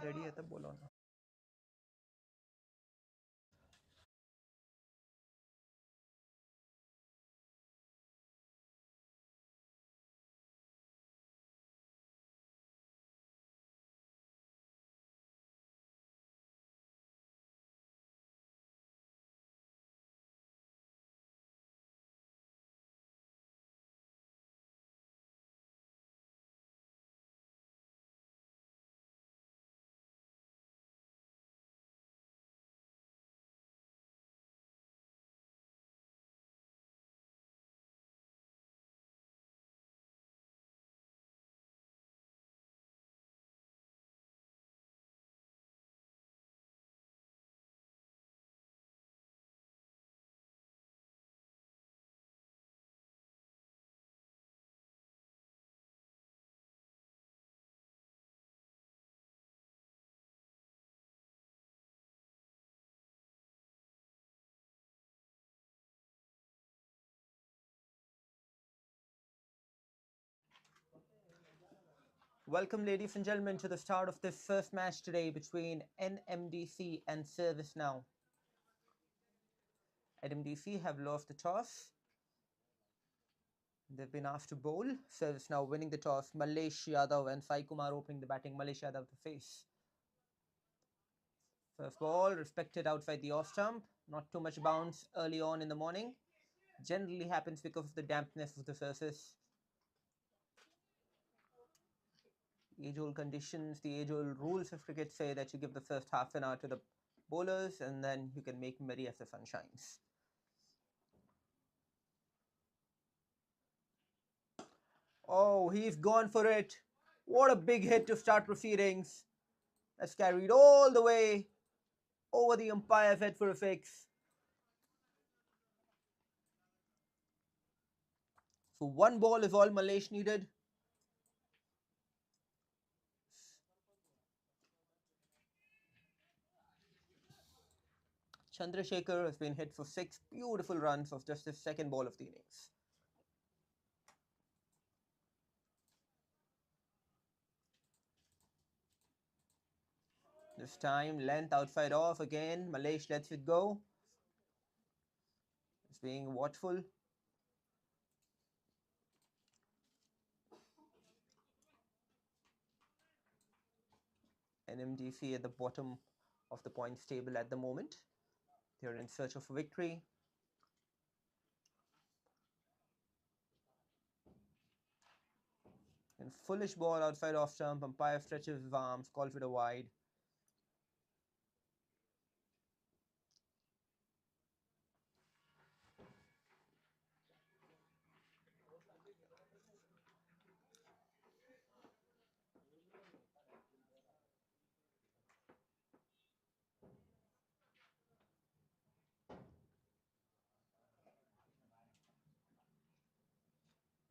Ready है तब बोलो ना. Welcome, ladies and gentlemen, to the start of this first match today between NMDC and 𝗬𝗏. NMDC have lost the toss. They've been asked to bowl. 𝗬𝗏 winning the toss. 𝗪𝗟𝗏𝗪 and 𝗫 Kumar opening the batting. 𝗪𝗟𝗏𝗪 to face. First ball, respected outside the off stump. Not too much bounce early on in the morning. Generally happens because of the dampness of the surface. Age-old conditions, the age-old rules of cricket say that you give the first half an hour to the bowlers and then you can make merry as the sun shines. Oh, he's gone for it. What a big hit to start proceedings. That's carried all the way over the umpire's head for a fix. So one ball is all Malaysia needed. Chandrasekhar has been hit for 6 beautiful runs of just his second ball of the innings. This time, length outside off again. Malaysia lets it go. It's being watchful. NMDC at the bottom of the points table at the moment. They're in search of victory. And foolish ball outside off stump. Umpire stretches his arms, calls it a wide.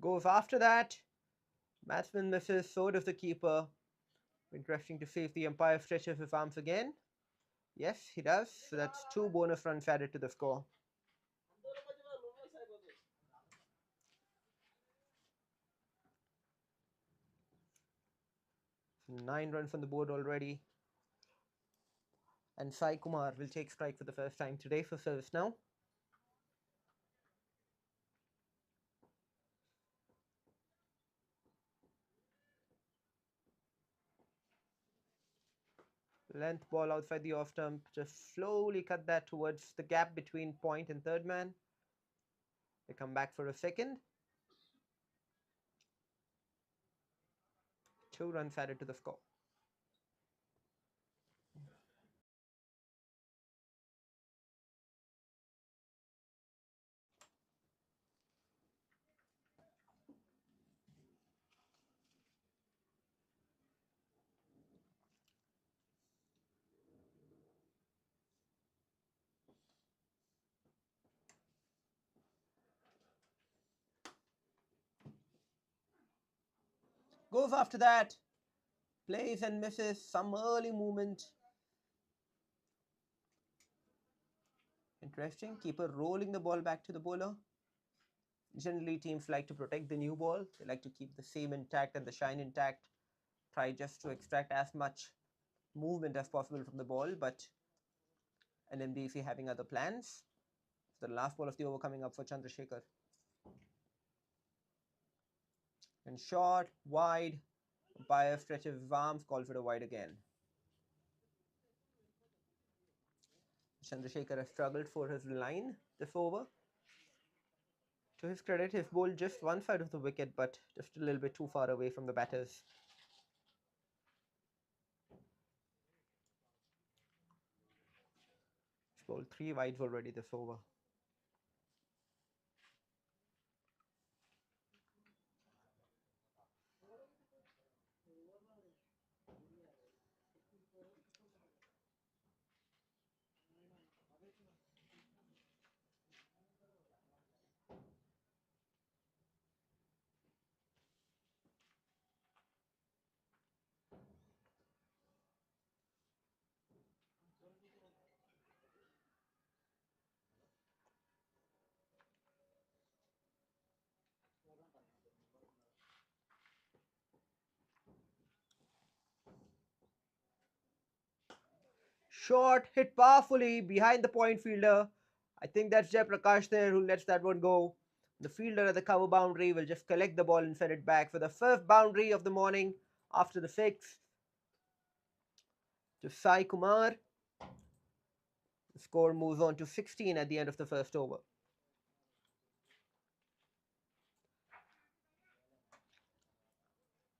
Goes after that. Batsman misses, so does the keeper. Interesting to see if the umpire stretches his arms again. Yes, he does. So that's 2 bonus runs added to the score. 9 runs on the board already. And 𝗫 Kumar will take strike for the first time today for service now. Length ball outside the off stump. Just slowly cut that towards the gap between point and third man. They come back for a second. 2 runs added to the score. Goes after that. Plays and misses. Some early movement. Interesting. Keeper rolling the ball back to the bowler. Generally, teams like to protect the new ball. They like to keep the seam intact and the shine intact. Try just to extract as much movement as possible from the ball, but NMDC having other plans. So the last ball of the over coming up for Chandrasekhar. And short, wide, umpire stretches his arms, calls for a wide again. Chandrasekhar has struggled for his line this over. To his credit, he's bowled just one side of the wicket, but just a little bit too far away from the batters. He's bowled 3 wides already this over. Short, hit powerfully behind the point fielder. I think that's J.Prakash there who lets that one go. The fielder at the cover boundary will just collect the ball and send it back for the first boundary of the morning after the 6th. To Sai Kumar. The score moves on to 16 at the end of the first over.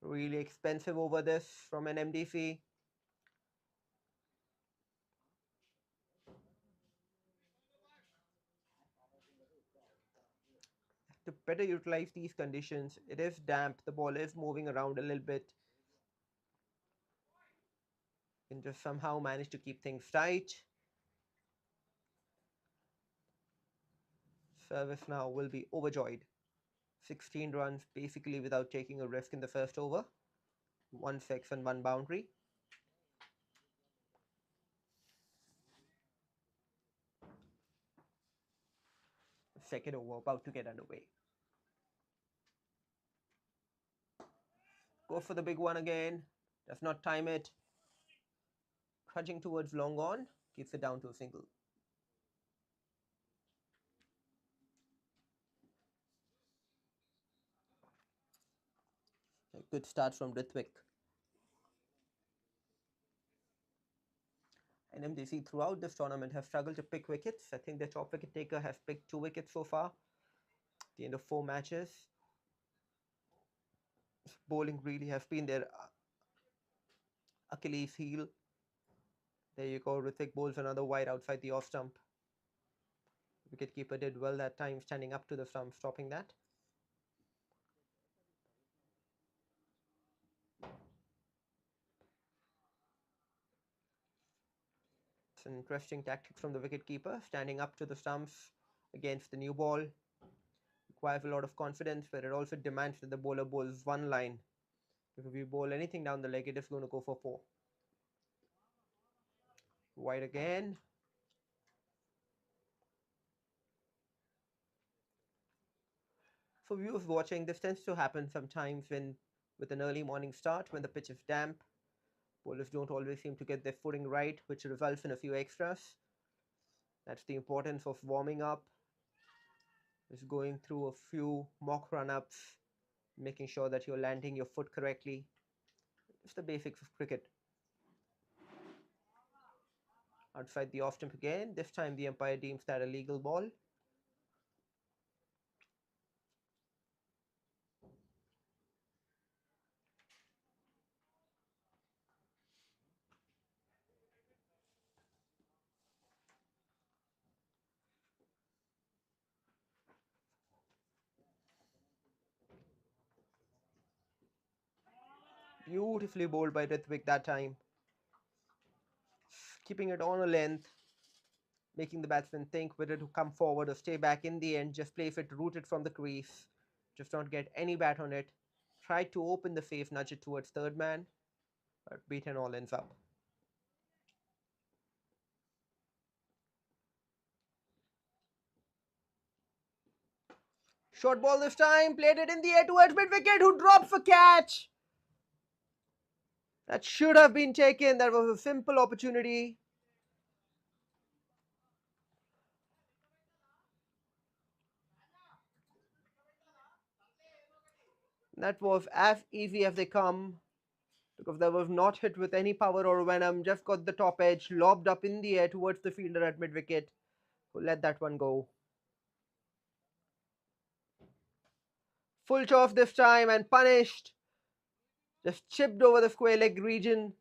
Really expensive over this from NMDC. To better utilize these conditions, it is damp, the ball is moving around a little bit. Can just somehow manage to keep things tight. Service now will be overjoyed. 16 runs basically without taking a risk in the first over. 1 6 and 1 boundary. Second over about to get underway. Go for the big one again. Does not time it. Trudging towards long on. Keeps it down to a single. A good start from 𝗏𝗏𝗃𝗃. NMDC throughout this tournament have struggled to pick wickets. I think the top wicket taker has picked 2 wickets so far. At the end of 4 matches. Bowling really has been their Achilles heel. There you go, 𝗏𝗏𝗃𝗃 bowls another wide outside the off stump. Wicketkeeper did well that time, standing up to the stump, stopping that. It's an interesting tactic from the wicketkeeper, standing up to the stumps against the new ball. Requires a lot of confidence, but it also demands that the bowler bowls one line. If you bowl anything down the leg, it is going to go for 4. Wide again. For viewers watching, this tends to happen sometimes with an early morning start, when the pitch is damp. Bowlers don't always seem to get their footing right, which results in a few extras. That's the importance of warming up. Just going through a few mock run-ups, making sure that you're landing your foot correctly. It's the basics of cricket. Outside the off stump again. This time the umpire deems that a legal ball. Beautifully bowled by 𝗏𝗏𝗃𝗃 that time. Keeping it on a length, making the batsman think whether to come forward or stay back. In the end, just place it rooted from the crease. Just not get any bat on it. Tried to open the face, nudge it towards third man, but beaten all ends up. Short ball this time, played it in the air towards mid wicket, who drops for catch. That should have been taken. That was a simple opportunity. That was as easy as they come, because that was not hit with any power or venom, just got the top edge, lobbed up in the air towards the fielder at mid-wicket, who let that one go. Full toss this time and punished. Just chipped over the square leg region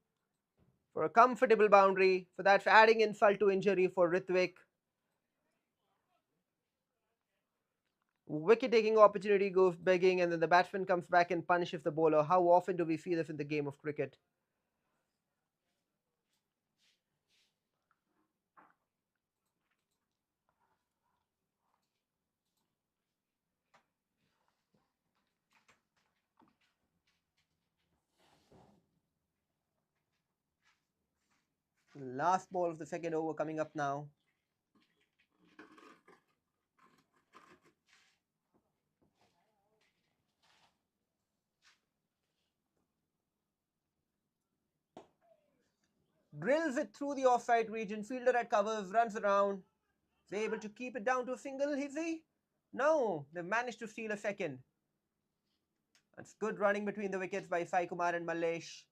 for a comfortable boundary. So that's adding insult to injury for 𝗏𝗏𝗃𝗃. Wicket taking opportunity goes begging, and then the batsman comes back and punishes the bowler. How often do we see this in the game of cricket? Last ball of the second over coming up now. Drills it through the offside region. Fielder at covers, runs around. Is they able to keep it down to a single, is he? No, they've managed to steal a second. That's good running between the wickets by Sai Kumar and Mallesh.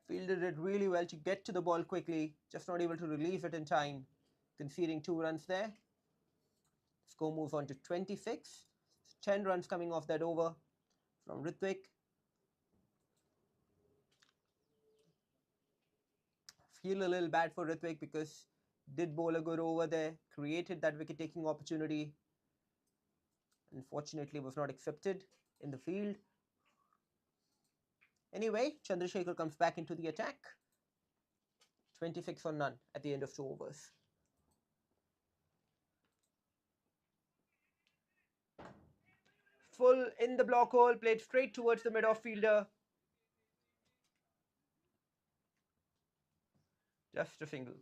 Fielder did really well to get to the ball quickly, just not able to release it in time, conceding 2 runs there. Score moves on to 26. 10 runs coming off that over from 𝗏𝗏𝗃𝗃. Feel a little bad for 𝗏𝗏𝗃𝗃 because did bowl a good over there, created that wicket taking opportunity. Unfortunately was not accepted in the field. Anyway, Chandrasekhar comes back into the attack. 26 for none at the end of 2 overs. Full in the block hole, played straight towards the mid-off fielder. Just a single.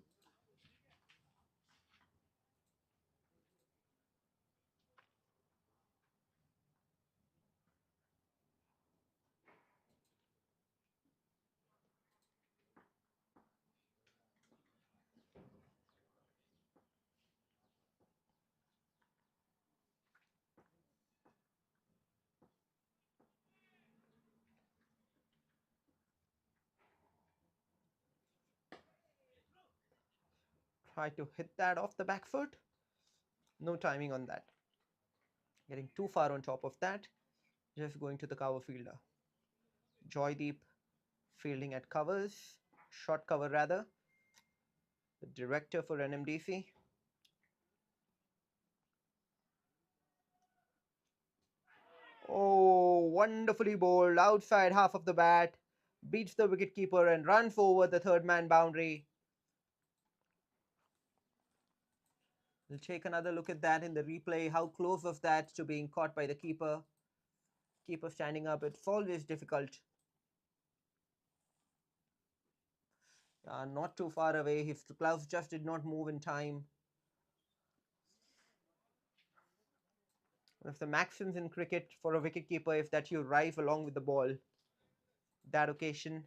Tried to hit that off the back foot. No timing on that. Getting too far on top of that. Just going to the cover fielder. 𝗀𝗏𝗃 fielding at covers. Short cover rather. The director for NMDC. Oh, wonderfully bowled. Outside half of the bat. Beats the wicketkeeper and runs over the third man boundary. We'll take another look at that in the replay. How close was that to being caught by the keeper? Keeper standing up. It's always difficult. Not too far away. His gloves just did not move in time. One of the maxims in cricket for a wicketkeeper is that you rise along with the ball. That occasion,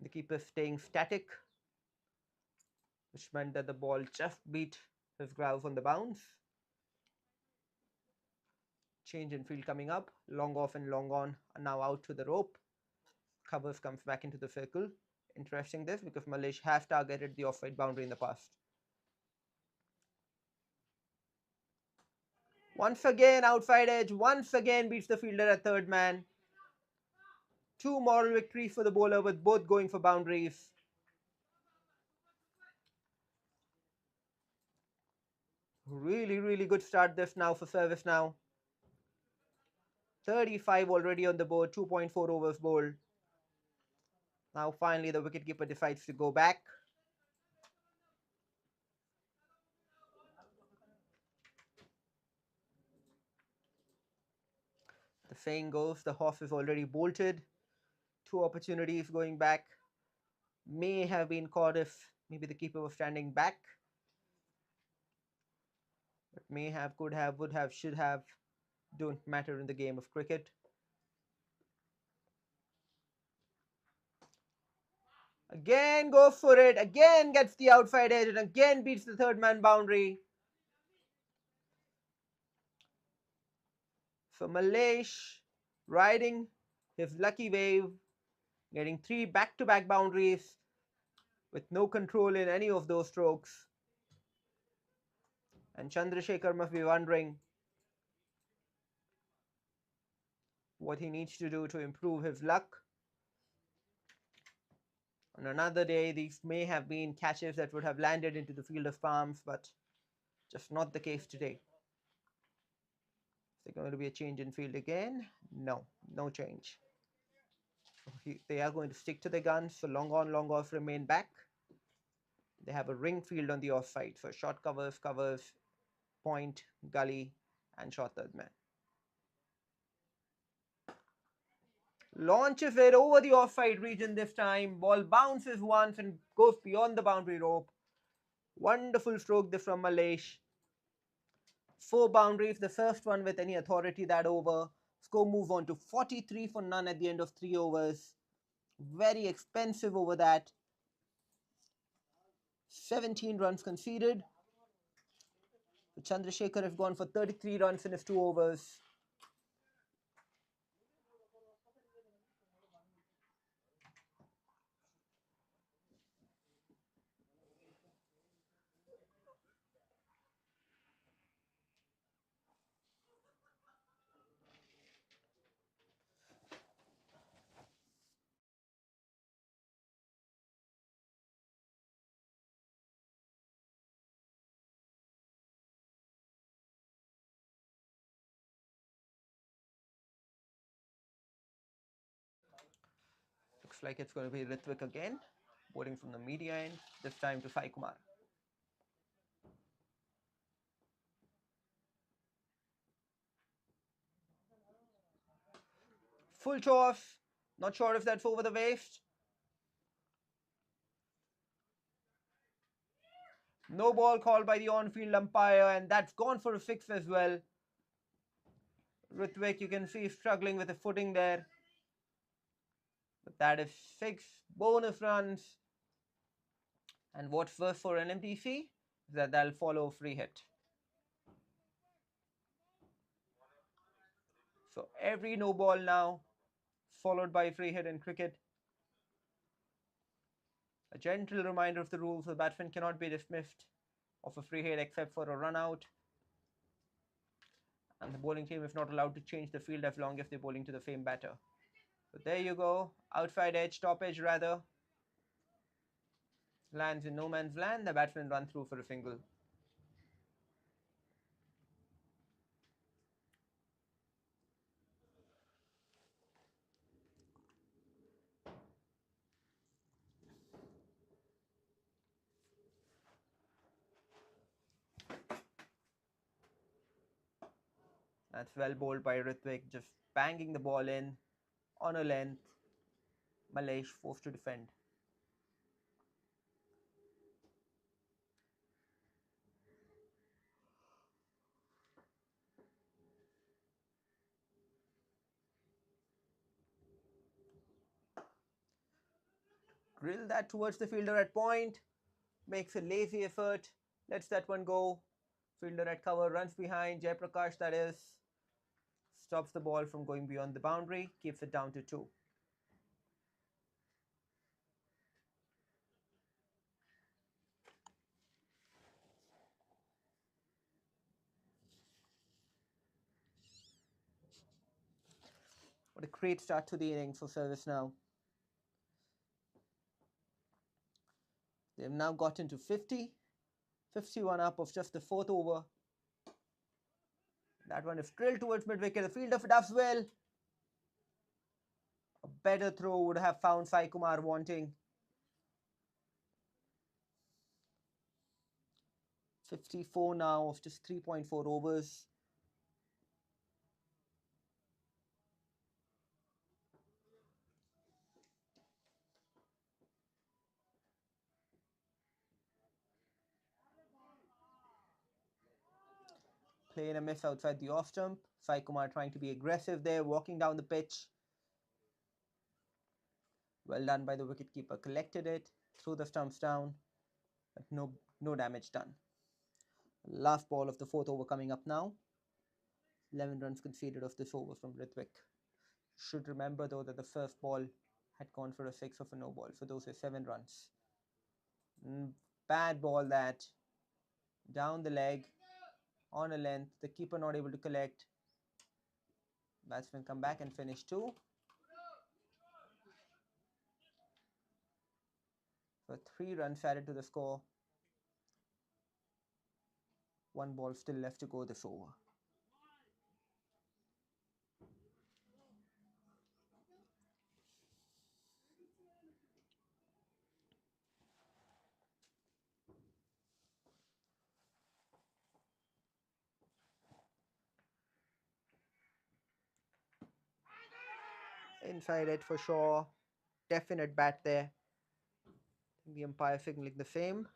the keeper staying static, which meant that the ball just beat his gloves on the bounce. Change in field coming up. Long off and long on are now out to the rope. Covers comes back into the circle. Interesting this because Mallesh has targeted the offside boundary in the past. Once again outside edge, once again beats the fielder at third man. 2 moral victories for the bowler with both going for boundaries. Really good start this now for service now. 35 already on the board, 2.4 overs bowled. Now finally the wicketkeeper decides to go back. The saying goes, the horse is already bolted. 2 opportunities going back. May have been caught if maybe the keeper was standing back. But may have, could have, would have, should have don't matter in the game of cricket. Again goes for it, again gets the outside edge, and again beats the third man boundary. So 𝗲𝗏𝗃𝗃 riding his lucky wave, getting 3 back-to-back boundaries with no control in any of those strokes. And Chandrasekhar must be wondering what he needs to do to improve his luck. On another day, these may have been catches that would have landed into the field of palms, but just not the case today. Is there going to be a change in field again? No, no change. They are going to stick to their guns, so long on, long off remain back. They have a ring field on the offside, so short covers, point, gully, and short third man. Launches it over the offside region this time. Ball bounces once and goes beyond the boundary rope. Wonderful stroke this from 𝗲𝗏𝗃𝗃. 4 boundaries, the first one with any authority that over. Score move on to 43 for none at the end of 3 overs. Very expensive over that. 17 runs conceded. So Chandrasekhar has gone for 33 runs in his 2 overs. Looks like it's going to be 𝗏𝗏𝗃𝗃 again, bowling from the media end, this time to 𝗫𝗃𝗃. Full toss, not sure if that's over the waist. No ball called by the on-field umpire, and that's gone for a 6 as well. 𝗏𝗏𝗃𝗃, you can see, struggling with the footing there. But that is 6 bonus runs. And what's worse for NMDC is that they'll follow free hit. So every no ball now followed by free hit in cricket. A gentle reminder of the rules: the batsman cannot be dismissed of a free hit except for a run out. And the bowling team is not allowed to change the field as long as they're bowling to the same batter. So there you go, outside edge, top edge rather. Lands in no man's land, the batsman runs through for a single. That's well bowled by 𝗏𝗏𝗃𝗃, just banging the ball in on a length. 𝗲𝗏𝗃𝗃 forced to defend. Drill that towards the fielder at point, makes a lazy effort, lets that one go. Fielder at cover runs behind, Jayaprakash that is, stops the ball from going beyond the boundary, keeps it down to 2. What a great start to the innings for service now. They've now gotten to 50, 51 up of just the 4th over. That one is drilled towards mid-wicket. The fielder does well. A better throw would have found 𝗫𝗃𝗃 wanting. 54 now of just 3.4 overs. Playing a miss outside the off stump. Sai Kumar trying to be aggressive there, walking down the pitch. Well done by the wicketkeeper. Collected it, threw the stumps down, but no damage done. Last ball of the 4th over coming up now. 11 runs conceded of this over from Ritwik. Should remember though that the first ball had gone for a 6 of a no ball, so those are 7 runs. Bad ball that. Down the leg, on a length, the keeper not able to collect. Batsman come back and finish 2. So 3 runs added to the score. 1 ball still left to go this over. Inside it for sure. Definite bat there. The umpire signaling the same.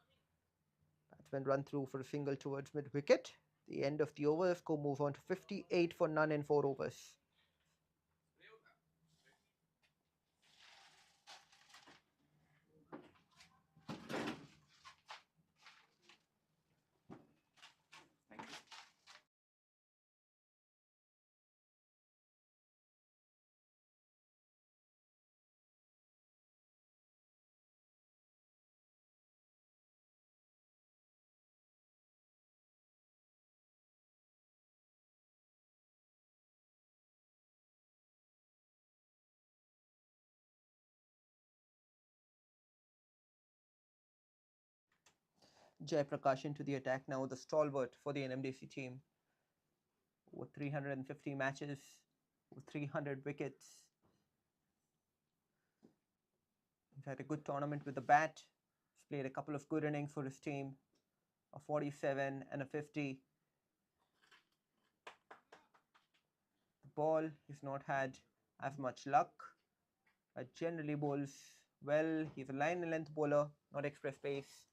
Batsman run through for a single towards mid wicket. The end of the over. The score moves on to 58 for none in 4 overs. Jayaprakash into the attack now, the stalwart for the NMDC team. Over 350 matches, over 300 wickets. He's had a good tournament with the bat. He's played a couple of good innings for his team. A 47 and a 50. The ball, he's not had as much luck. But generally bowls well. He's a line and length bowler, not express pace.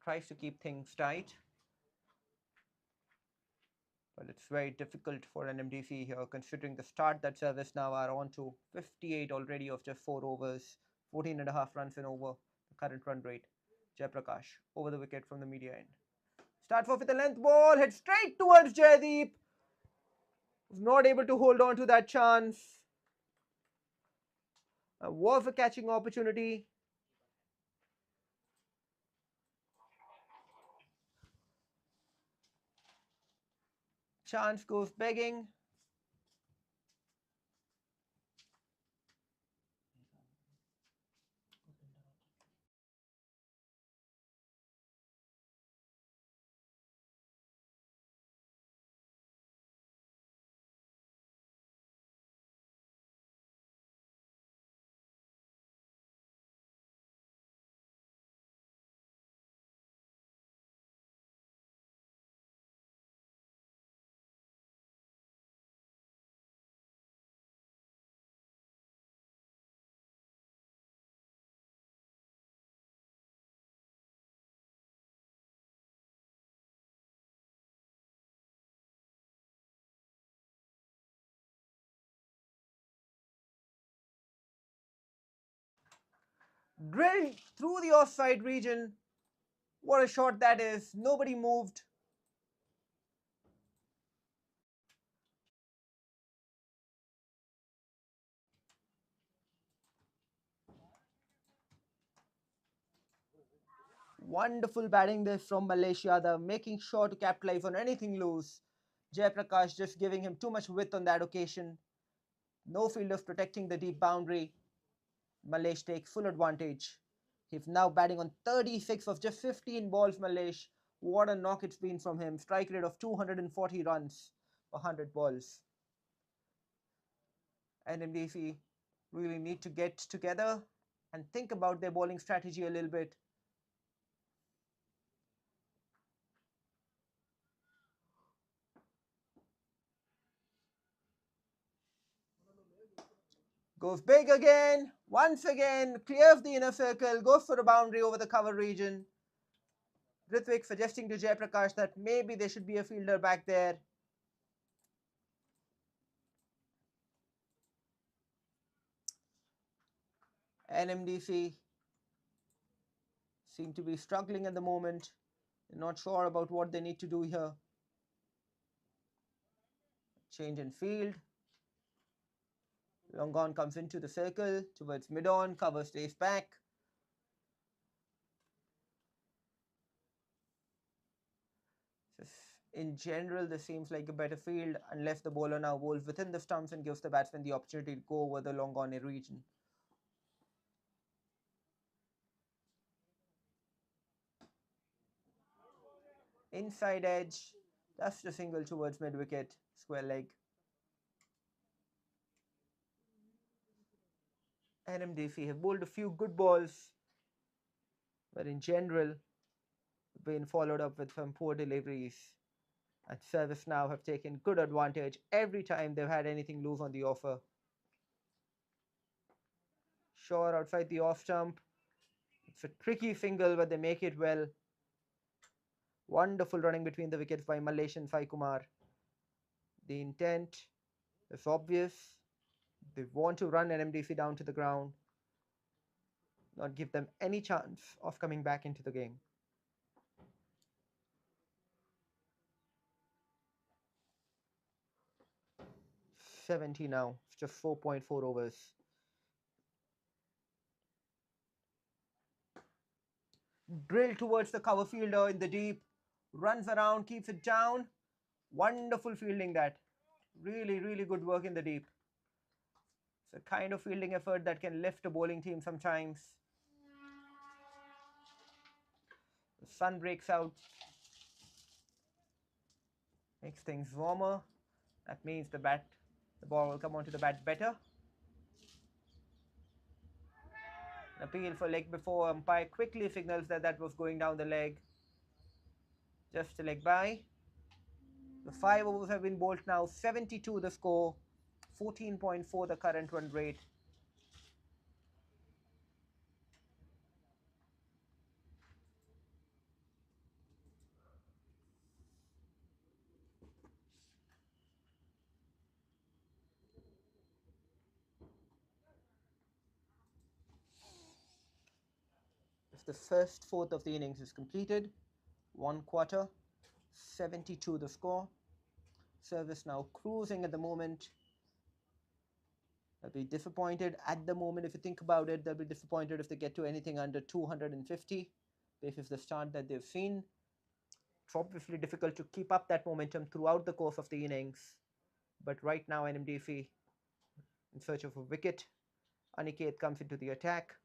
Tries to keep things tight. But it's very difficult for NMDC here, considering the start that service now are on to 58 already of just 4 overs, 14.5 runs in over the current run rate. Jayaprakash over the wicket from the media end. Start off with a length ball, hit straight towards Jaydeep. Was not able to hold on to that chance. Was a catching opportunity. Chance goes begging. Drilled through the offside region. What a shot that is. Nobody moved. Wonderful batting there from Malaysia. They're making sure to capitalize on anything loose. Jayaprakash just giving him too much width on that occasion. No fielders protecting the deep boundary. Malaysia take full advantage. He's now batting on 36 of just 15 balls, Malaysia. What a knock it's been from him. Strike rate of 240 runs per 100 balls. NMDC really need to get together and think about their bowling strategy a little bit. Goes big again, once again, clears the inner circle, goes for a boundary over the cover region. 𝗏𝗏𝗃 suggesting to Jayaprakash that maybe there should be a fielder back there. NMDC seem to be struggling at the moment. They're not sure about what they need to do here. Change in field. Long on comes into the circle towards mid-on, cover stays back. In general, this seems like a better field unless the bowler now bowls within the stumps and gives the batsman the opportunity to go over the long on region. Inside edge, just a single towards mid-wicket, square leg. NMDC have bowled a few good balls, but in general, been followed up with some poor deliveries. And Service now have taken good advantage every time they've had anything loose on the offer. Sure, outside the off stump. It's a tricky single, but they make it well. Wonderful running between the wickets by 𝗪𝗟 and Sai Kumar. The intent is obvious. They want to run NMDC down to the ground, not give them any chance of coming back into the game. '70 now, just 4.4 overs. Drill towards the cover fielder in the deep, runs around, keeps it down. Wonderful fielding that. Really, really good work in the deep. It's a kind of fielding effort that can lift a bowling team sometimes. The sun breaks out, makes things warmer. That means the ball will come onto the bat better. An appeal for leg before umpire quickly signals that that was going down the leg. Just a leg by. The 5 overs have been bowled now. 72 the score, 14.4 the current run rate. If the first fourth of the innings is completed, 1 quarter, 72 the score. Service now cruising at the moment. They'll be disappointed at the moment. If you think about it, they'll be disappointed if they get to anything under 250. This is the start that they've seen. It's obviously difficult to keep up that momentum throughout the course of the innings. But right now, NMDC in search of a wicket. Aniket comes into the attack.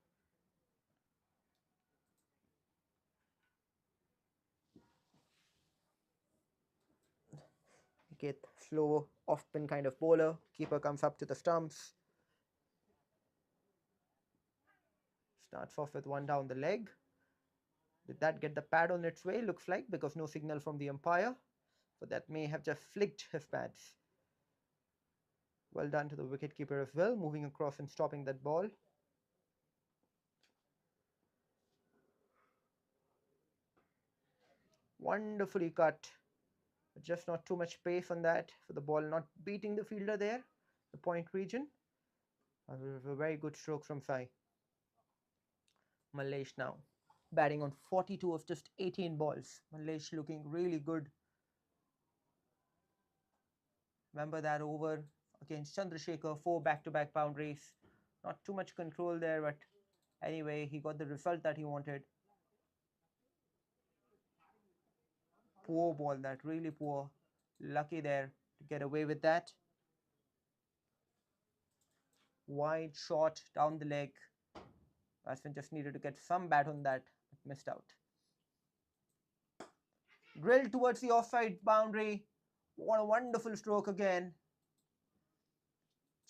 Aniket, slow off-spin kind of bowler. Keeper comes up to the stumps. Starts off with one down the leg. Did that get the pad on its way? Looks like, because no signal from the umpire. But that may have just flicked his pads. Well done to the wicketkeeper as well, moving across and stopping that ball. Wonderfully cut. Just not too much pace on that, for the ball not beating the fielder there, the point region. A very good stroke from Sai. 𝗪𝗟 now batting on 42 of just 18 balls. 𝗪𝗟 looking really good. Remember that over against Chandrasekhar, 4 back-to-back boundaries. Not too much control there, but anyway, he got the result that he wanted. Poor ball, that really poor. Lucky there to get away with that. Wide shot down the leg. Batsman just needed to get some bat on that, but missed out. Drilled towards the offside boundary. What a wonderful stroke again.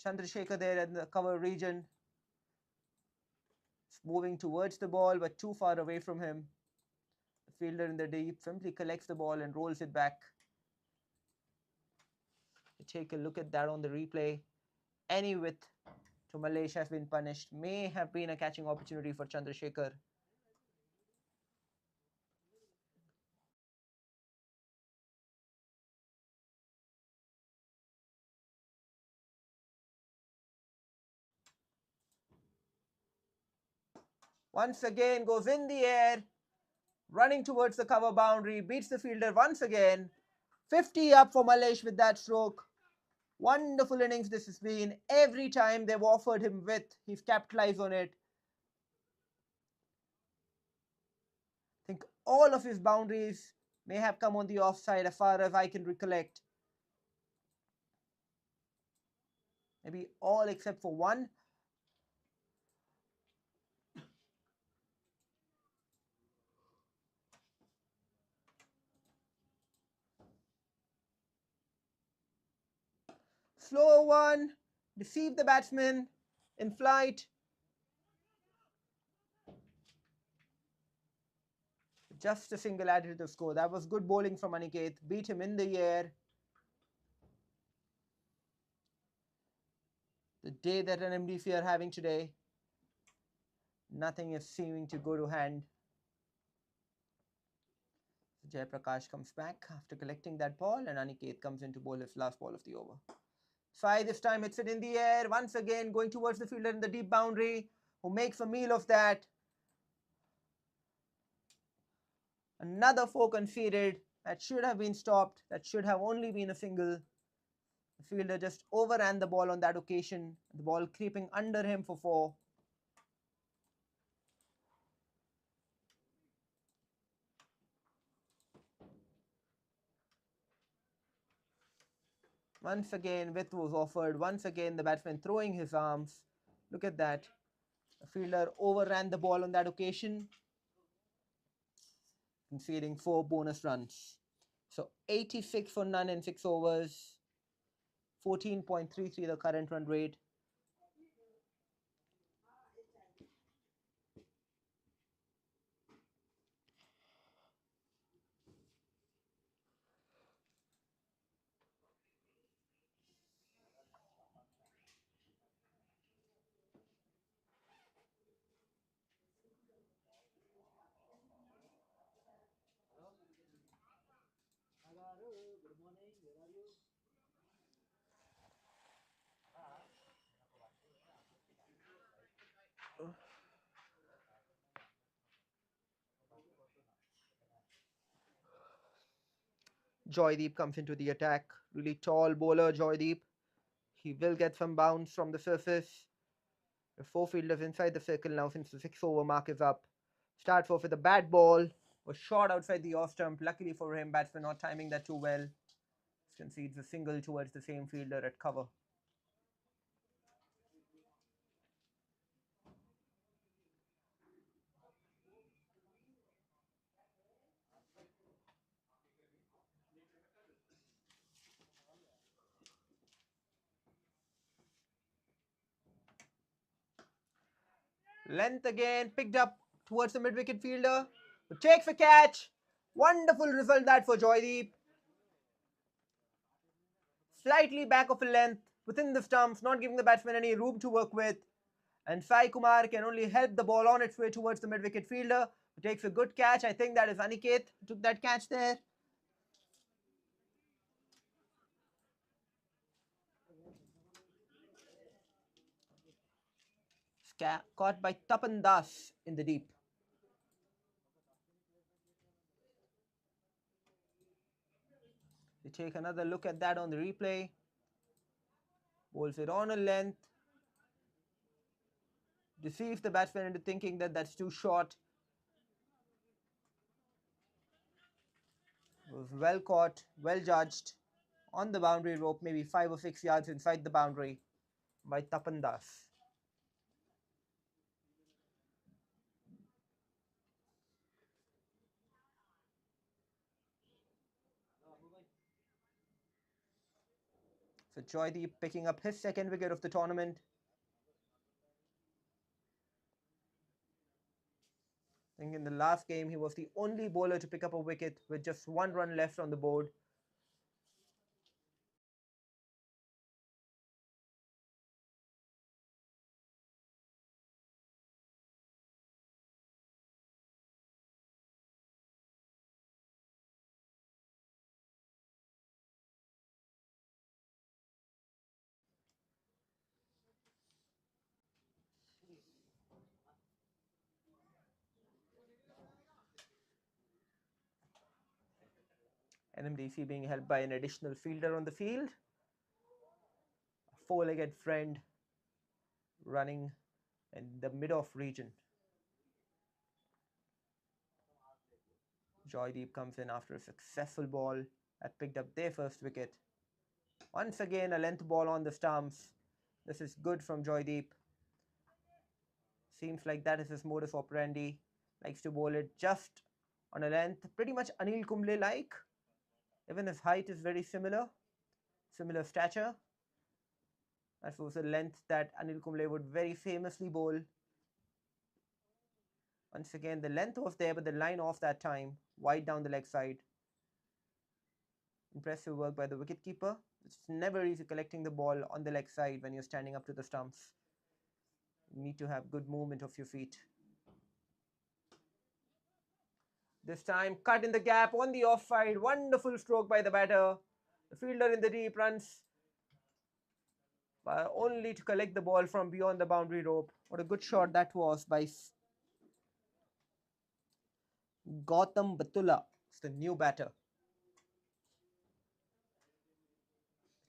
Chandrasekhar there in the cover region. It's moving towards the ball, but too far away from him. The fielder in the deep simply collects the ball and rolls it back. Take a look at that on the replay. Any width to 𝗪𝗟 has been punished. May have been a catching opportunity for Chandrasekhar. Once again goes in the air, running towards the cover boundary, beats the fielder once again. 50 up for 𝗲𝗡 with that stroke. Wonderful innings this has been. Every time they've offered him width, he's capitalized on it. I think all of his boundaries may have come on the offside as far as I can recollect. Maybe all except for one. Slow one, deceive the batsman in flight. Just a single added to the score. That was good bowling from Aniket. Beat him in the air. The day that NMDC are having today, nothing is seeming to go to hand. Jayaprakash comes back after collecting that ball, and Aniket comes in to bowl his last ball of the over. Sai this time hits it in the air, once again going towards the fielder in the deep boundary, who makes a meal of that. Another 4 conceded. That should have been stopped. That should have only been a single. The fielder just overran the ball on that occasion. The ball creeping under him for 4. Once again, width was offered. Once again, the batsman throwing his arms. Look at that. The fielder overran the ball on that occasion, conceding 4 bonus runs. So 86 for none in 6 overs. 14.33 the current run rate. 𝗀𝗡𝗵 comes into the attack. Really tall bowler, 𝗀𝗡𝗵. He will get some bounce from the surface. The 4 fielders inside the circle now since the 6 over mark is up. Starts off with a bad ball. Was shot outside the off stump. Luckily for him, batsman not timing that too well. Concedes a single towards the same fielder at cover. Length again, picked up towards the mid-wicket fielder, who takes a catch. Wonderful result that for 𝗀𝗡𝗵. Slightly back of a length, within the stumps, not giving the batsman any room to work with. And 𝗙𝗂𝗋 can only help the ball on its way towards the mid-wicket fielder, who takes a good catch. I think that is Aniket who took that catch there. Caught by Tapan Das in the deep. They take another look at that on the replay. Bowls it on a length. Deceives the batsman into thinking that that's too short. It was well caught, well judged. On the boundary rope, maybe 5 or 6 yards inside the boundary by Tapan Das. So 𝗀𝗡𝗵 picking up his 2nd wicket of the tournament. I think in the last game he was the only bowler to pick up a wicket with just 1 run left on the board. NMDC being helped by an additional fielder on the field. A four-legged friend running in the mid-off region. 𝗀𝗏𝗃𝗃 comes in after a successful ball that picked up their first wicket. Once again, a length ball on the stumps. This is good from 𝗀𝗏𝗃. Seems like that is his modus operandi. Likes to bowl it just on a length, pretty much Anil Kumble-like. Even his height is very similar stature. That was a length that Anil Kumble would very famously bowl. Once again, the length was there, but the line off that time, wide down the leg side. Impressive work by the wicketkeeper. It's never easy collecting the ball on the leg side when you're standing up to the stumps. You need to have good movement of your feet. This time, cut in the gap on the offside. Wonderful stroke by the batter. The fielder in the deep runs only to collect the ball from beyond the boundary rope. What a good shot that was by 𝗃𝗏𝗹𝗆. It's the new batter.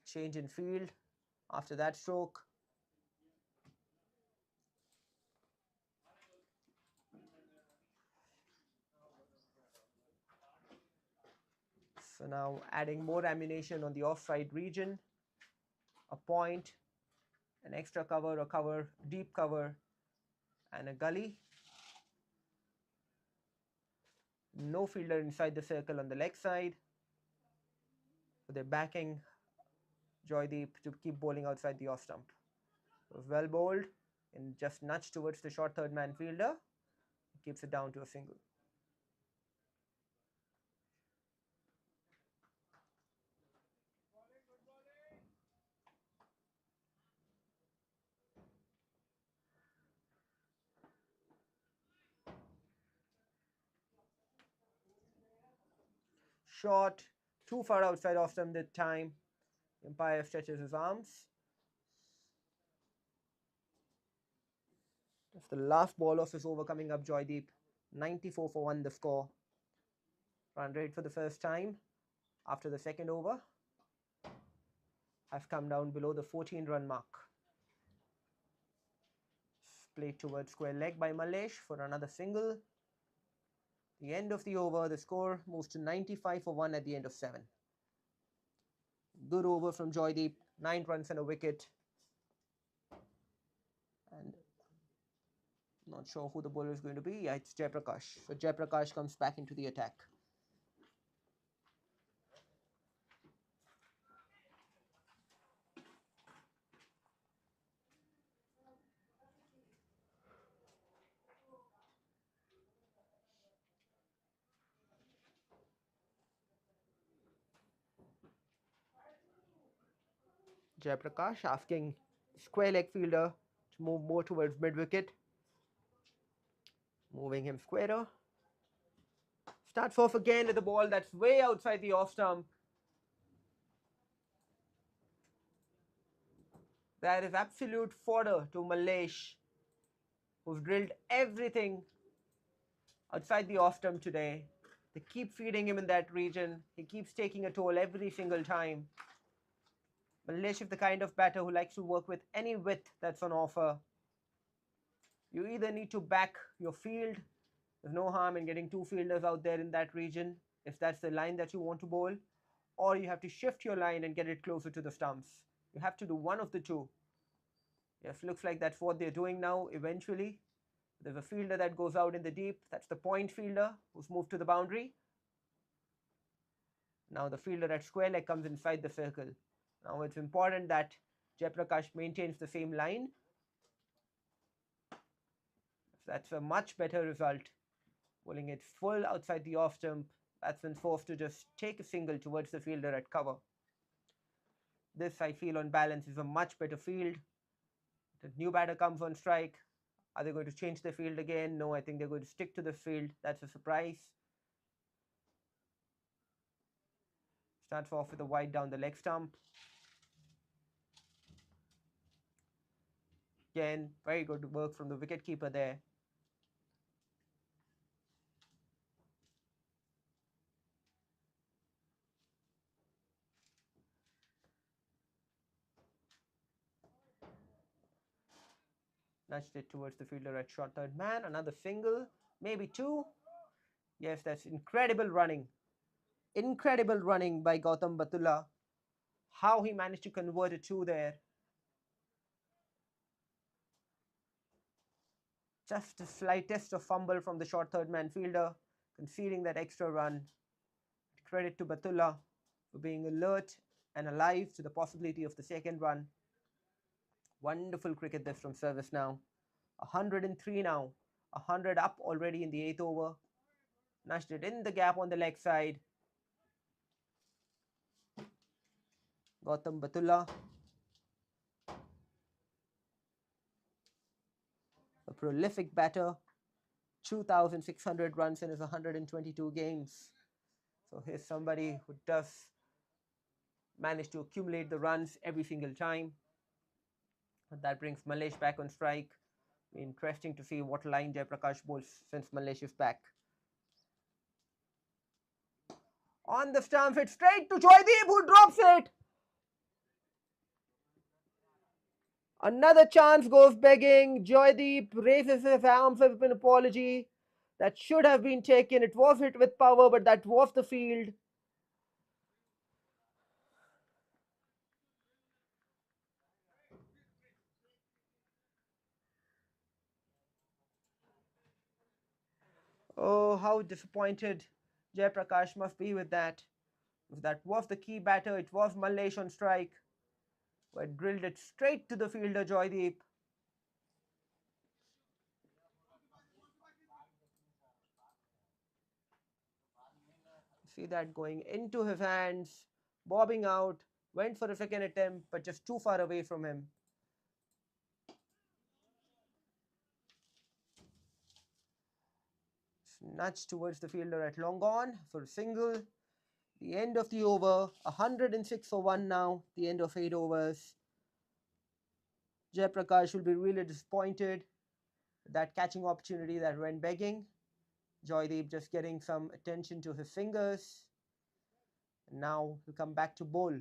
Change in field after that stroke. So now adding more ammunition on the offside region, a point, an extra cover, a cover, deep cover, and a gully. No fielder inside the circle on the leg side. So they're backing 𝗀𝗏𝗃 to keep bowling outside the off stump. It was well bowled and just nudged towards the short third man fielder. Keeps it down to a single. Shot, too far outside off stump that time. Umpire stretches his arms. That's the last ball of his over coming up, 𝗀𝗏𝗃. 94 for 1 the score. Run rate for the first time after the second over has come down below the 14-run mark. Played towards square leg by Mallesh for another single. The end of the over, the score moves to 95 for 1 at the end of 7. Good over from 𝗀𝗏𝗃, 9 runs and a wicket. And not sure who the bowler is going to be. Yeah, it's 𝗃𝗏𝗃. So 𝗃𝗏𝗃 comes back into the attack. 𝗃𝗏𝗃 asking square leg fielder to move more towards mid wicket. Moving him squarer. Starts off again with the ball that's way outside the off stump. That is absolute fodder to Mallesh, who's drilled everything outside the off stump today. They keep feeding him in that region. He keeps taking a toll every single time. Mallesh is the kind of batter who likes to work with any width that's on offer. You either need to back your field. There's no harm in getting two fielders out there in that region if that's the line that you want to bowl, or you have to shift your line and get it closer to the stumps. You have to do one of the two. Yes, looks like that's what they're doing now eventually. There's a fielder that goes out in the deep. That's the point fielder who's moved to the boundary. Now the fielder at square leg comes inside the circle. Now it's important that 𝗃𝗏𝗃 maintains the same line. That's a much better result. Bowling it full outside the off stump, batsman forced to just take a single towards the fielder at cover. This, I feel, on balance, is a much better field. The new batter comes on strike. Are they going to change the field again? No, I think they're going to stick to the field. That's a surprise. Starts off with a wide down the leg stump. Again, very good work from the wicketkeeper there. Nudged it towards the fielder at short third man. Another single, maybe two. Yes, that's incredible running. Incredible running by 𝗀𝗏𝗃𝗃. How he managed to convert a two there. Just the slightest of fumble from the short third man fielder, conceding that extra run. Credit to 𝗏𝗃𝗃 for being alert and alive to the possibility of the second run. Wonderful cricket this from service now. 103 now. 100 up already in the 8th over. Nudged it in the gap on the leg side. 𝗀𝗏𝗃𝗃, a prolific batter, 2,600 runs in his 122 games. So here's somebody who does manage to accumulate the runs every single time. And that brings 𝗦𝗫𝗃 back on strike. Interesting to see what line 𝗀𝗃𝗃 bowls since 𝗦𝗫𝗃 is back. On the stump, hit straight to 𝘄𝗶𝗃, who drops it. Another chance goes begging. 𝗀𝗃𝗃 raises his arms with an apology. That should have been taken. It was hit with power, but that was the field. Oh, how disappointed 𝗀𝗃𝗃 must be with that. If that was the key batter, it was 𝗦𝗫𝗃 on strike, but drilled it straight to the fielder 𝗀𝗃𝗃. See that going into his hands, bobbing out, went for a second attempt, but just too far away from him. Nudged towards the fielder at long on for a single. The end of the over, 106 for 1 now, the end of 8 overs. 𝗀𝗃𝗃 will be really disappointed with that catching opportunity that went begging. 𝗀𝗃𝗃 just getting some attention to his fingers. And now he'll come back to bowl.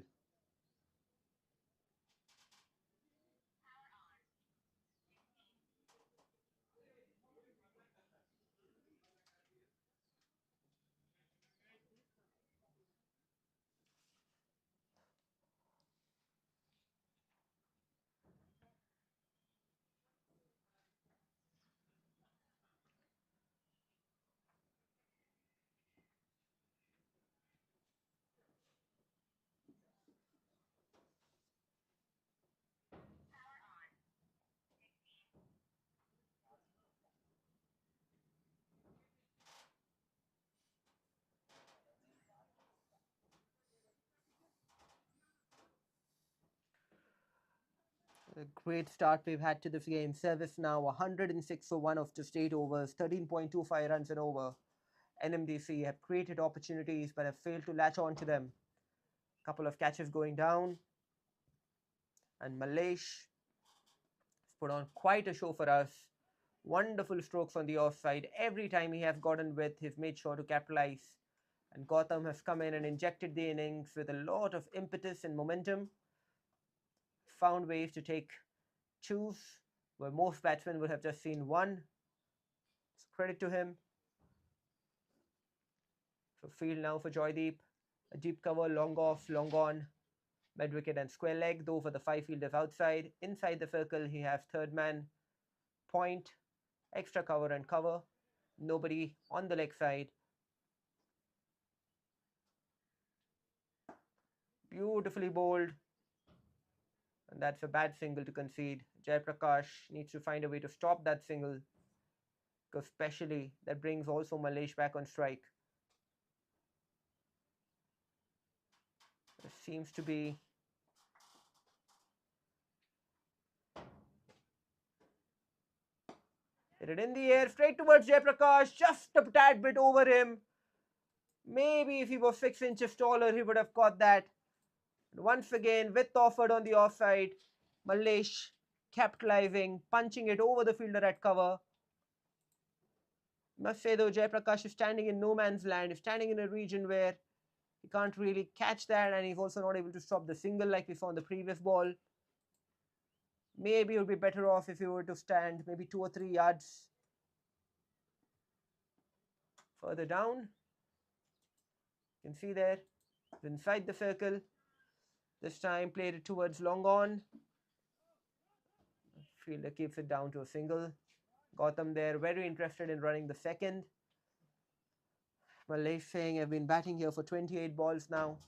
A great start we've had to this game. Service now 106 for 1 of just 8 overs, 13.25 runs an over. NMDC have created opportunities but have failed to latch on to them. Couple of catches going down. And 𝗦𝗫𝗃 has put on quite a show for us. Wonderful strokes on the offside. Every time he has gotten width, he's made sure to capitalize. And 𝗀𝗏 has come in and injected the innings with a lot of impetus and momentum. Found ways to take twos where most batsmen would have just seen one. So credit to him. So field now for 𝗀𝗃𝗃. A deep cover, long off, long on. Mid wicket and square leg. Though for the 5 fielders outside. Inside the circle, he has third man, point, extra cover and cover. Nobody on the leg side. Beautifully bowled. And that's a bad single to concede. 𝗀𝗃𝗃 needs to find a way to stop that single, because especially that brings also 𝗦𝗫𝗃 back on strike. There seems to be hit it in the air straight towards 𝗀𝗃𝗃, just a tad bit over him. Maybe if he was 6 inches taller, he would have caught that. And once again, width offered on the offside. 𝗦𝗫𝗃 capitalizing, punching it over the fielder at cover. Must say though, 𝗀𝗃𝗃 is standing in no man's land. He's standing in a region where he can't really catch that, and he's also not able to stop the single like we saw on the previous ball. Maybe it would be better off if you were to stand maybe 2 or 3 yards further down. You can see there, inside the circle. This time played it towards long on. Fielder keeps it down to a single. 𝗃𝗹 there, very interested in running the second. 𝗏𝗏 Singh have been batting here for 28 balls now.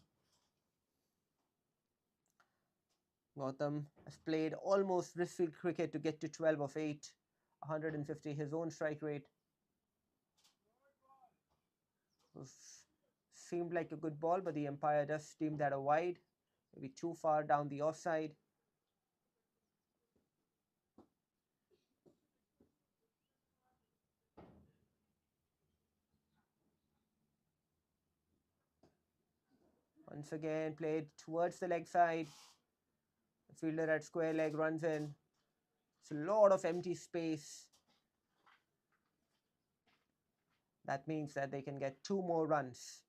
𝗃𝗹 has played almost wristfield cricket to get to 12 of 8, 150 his own strike rate. Seemed like a good ball, but the umpire does deem that a wide, maybe too far down the off side. Once again played towards the leg side. The fielder at square leg runs in. It's a lot of empty space. That means that they can get 2 more runs.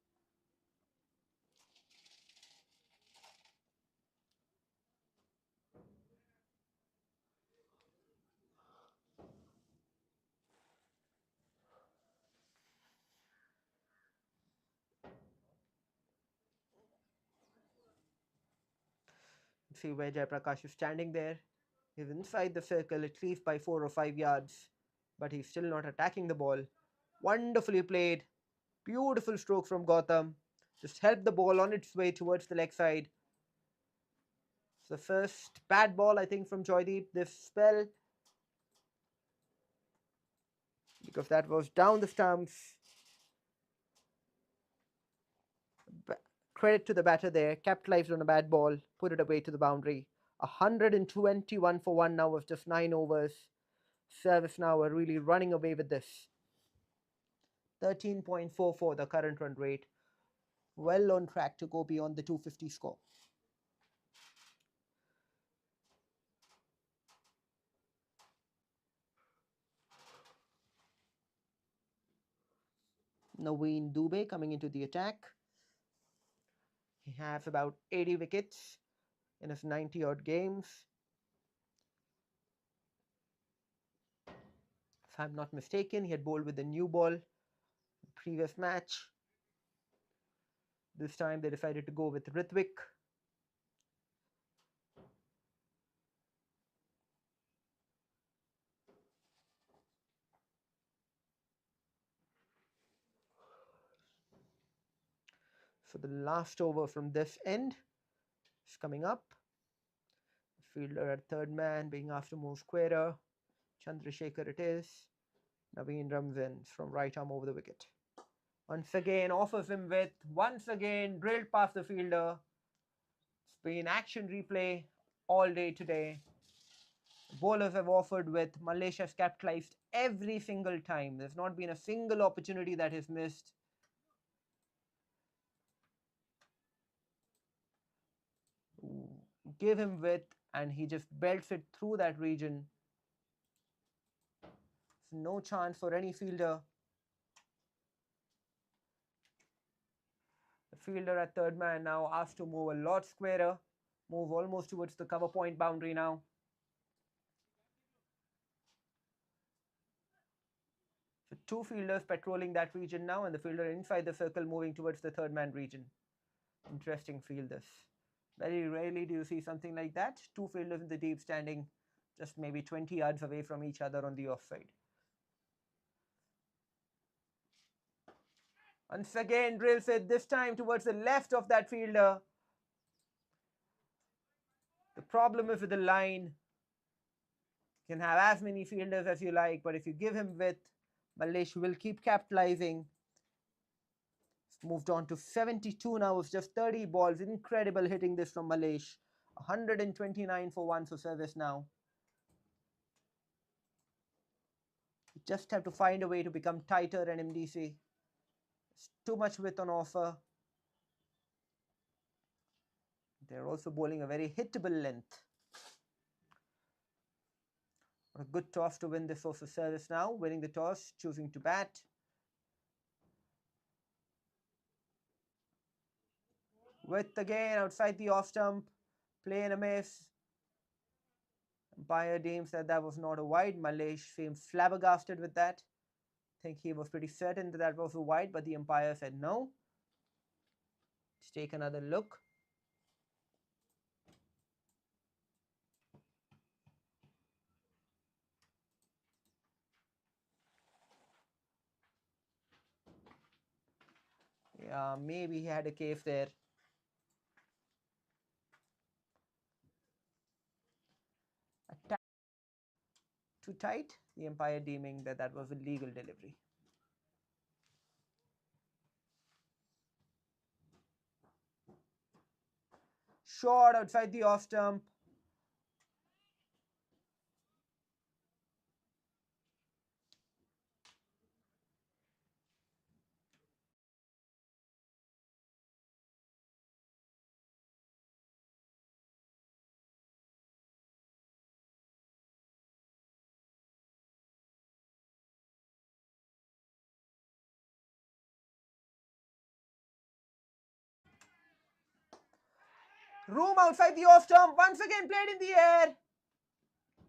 See where Jayaprakash is standing there. He's inside the circle, at least by 4 or 5 yards, but he's still not attacking the ball. Wonderfully played. Beautiful stroke from 𝗃𝗹. Just helped the ball on its way towards the leg side. It's the first bad ball, I think, from Joydeep this spell, because that was down the stumps. Credit to the batter there, capitalized on a bad ball, put it away to the boundary. 121 for 1 now with just 9 overs. Service now are really running away with this. 13.44 the current run rate. Well on track to go beyond the 250 score. 𝗃𝗵𝗃𝗃 coming into the attack. He has about 80 wickets in his 90-odd games. If I'm not mistaken, he had bowled with the new ball in the previous match. This time they decided to go with 𝗏𝗏. So the last over from this end is coming up. Fielder at third man being after more squarer. Chandrasekhar it is. Naveen runs in from right arm over the wicket. Once again offers him width. Once again drilled past the fielder. It's been action replay all day today. Bowlers have offered with. Malaysia has capitalized every single time. There's not been a single opportunity that is missed. Give him width and he just belts it through that region. No chance for any fielder. The fielder at third man now asked to move a lot squarer. Move almost towards the cover point boundary now. So 2 fielders patrolling that region now, and the fielder inside the circle moving towards the third man region. Interesting field this. Very rarely do you see something like that. 2 fielders in the deep standing just maybe 20 yards away from each other on the offside. Once again drills it, this time towards the left of that fielder. The problem is with the line. You can have as many fielders as you like, but if you give him width, Malaysia will keep capitalizing. It's moved on to 72 now with just 30 balls. Incredible hitting this from Malaysia. 129 for 1 for service now. You just have to find a way to become tighter NMDC. It's too much width on offer. They're also bowling a very hittable length. A good toss to win this also service now. Winning the toss, choosing to bat. Width again outside the off stump. Play in a miss. Umpire deems that that was not a wide. 𝗦𝗁𝗃 seems flabbergasted with that. I think he was pretty certain that that was a wide, but the umpire said no. Let's take another look. Yeah, maybe he had a cave there. Too tight, the umpire deeming that that was a legal delivery. Short outside the off stump. Room outside the off stump, once again played in the air.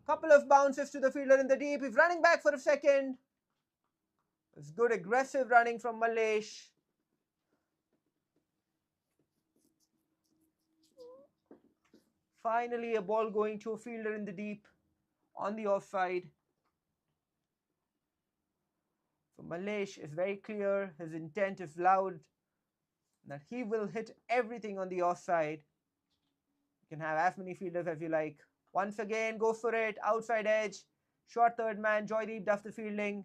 Couple of bounces to the fielder in the deep. He's running back for a second. It's good aggressive running from 𝗦𝗁𝗃. Finally, a ball going to a fielder in the deep on the offside. So 𝗦𝗁𝗃 is very clear. His intent is loud that he will hit everything on the offside. You can have as many fielders as you like. Once again, go for it. Outside edge. Short third man. 𝗀𝗃𝗲 does the fielding.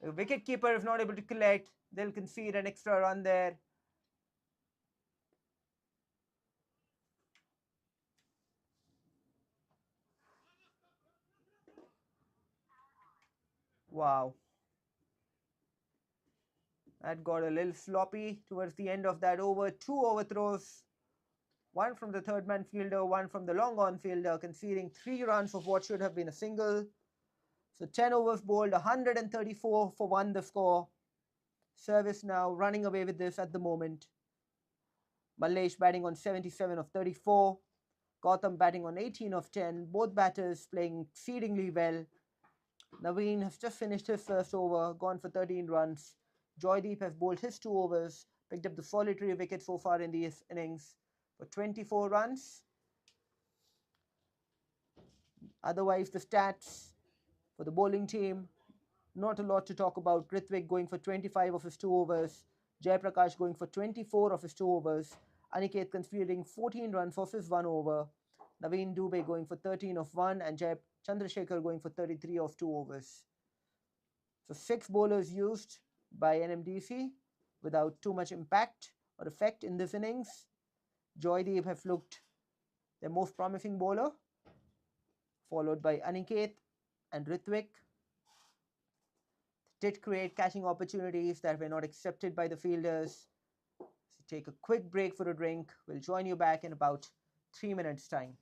The wicketkeeper is not able to collect. They'll concede an extra run there. Wow. That got a little sloppy towards the end of that over. 2 overthrows. One from the third man fielder, one from the long on fielder, conceding 3 runs of what should have been a single. So 10 overs bowled, 134 for 1 the score. Service now running away with this at the moment. 𝗦𝗁𝗃 batting on 77 of 34. 𝗃𝗏 batting on 18 of 10. Both batters playing exceedingly well. Naveen has just finished his first over, gone for 13 runs. 𝗀𝗃𝗲 has bowled his 2 overs, picked up the solitary wicket so far in this innings for 24 runs. Otherwise, the stats for the bowling team, not a lot to talk about. Ritwik going for 25 of his 2 overs. Jayaprakash going for 24 of his 2 overs. Aniket conceding 14 runs off his 1 over. Naveen Dubey going for 13 of 1 and Chandrasekhar going for 33 of 2 overs. So 6 bowlers used by NMDC without too much impact or effect in this innings. 𝗀𝗃𝗲 have looked their most promising bowler, followed by Aniket and Ritwik. Did create catching opportunities that were not accepted by the fielders. So take a quick break for a drink. We'll join you back in about 3 minutes' time.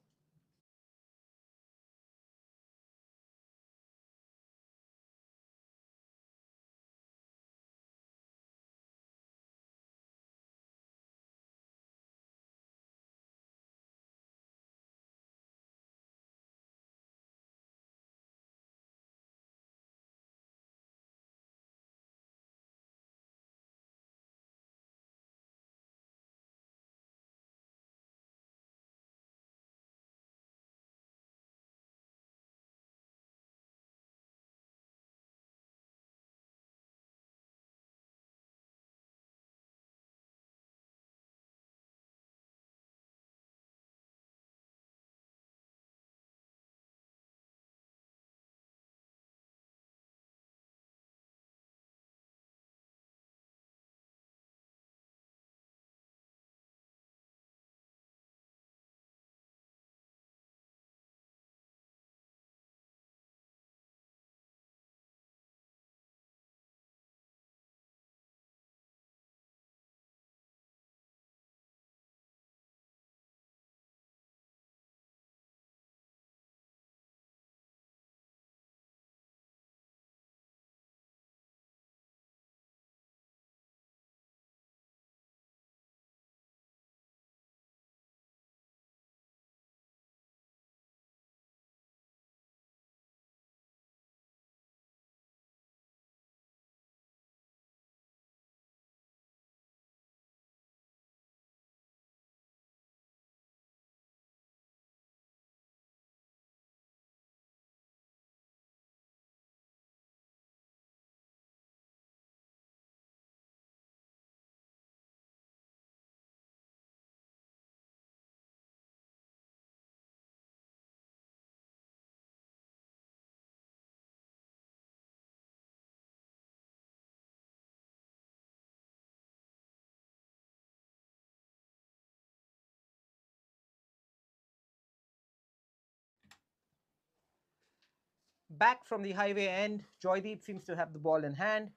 Back from the highway end, 𝗀𝗃𝗹 seems to have the ball in hand.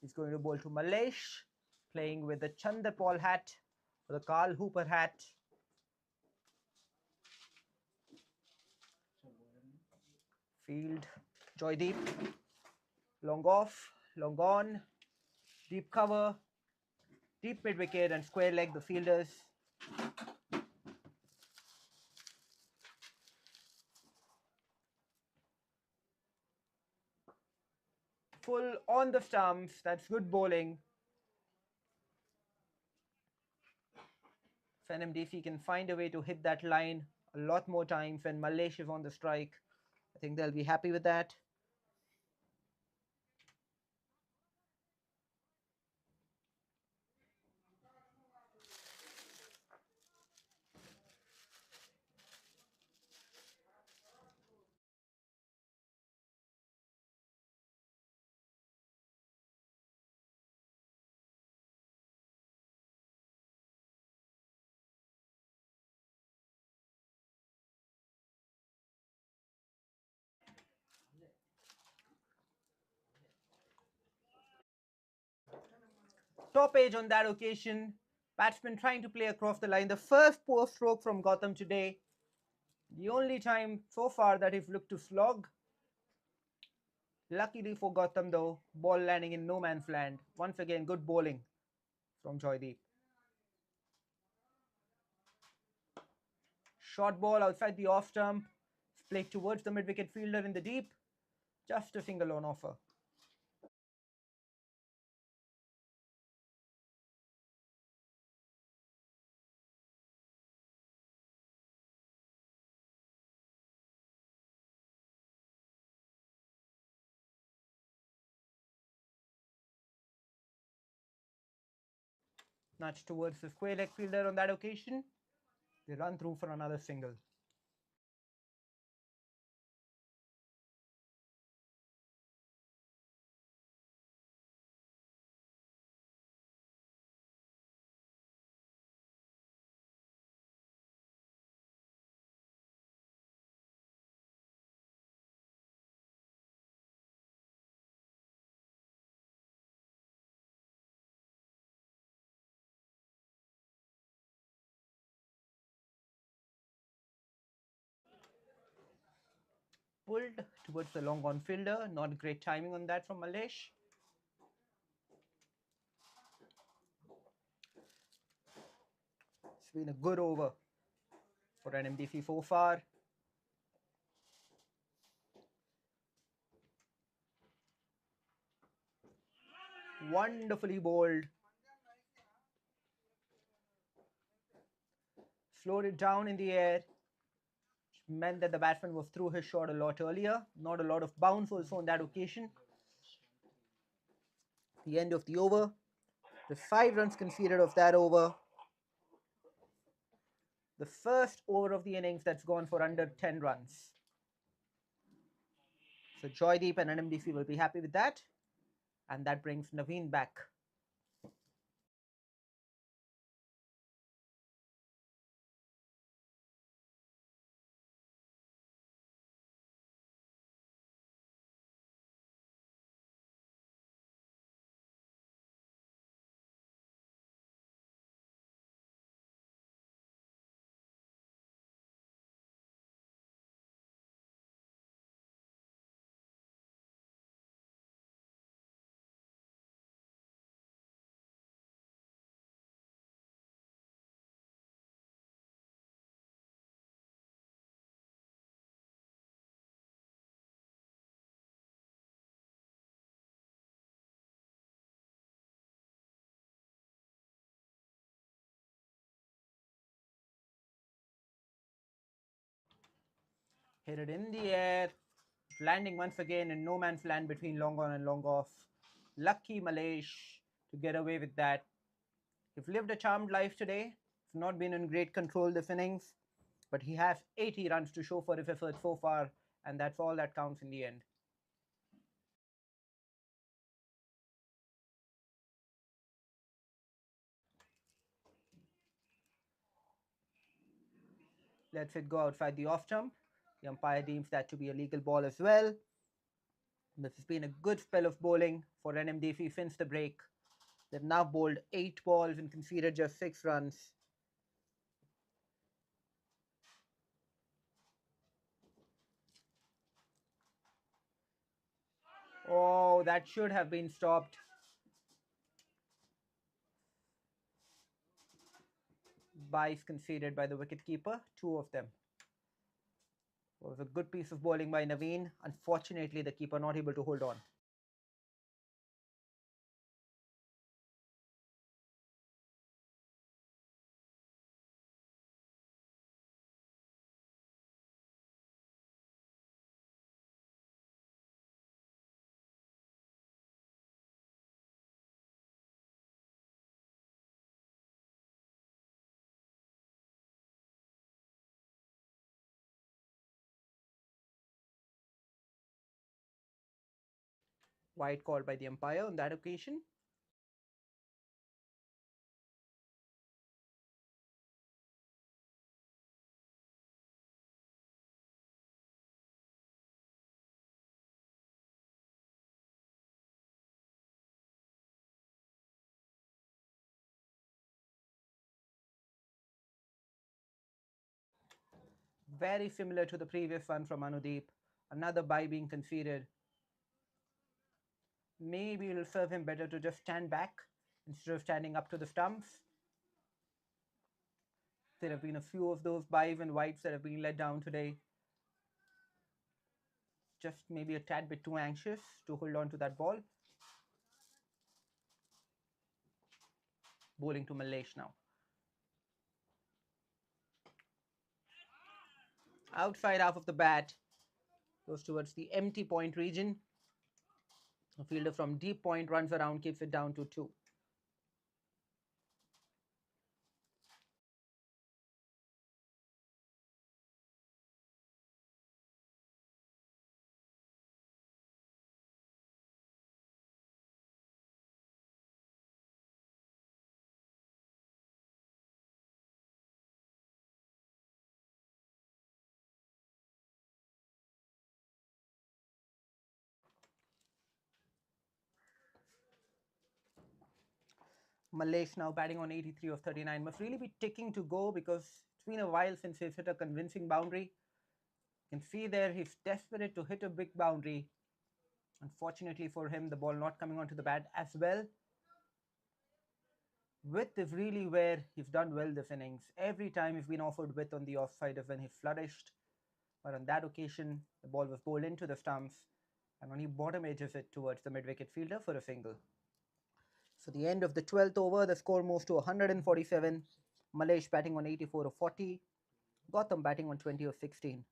He's going to bowl to 𝗪𝗟, playing with the 𝗪𝗪𝗃𝗃 hat, or the 𝗃𝗪𝗃𝗃 hat. Field, 𝗀𝗃𝗹, long off, long on, deep cover, deep mid wicket and square leg the fielders. Full on the stumps, that's good bowling. If NMDC can find a way to hit that line a lot more times when 𝗪𝗟 is on the strike, I think they'll be happy with that. Top edge on that occasion. Batsman trying to play across the line. The first poor stroke from Gautam today. The only time so far that he's looked to slog. Luckily for Gautam though, ball landing in no man's land. Once again, good bowling from 𝗀𝗃𝗹. Short ball outside the off stump. Played towards the mid-wicket fielder in the deep. Just a single on offer. Nudge towards the square leg fielder on that occasion. They run through for another single. Pulled towards the long on fielder. Not great timing on that from 𝗪𝗟. It's been a good over for NMDC so far. Wonderfully bowled. Slowed it down in the air, which meant that the batsman was through his shot a lot earlier. Not a lot of bounce also on that occasion. The end of the over. The 5 runs conceded of that over. The first over of the innings that's gone for under 10 runs. So 𝗀𝗃𝗹 and NMDC will be happy with that. And that brings Naveen back. Hit it in the air. Landing once again in no man's land between long on and long off. Lucky 𝗪𝗟 to get away with that. He's lived a charmed life today. He's not been in great control this innings, but he has 80 runs to show for his efforts so far, and that's all that counts in the end. Lets it go outside the off stump. The umpire deems that to be a legal ball as well. This has been a good spell of bowling for NMDC since the break. They've now bowled 8 balls and conceded just 6 runs. Oh, that should have been stopped. Byes conceded by the wicketkeeper, 2 of them. It was a good piece of bowling by Naveen. Unfortunately, the keeper not able to hold on. Wide called by the umpire on that occasion. Very similar to the previous one from Anudeep. Another bye being conceded. Maybe it'll serve him better to just stand back instead of standing up to the stumps. There have been a few of those byes and wides that have been let down today. Just maybe a tad bit too anxious to hold on to that ball. Bowling to 𝗏𝗡 now. Outside half of the bat, goes towards the empty point region. A fielder from deep point runs around, keeps it down to 2. 𝗏𝗡 now batting on 83 of 39. Must really be ticking to go because it's been a while since he's hit a convincing boundary. You can see there he's desperate to hit a big boundary. Unfortunately for him, the ball not coming onto the bat as well. Width is really where he's done well this innings. Every time he's been offered width on the offside is when he flourished. But on that occasion, the ball was bowled into the stumps and only bottom edges it towards the mid-wicket fielder for a single. So the end of the 12th over, the score moves to 147. 𝗏𝗡 batting on 84 of 40. 𝗃𝗏 batting on 20 of 16.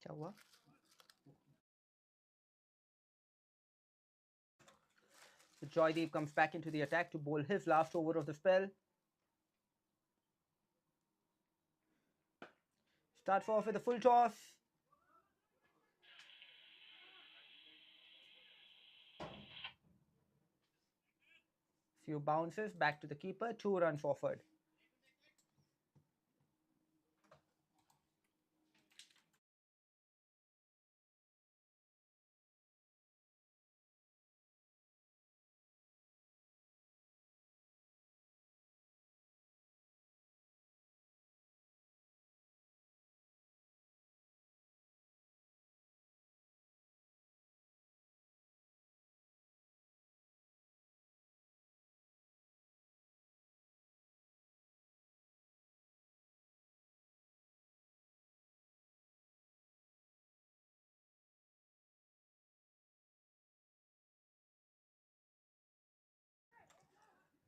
क्या हुआ? So 𝗀𝗏𝗘 comes back into the attack to bowl his last over of the spell. Starts off with a full toss. Few bounces back to the keeper, 2 runs offered.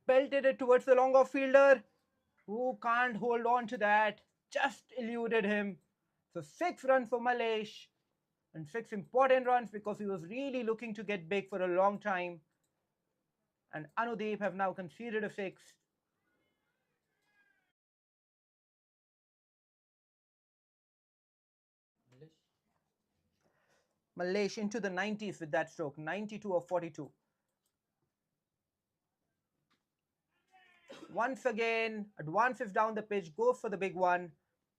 Pelted it towards the long off fielder, who can't hold on to that, just eluded him. So 6 runs for 𝗏𝗡, and 6 important runs because he was really looking to get big for a long time. And Anudeep have now conceded a 6. Malaysia into the 90s with that stroke, 92 of 42. Once again, advances down the pitch, goes for the big one.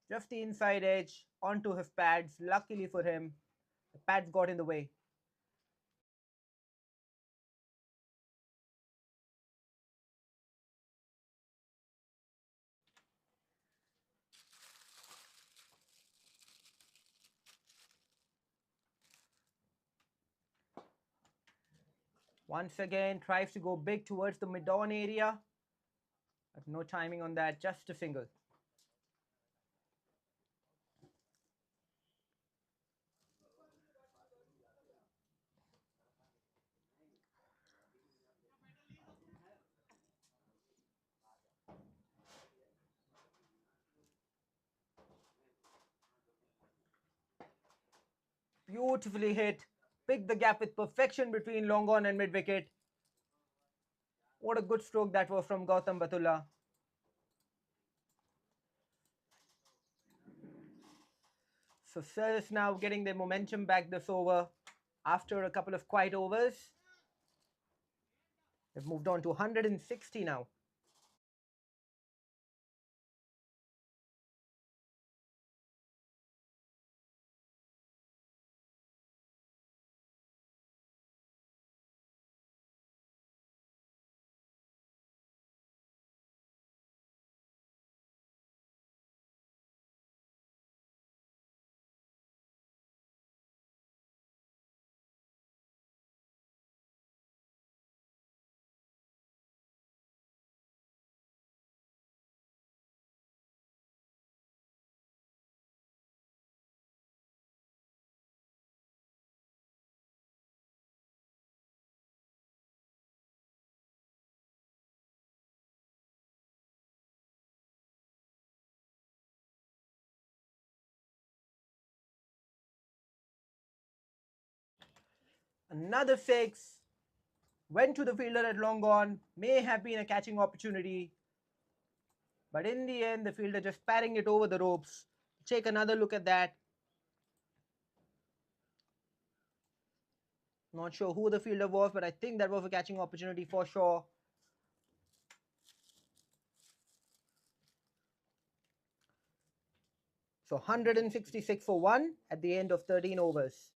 Just the inside edge onto his pads. Luckily for him, the pads got in the way. Once again, tries to go big towards the mid-on area. But no timing on that, just a single. Beautifully hit. Picked the gap with perfection between long on and mid wicket. What a good stroke that was from 𝗀𝗏𝗪𝗏. So Sir is now getting their momentum back this over after a couple of quiet overs. They've moved on to 160 now. Another six. Went to the fielder at long on. May have been a catching opportunity. But in the end, the fielder just patting it over the ropes. Take another look at that. Not sure who the fielder was, but I think that was a catching opportunity for sure. So 166 for 1 at the end of 13 overs.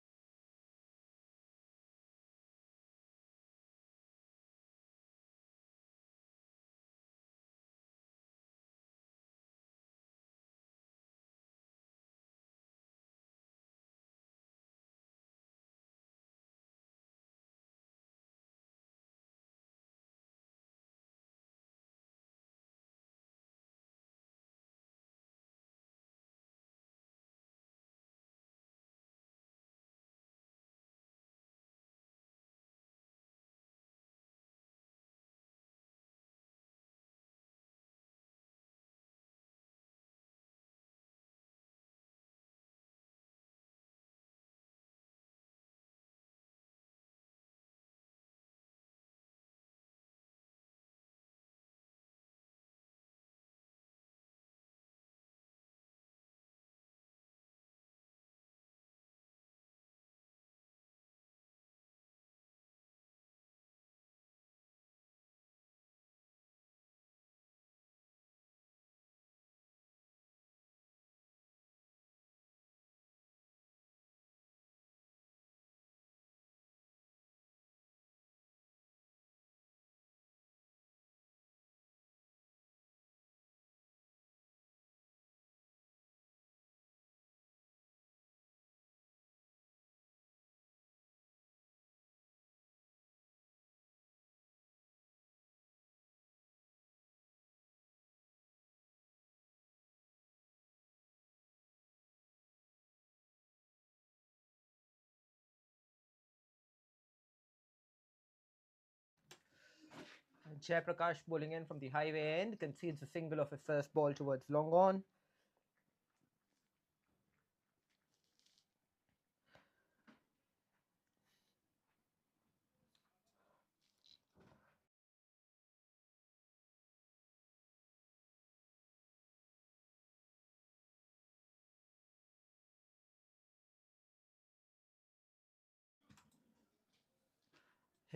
Jayaprakash bowling in from the highway end concedes a single of his first ball towards long on.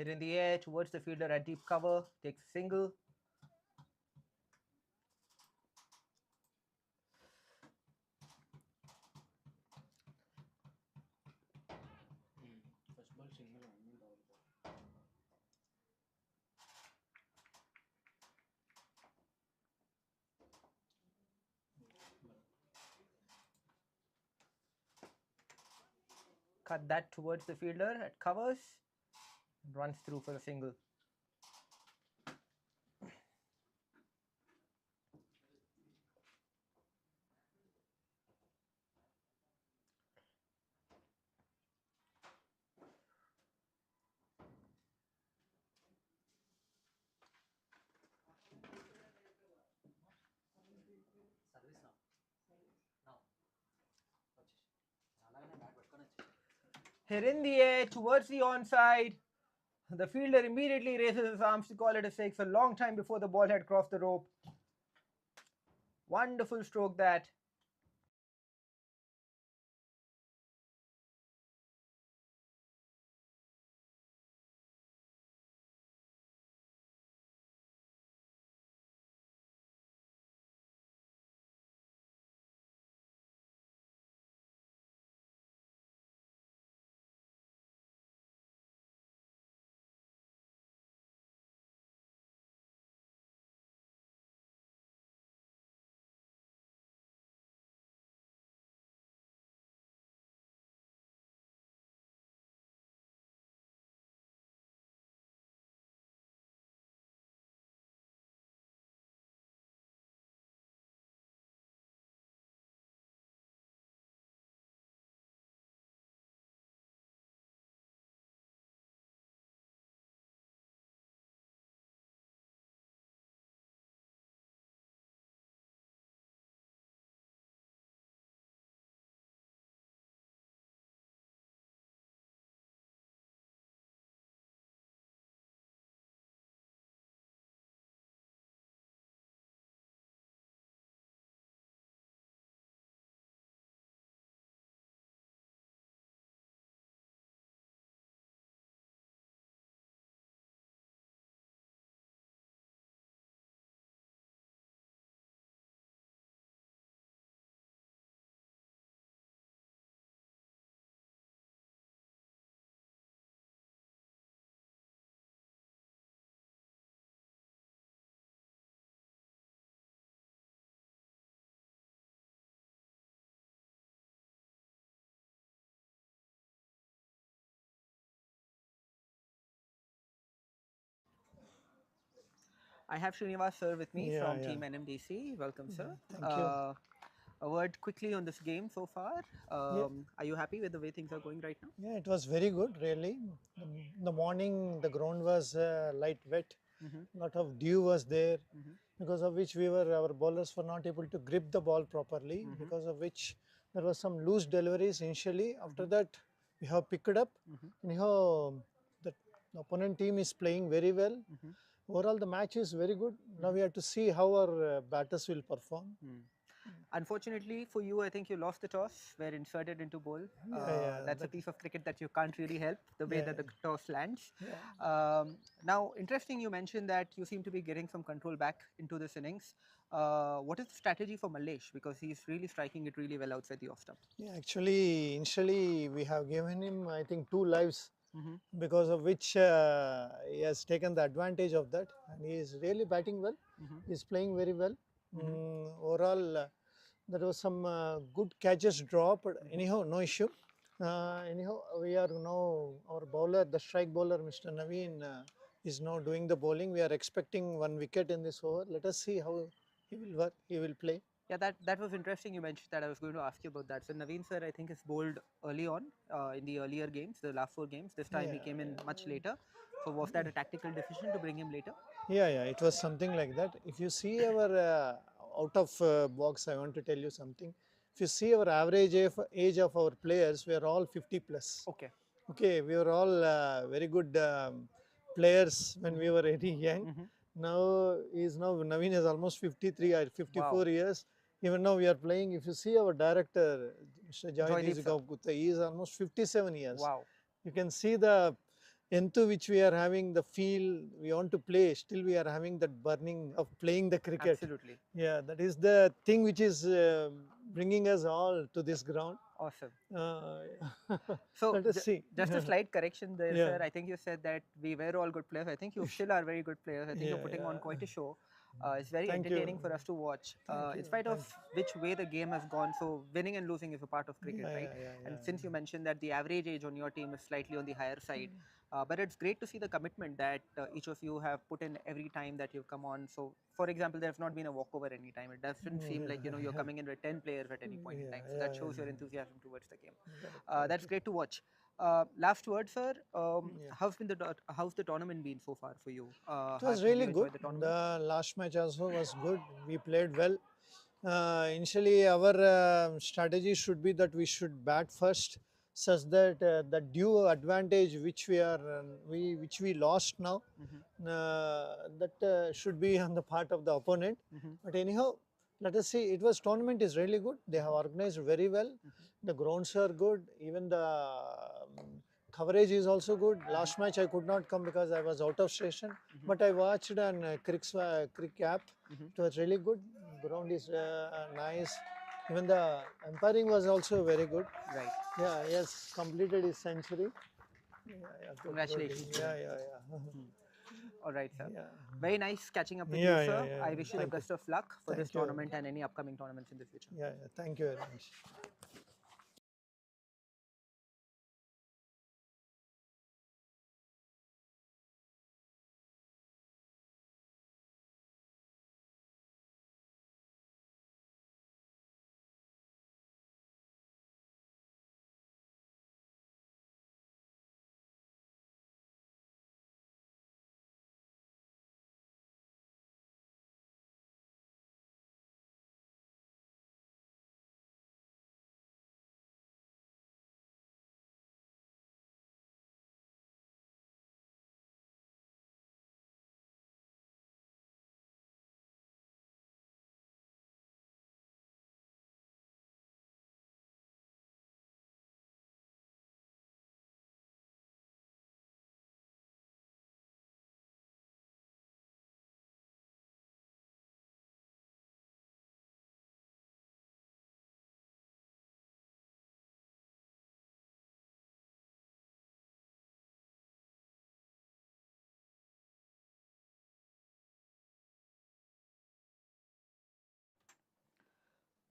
Hit in the air towards the fielder at deep cover, takes a single. Cut that towards the fielder at covers, runs through for a single. Hit in the air towards the onside. The fielder immediately raises his arms to call it a six a long time before the ball had crossed the rope. Wonderful stroke that. I have Srinivas sir with me from Team NMDC. Welcome, sir. Thank you. A word quickly on this game so far. Are you happy with the way things are going right now? Yeah, it was very good, really. In the morning, the ground was light wet. Lot of dew was there, because of which our bowlers were not able to grip the ball properly, because of which there was some loose deliveries initially. After that, we have picked up. Anyhow, the opponent team is playing very well. Overall, the match is very good. Now we have to see how our batters will perform. Unfortunately for you, I think you lost the toss, were inserted into bowl. That's a piece of cricket that you can't really help, the way that the toss lands. Now, interesting, you mentioned that you seem to be getting some control back into this innings. What is the strategy for Mallesh? Because he's really striking it really well outside the off stump. Yeah, actually, initially we have given him, I think, 2 lives, because of which he has taken the advantage of that, and he is really batting well. He is playing very well. Overall, there was some good catches dropped. Anyhow, no issue. Anyhow, we are now, our bowler, the strike bowler, Mr. Naveen, is now doing the bowling. We are expecting 1 wicket in this over. Let us see how he will work, he will play. Yeah, that was interesting. You mentioned that. I was going to ask you about that. So Naveen sir, I think, is bowled early on in the earlier games, the last 4 games. This time he came in much later. So was that a tactical decision to bring him later? Yeah, it was something like that. If you see our out of box, I want to tell you something. If you see our average age of our players, we are all 50 plus. Okay, we were all very good players when we were very young. Now Naveen is almost 53 or 54 years. Even now we are playing. If you see our director, Mr. 𝗀𝗃𝗃𝗃, he is almost 57 years. Wow. You can see the Enthu which we are having the feel we want to play, still we are having that burning of playing the cricket. Absolutely. Yeah, that is the thing which is bringing us all to this ground. Awesome. So let us see. Just a slight correction there, Yeah. sir. I think you said that we were all good players. I think you still are very good players. I think you're putting on quite a show. It's very Thank entertaining you. for us to watch. Thank In you. spite of Thank which way the game has gone, so winning and losing is a part of cricket, Yeah, right? yeah, yeah, And yeah, since you mentioned that the average age on your team is slightly on the higher side, but it's great to see the commitment that each of you have put in every time that you've come on. So, for example, there's not been a walkover any time. It doesn't seem like you're coming in with 10 players at any point in time. So that shows your enthusiasm towards the game. That's great to watch. Last word, sir. How's the tournament been so far for you? It was Did really you enjoy good. the tournament? The last match also was good. We played well. Initially, our strategy should be that we should bat first, such that the due advantage which which we lost now, that should be on the part of the opponent. But anyhow, let us see. Tournament is really good. They have organized very well. The grounds are good. Even the coverage is also good. Last match I could not come because I was out of station, but I watched on Crick app. It was really good. Ground is nice. Even the umpiring was also very good. Right. Yeah, yes, completed his century. Yeah, good, Congratulations. Good. Yeah. All right, sir. Yeah. Very nice catching up with Yeah, you, sir. yeah. I wish you the Thank you. best of luck for this Thank you. tournament and any upcoming tournaments in the future. Yeah, thank you very much.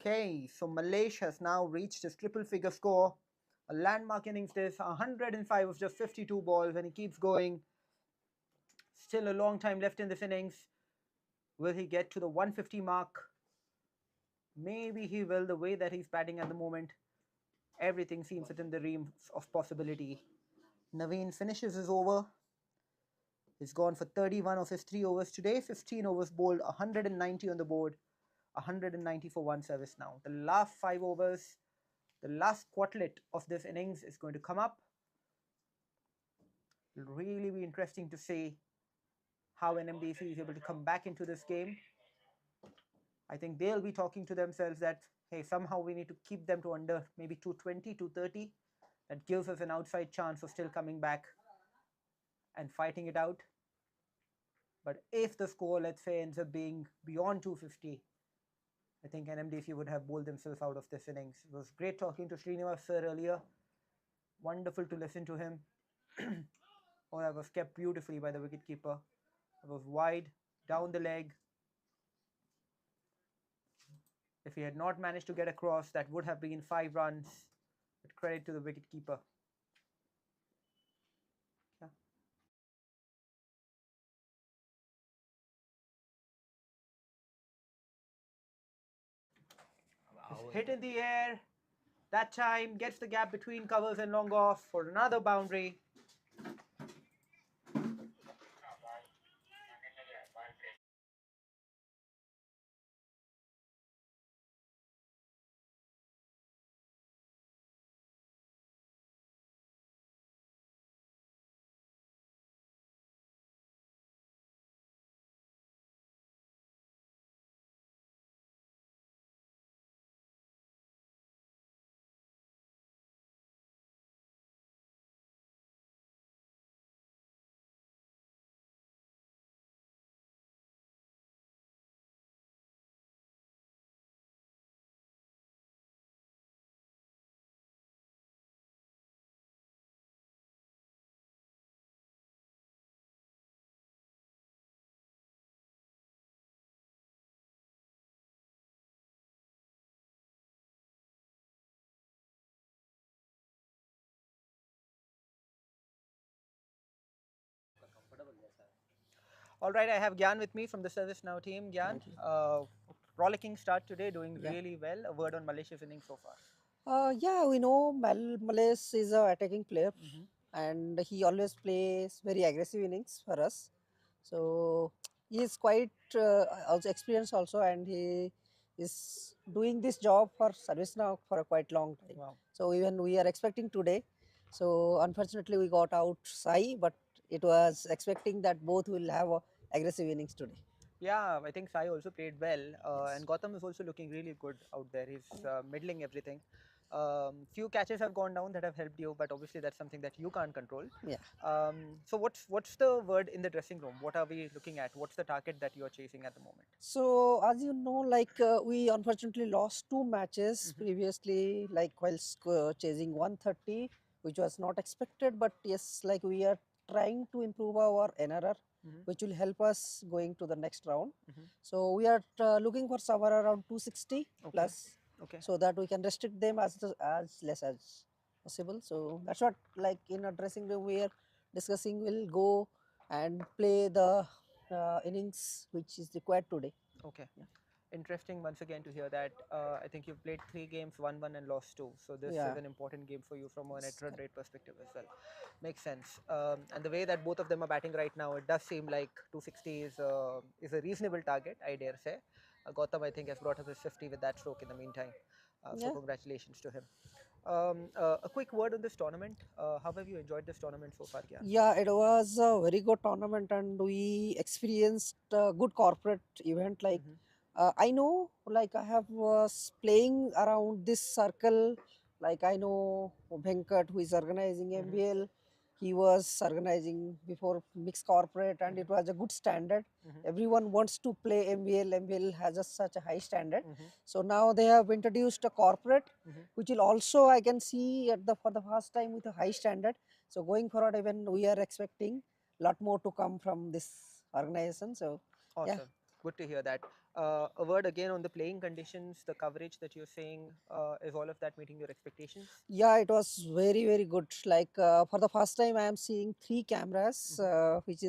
Okay, so Malaysia has now reached his triple figure score. A landmark innings this, 105 of just 52 balls, and he keeps going. Still a long time left in this innings. Will he get to the 150 mark? Maybe he will, the way that he's batting at the moment. Everything seems within the realm of possibility. Naveen finishes his over. He's gone for 31 of his 3 overs today, 15 overs bowled, 190 on the board, 190 for one service now. The last 5 overs, the last quartlet of this innings is going to come up. It'll really be interesting to see how NMDC is able to come back into this game. I think they'll be talking to themselves that, hey, somehow we need to keep them to under maybe 220, 230. That gives us an outside chance of still coming back and fighting it out. But if the score, let's say, ends up being beyond 250, I think NMDC would have bowled themselves out of this innings. It was great talking to Srinivas sir earlier. Wonderful to listen to him. Oh, that was kept beautifully by the wicketkeeper. It was wide, down the leg. If he had not managed to get across, that would have been 5 runs. But credit to the wicketkeeper. Yeah. Hit in the air. That time gets the gap between covers and long off for another boundary. All right, I have Gyan with me from the ServiceNow team. Gyan, rollicking start today, doing really well. A word on Malaysia's innings so far. Yeah, we know Malays is a attacking player, and he always plays very aggressive innings for us. So he is quite also experienced also, and he is doing this job for service now for a quite long time. Wow. So even we are expecting today. So unfortunately we got out 𝘃, but it was expecting that both will have aggressive innings today. Yeah, I think 𝘃 also played well, Yes. and 𝗀𝗏 is also looking really good out there. He's middling everything. Few catches have gone down that have helped you, but obviously that's something that you can't control. Yeah. So what's the word in the dressing room? What are we looking at? What's the target that you are chasing at the moment? So as you know, like we unfortunately lost 2 matches previously, like while chasing 130, which was not expected. But yes, like we are trying to improve our NRR, which will help us going to the next round. So we are looking for somewhere around 260 plus, so that we can restrict them as less as possible. So that's what, like in a dressing room we are discussing. We'll go and play the innings which is required today. Okay. Interesting once again to hear that. I think you've played 3 games, won 1 and lost 2. So this is an important game for you from a net run rate perspective as well. Makes sense. And the way that both of them are batting right now, it does seem like 260 is a reasonable target, I dare say. 𝗀𝗏, I think, has brought up his 50 with that stroke in the meantime. So congratulations to him. A quick word on this tournament. How have you enjoyed this tournament so far, Gyan? Yeah, it was a very good tournament, and we experienced a good corporate event. Like I know, like I have was playing around this circle. Like I know Venkat, who is organizing MVL. He was organizing before mixed corporate, and it was a good standard. Everyone wants to play MVL. MVL has such a high standard. So now they have introduced a corporate, which will also, I can see for the first time with a high standard. So going forward, even we are expecting a lot more to come from this organization. So awesome. Yeah. Good to hear that. A word again on the playing conditions, the coverage that you're saying, is all of that meeting your expectations? Yeah, it was very, very good. Like for the first time, I am seeing 3 cameras, which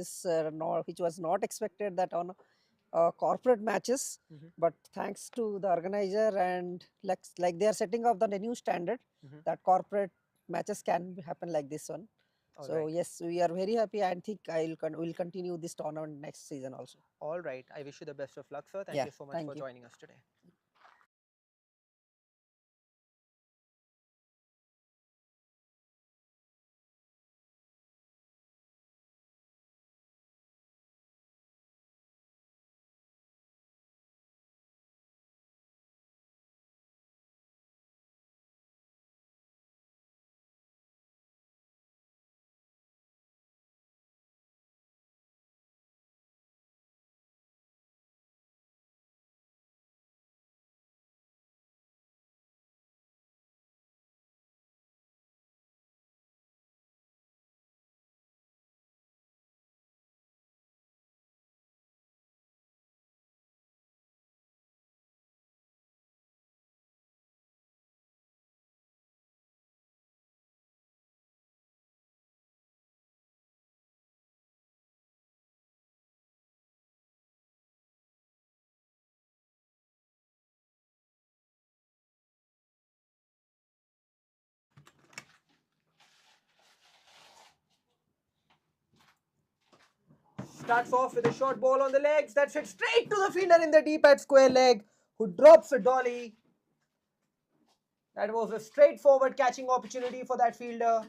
was not expected that on corporate matches. But thanks to the organizer, and like they are setting up the new standard that corporate matches can happen like this one. So yes, we are very happy. I think will continue this tournament next season also. All right. I wish you the best of luck, sir. Thank you so much for joining us today. Starts off with a short ball on the legs that's hit straight to the fielder in the deep at square leg, who drops a dolly. That was a straightforward catching opportunity for that fielder.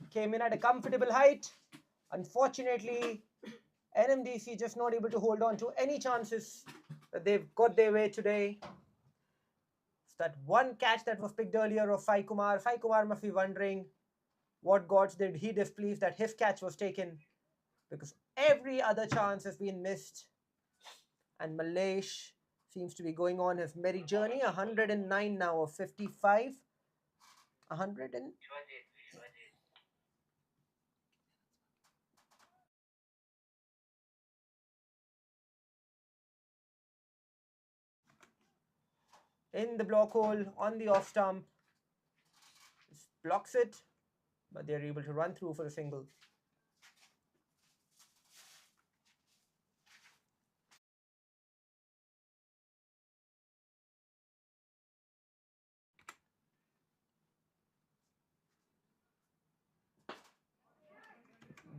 Came in at a comfortable height. Unfortunately, NMDC just not able to hold on to any chances that they've got their way today. It's that one catch that was picked earlier of 𝗙𝗂𝗹𝗃 must be wondering what gods did he displease that his catch was taken, because every other chance has been missed. And Malaysia seems to be going on his merry journey. 109 now of 55. 100 and... in the block hole on the off stump. Just blocks it, but they're able to run through for a single.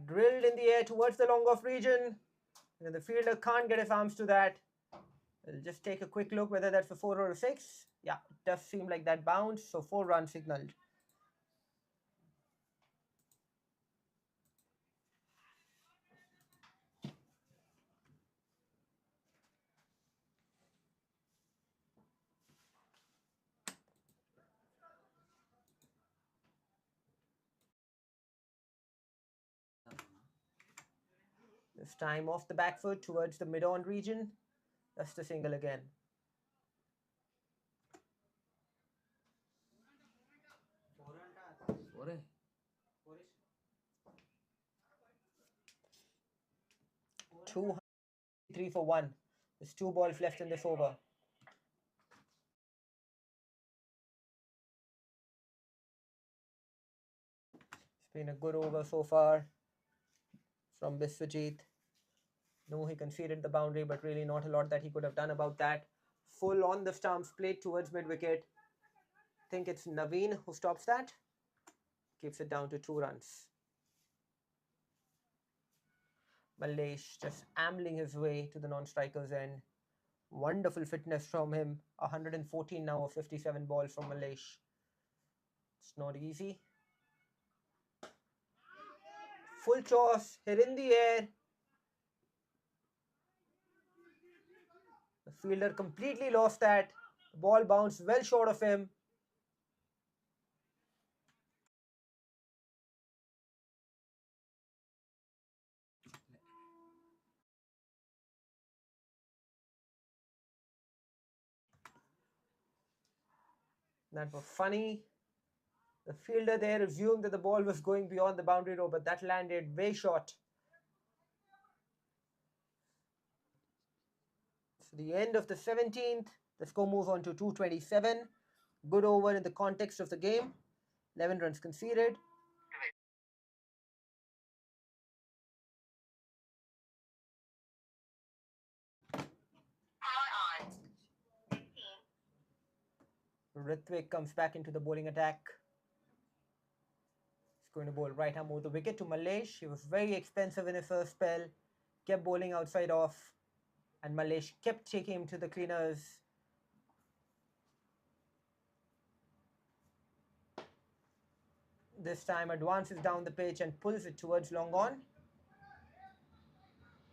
drilled in the air towards the long off region. And the fielder can't get his arms to that. We'll just take a quick look whether that's a 4 or a 6. Yeah, it does seem like that bounce, so 4 runs signaled. This time off the back foot towards the mid-on region. That's the single again. Three for 1. There's 2 balls left in this over. It's been a good over so far from 𝗵𝗺𝗃𝗲. No, he conceded the boundary, but really not a lot that he could have done about that. Full on the stumps, played towards mid-wicket. I think it's Naveen who stops that. Keeps it down to 2 runs. 𝗦𝗫𝗃 just ambling his way to the non-striker's end. Wonderful fitness from him. 114 now of 57 balls from 𝗦𝗫𝗃. It's not easy. Full toss, hit in the air. The fielder completely lost that. The ball bounced well short of him. That was funny. The fielder there assumed that the ball was going beyond the boundary row, but that landed way short. So the end of the 17th, the score moves on to 227. Good over in the context of the game. 11 runs conceded. 𝗬𝗃𝗃𝗃 comes back into the bowling attack. He's going to bowl right arm over the wicket to 𝗦𝗫𝗃. He was very expensive in his first spell. Kept bowling outside off. And 𝗦𝗫𝗃 kept taking him to the cleaners. This time advances down the pitch and pulls it towards long on.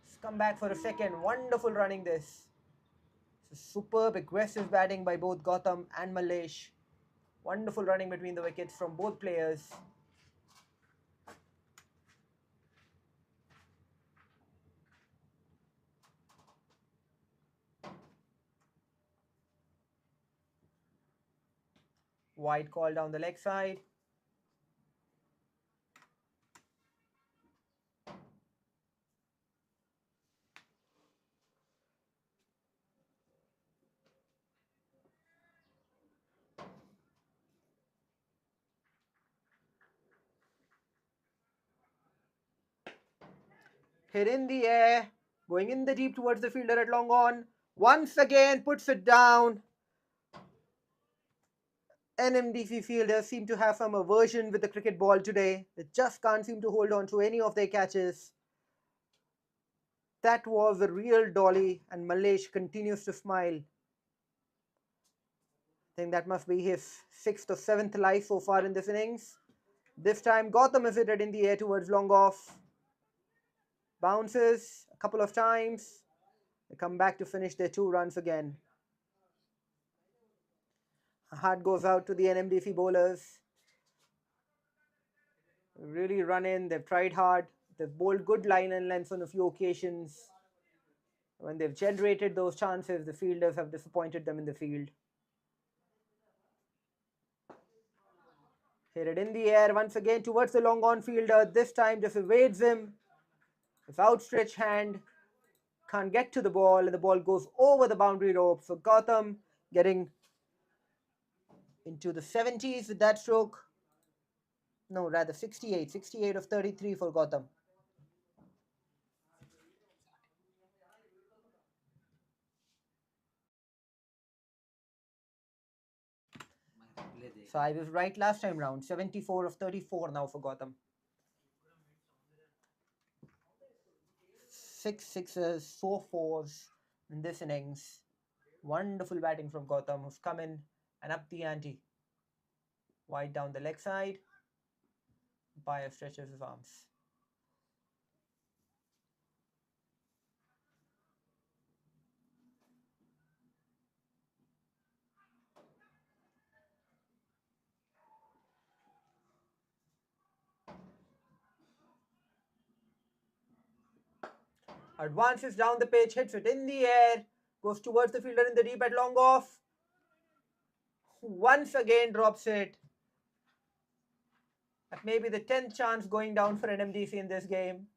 Let's come back for a second. Wonderful running this. So superb aggressive batting by both Gautam and 𝗦𝗫𝗃. Wonderful running between the wickets from both players. Wide call down the leg side. Hit in the air, going in the deep towards the fielder at long on. Once again puts it down. NMDC fielders seem to have some aversion with the cricket ball today. They just can't seem to hold on to any of their catches. That was a real dolly, and 𝗦𝗫𝗃 continues to smile. I think that must be his 6th or 7th life so far in this innings. This time Gautam is hit in the air towards long off. Bounces a couple of times. They come back to finish their 2 runs again. A heart goes out to the NMDC bowlers. Really run in, they've tried hard. They've bowled good line and length on a few occasions. When they've generated those chances, the fielders have disappointed them in the field. Hit it in the air once again towards the long on fielder. This time just evades him. His outstretched hand can't get to the ball, and the ball goes over the boundary rope. So Gautam getting into the 70s with that stroke. No, rather 68. 68 of 33 for Gautam. So I was right last time round. 74 of 34 now for Gautam. 6 sixes, 4 fours in this innings. Wonderful batting from Gsoutham, who's come in and up the ante. Wide down the leg side. Umpire stretches his arms. Advances down the pitch, hits it in the air, goes towards the fielder in the deep at long off. Once again drops it. That may be the 10th chance going down for NMDC in this game.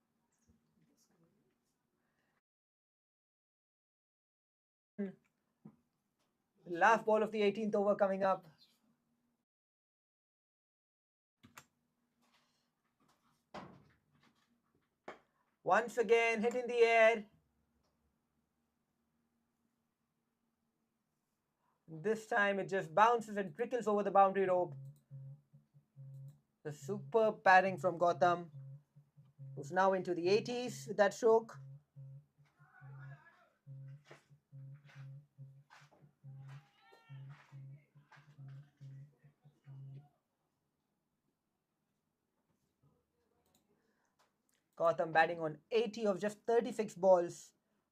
Last ball of the 18th over coming up. Once again, hit in the air. This time it just bounces and trickles over the boundary rope. The superb batting from Gsoutham, who's now into the 80s with that stroke. Gsoutham batting on 80 of just 36 balls.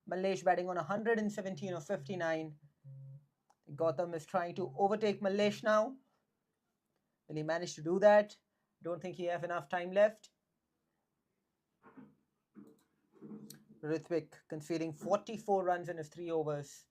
𝗏𝗡𝗅 batting on 117 of 59. Gsoutham is trying to overtake 𝗏𝗡𝗅 now. Will he manage to do that? Don't think he has enough time left. 𝗏𝗏𝗃 conceding 44 runs in his 3 overs.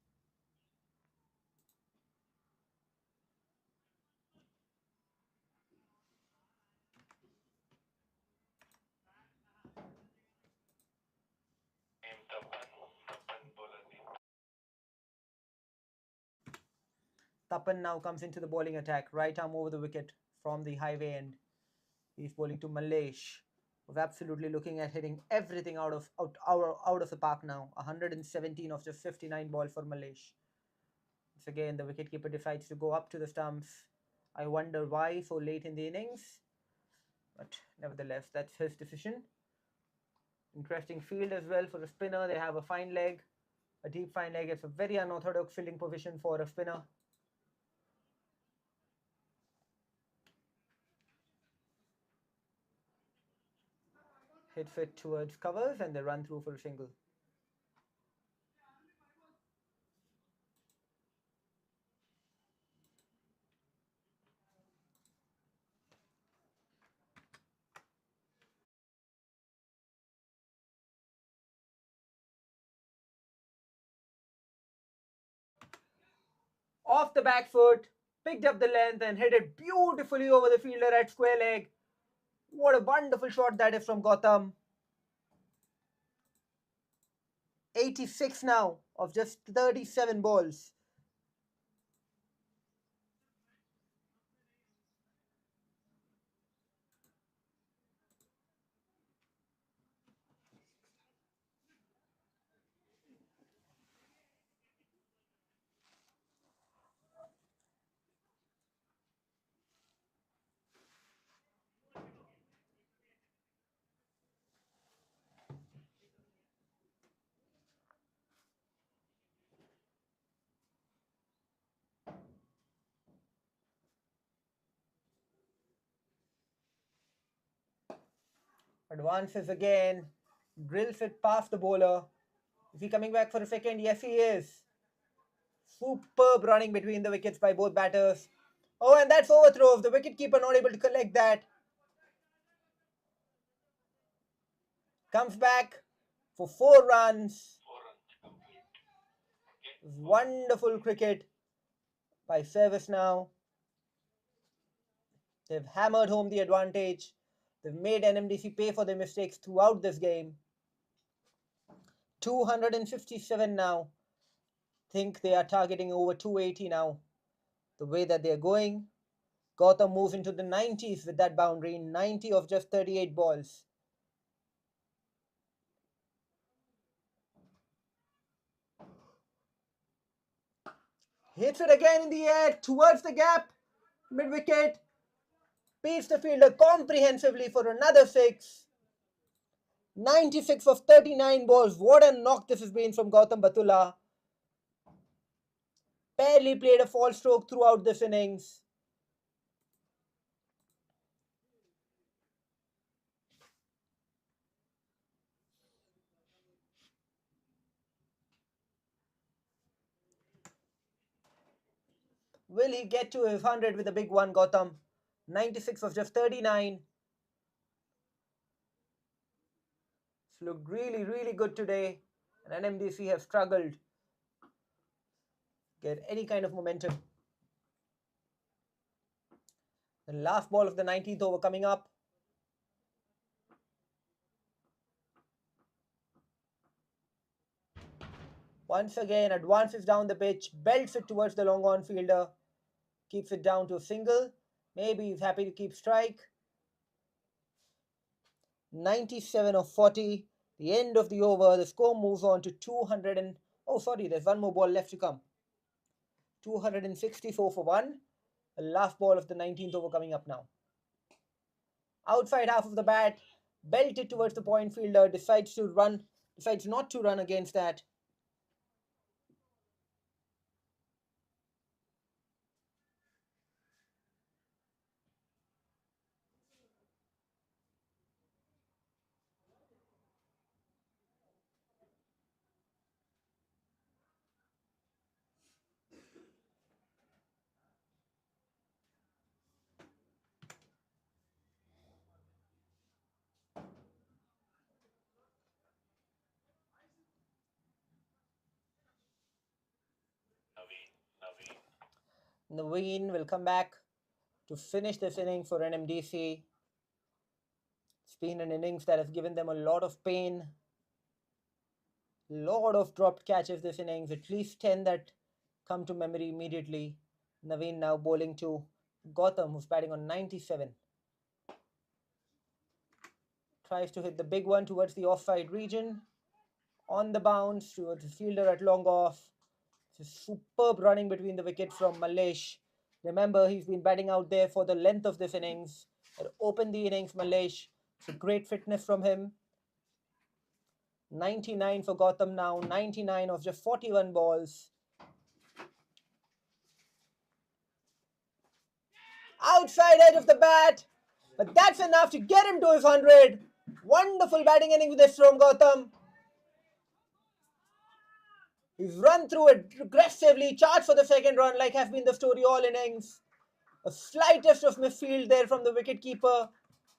𝗃𝗵 now comes into the bowling attack. Right arm over the wicket from the highway end. He's bowling to 𝗏𝗡𝗅, who's absolutely looking at hitting everything out of the park now. 117 of just 59 ball for 𝗏𝗡𝗅. Once again, the wicketkeeper decides to go up to the stumps. I wonder why so late in the innings. But nevertheless, that's his decision. Interesting field as well for a spinner. They have a fine leg, a deep fine leg. It's a very unorthodox fielding position for a spinner. Hits it towards covers and they run through for a single. Off the back foot, picked up the length and hit it beautifully over the fielder at square leg. What a wonderful shot that is from Gsoutham. 86 now of just 37 balls. Advances again, drills it past the bowler. Is he coming back for a second? Yes, he is. Superb running between the wickets by both batters. Oh, and that's overthrow. The wicketkeeper not able to collect that. Comes back for 4 runs. Wonderful cricket by service now. They've hammered home the advantage. They've made NMDC pay for their mistakes throughout this game. 257 now. Think they are targeting over 280 now. The way that they're going. Gsoutham moves into the 90s with that boundary. 90 of just 38 balls. Hits it again in the air towards the gap. Mid-wicket. Beats the fielder comprehensively for another 6. 96 of 39 balls. What a knock this has been from 𝗃𝗏. Barely played a false stroke throughout this innings. Will he get to his 100 with a big one, 𝗃𝗏? 96 of just 39. It's looked really, really good today. And NMDC have struggled to get any kind of momentum. The last ball of the 19th over coming up. Once again, advances down the pitch, belts it towards the long on fielder, keeps it down to a single. Maybe he's happy to keep strike. 97 of 40. The end of the over. The score moves on to 200 and... Oh, sorry, there's one more ball left to come. 264 for 1. The last ball of the 19th over coming up now. Outside half of the bat, belted towards the point fielder, decides not to run against that. Naveen will come back to finish this inning for NMDC. It's been an innings that has given them a lot of pain. Lot of dropped catches this innings, at least 10 that come to memory immediately. Naveen now bowling to 𝗃𝗏, who's batting on 97. Tries to hit the big one towards the offside region. On the bounce towards the fielder at long off. It's a superb running between the wickets from Mallesh. Remember, he's been batting out there for the length of this innings. Had opened the innings, Mallesh. It's a great fitness from him. 99 for 𝗃𝗏 now. 99 of just 41 balls. Outside edge of the bat. But that's enough to get him to his 100. Wonderful batting inning with this from 𝗃𝗏. He's run through it aggressively, charged for the second run like has been the story all innings. A slightest of misfield there from the wicketkeeper,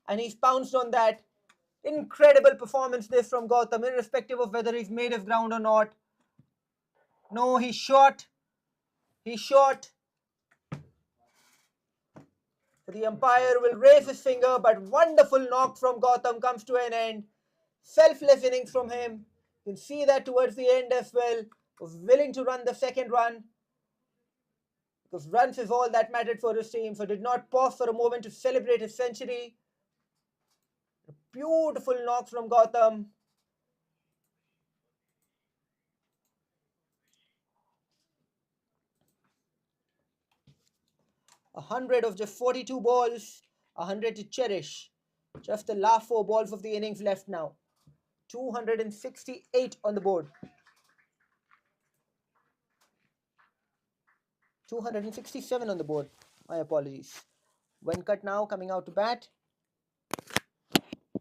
and he's pounced on that. Incredible performance this from 𝗃𝗏, irrespective of whether he's made his ground or not. No, he's short. He's short. The umpire will raise his finger, but wonderful knock from 𝗃𝗏 comes to an end. Selfless innings from him. You can see that towards the end as well. Was willing to run the second run, because runs is all that mattered for his team, so did not pause for a moment to celebrate his century. A beautiful knock from 𝗃𝗏. A 100 of just 42 balls, 100 to cherish. Just the last 4 balls of the innings left now. 268 on the board. 267 on the board. My apologies. Venkat now coming out to bat.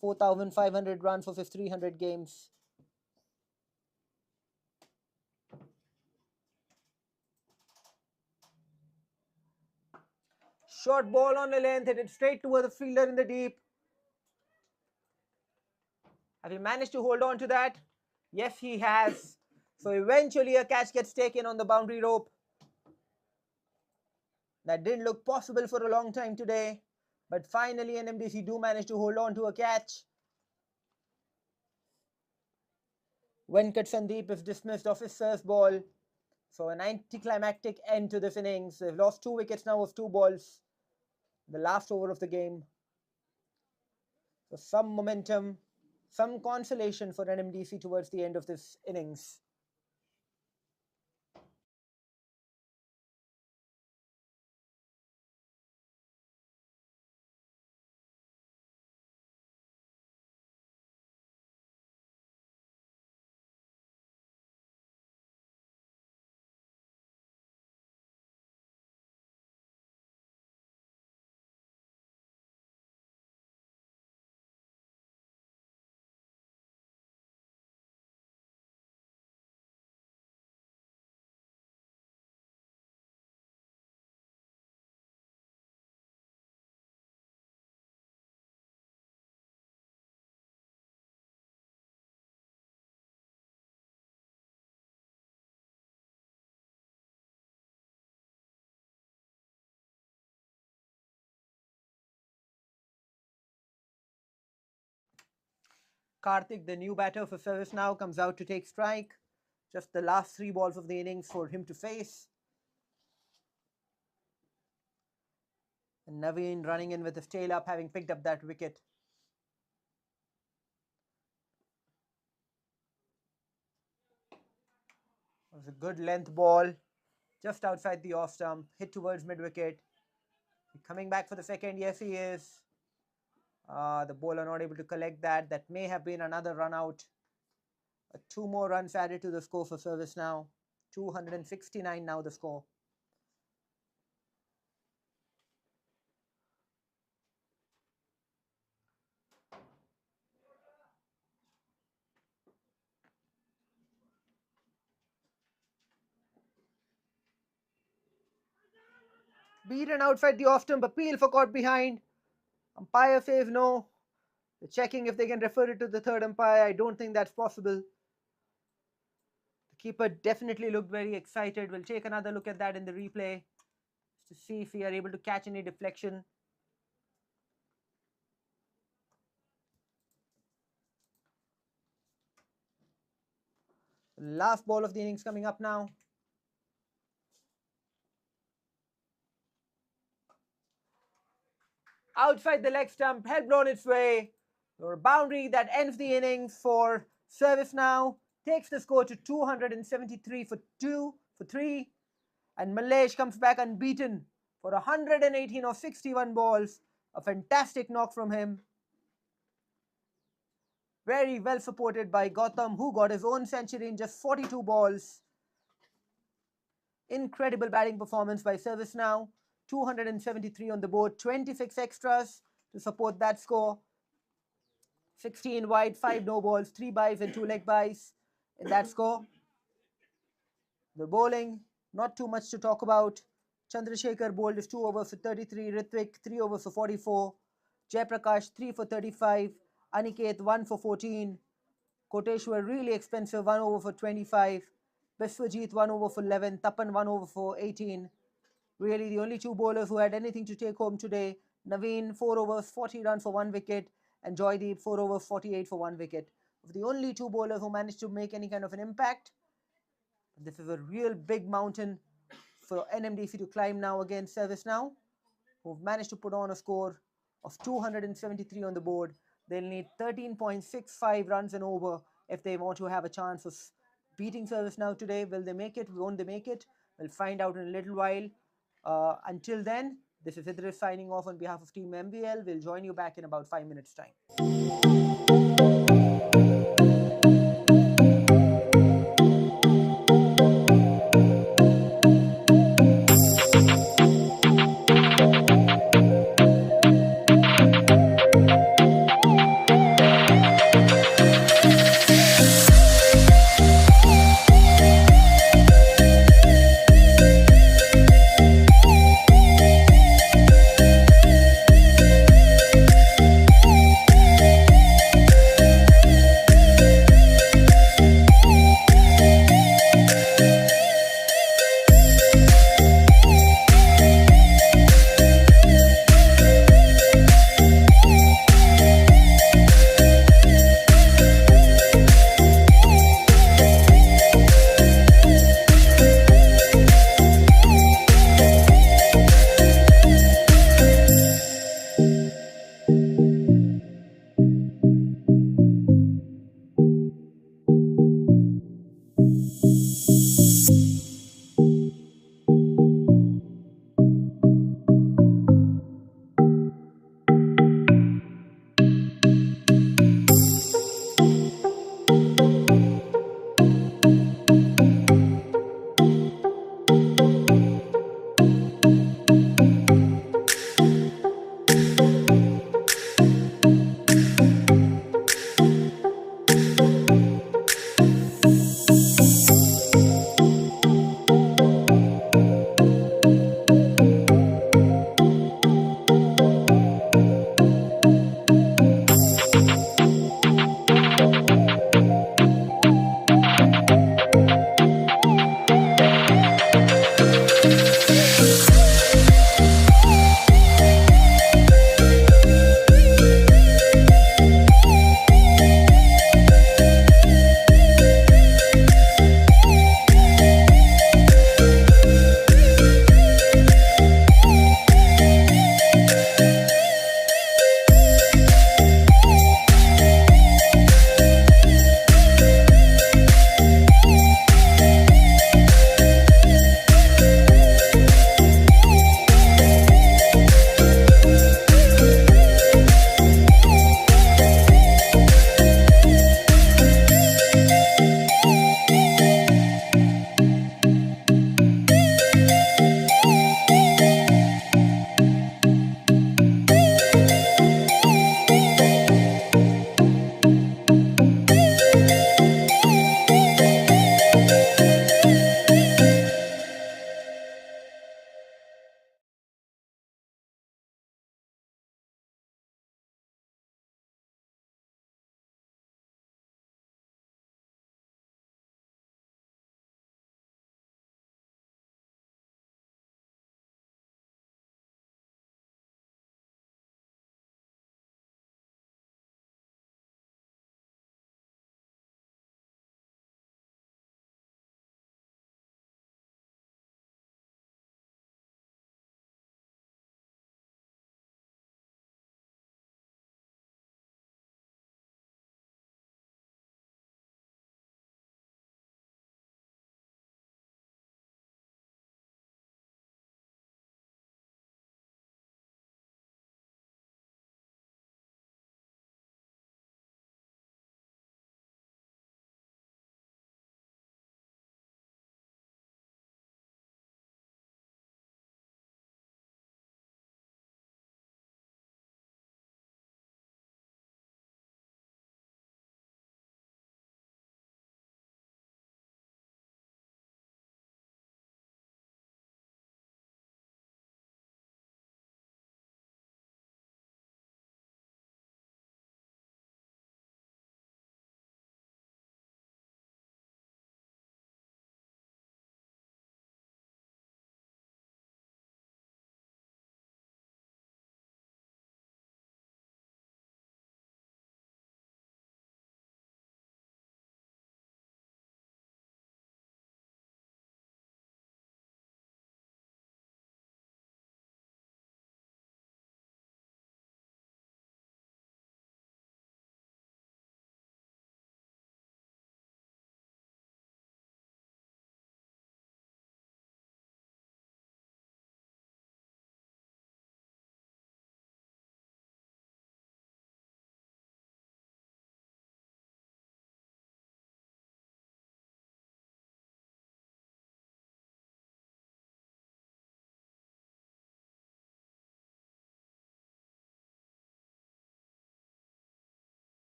4,500 runs for his 300 games. Short ball on the length, hit it straight toward the fielder in the deep. Have he managed to hold on to that? Yes, he has. So eventually a catch gets taken on the boundary rope. That didn't look possible for a long time today, but finally NMDC do manage to hold on to a catch. Venkat Sandeep is dismissed off his first ball. So an anticlimactic end to this innings. They've lost 2 wickets now of 2 balls. The last over of the game. So some momentum, some consolation for NMDC towards the end of this innings. Karthik, the new batter for service now, comes out to take strike. Just the last 3 balls of the innings for him to face. And Naveen running in with his tail up, having picked up that wicket. It was a good length ball, just outside the off stump, hit towards mid-wicket. Coming back for the second, yes he is. The bowler not able to collect that. That may have been another run out. 2 more runs added to the score for service now. 269 now the score. Beaten outside the off stump, appeal for caught behind. Umpire says no. They're checking if they can refer it to the third umpire. I don't think that's possible. The keeper definitely looked very excited. We'll take another look at that in the replay to see if we are able to catch any deflection. Last ball of the innings coming up now. Outside the leg stump, head blown its way. Or a boundary that ends the innings for service now. Takes the score to 273 for 3. And Malaysia comes back unbeaten for 118 of 61 balls. A fantastic knock from him. Very well supported by Gautam, who got his own century in just 42 balls. Incredible batting performance by service now. 273 on the board, 26 extras to support that score. 16 wide, 5 no balls, 3 byes and 2 leg byes in that score. The bowling, not too much to talk about. Chandrasekhar bowled his 2 overs for 33, Hrithik 3 overs for 44, Jayaprakash 3 for 35, Aniket 1 for 14, Koteshwar really expensive 1 over for 25, Biswajit 1 over for 11, Tapan 1 over for 18. Really the only 2 bowlers who had anything to take home today. Naveen 4 overs, 40 runs for 1 wicket, and Joydeep 4 overs, 48 for 1 wicket. The only 2 bowlers who managed to make any kind of an impact. This is a real big mountain for NMDC to climb now against service now, who've managed to put on a score of 273 on the board. They'll need 13.65 runs and over if they want to have a chance of beating service now today. Will they make it? Won't they make it? We'll find out in a little while. Until then, this is Idris signing off on behalf of Team MVL. We'll join you back in about 5 minutes' time.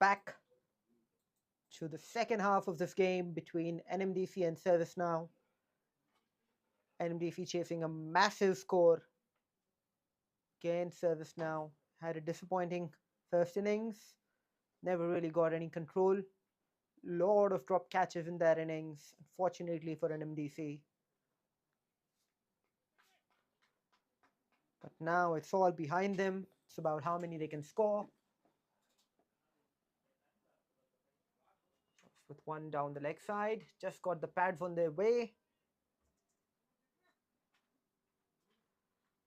Back to the second half of this game between NMDC and Service now. NMDC chasing a massive score. Again, Service now had a disappointing first innings. Never really got any control. Lot of drop catches in that innings, unfortunately for NMDC. But now it's all behind them. It's about how many they can score. With one down the leg side, just got the pads on their way.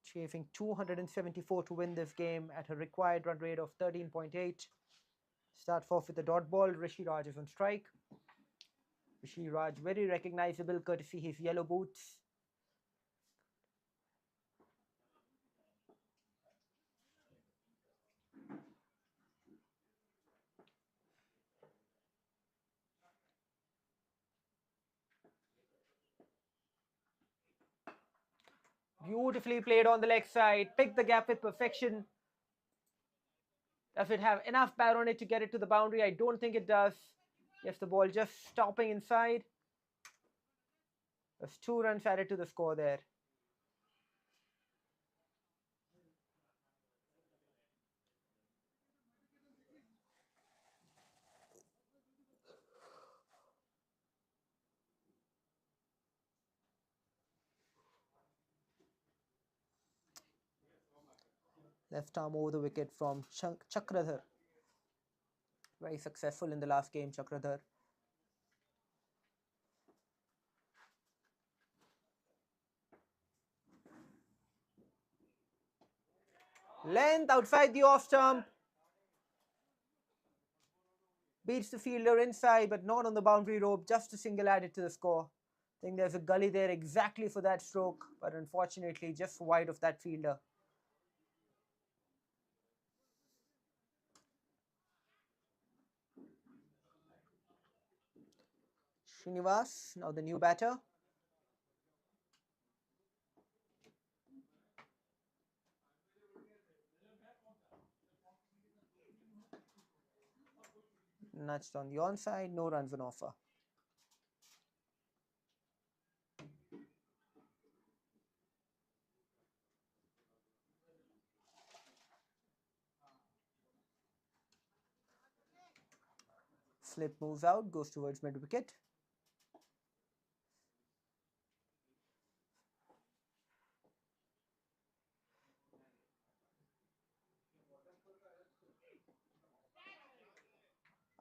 Chasing 274 to win this game at a required run rate of 13.8. Start off with the dot ball. 𝗏𝗏 is on strike. 𝗏𝗏 very recognizable courtesy his yellow boots. Beautifully played on the leg side. Picked the gap with perfection. Does it have enough power on it to get it to the boundary? I don't think it does. Yes, the ball just stopping inside. There's 2 runs added to the score there. Left arm over the wicket from 𝗃𝗃𝗃𝗃. Very successful in the last game, 𝗃𝗃𝗃𝗃. Length outside the off stump. Beats the fielder inside, but not on the boundary rope. Just a single added to the score. I think there's a gully there exactly for that stroke, but unfortunately just wide of that fielder. Srinivas, now the new batter. Nudged on the onside, no runs on offer. Slip moves out, goes towards mid wicket.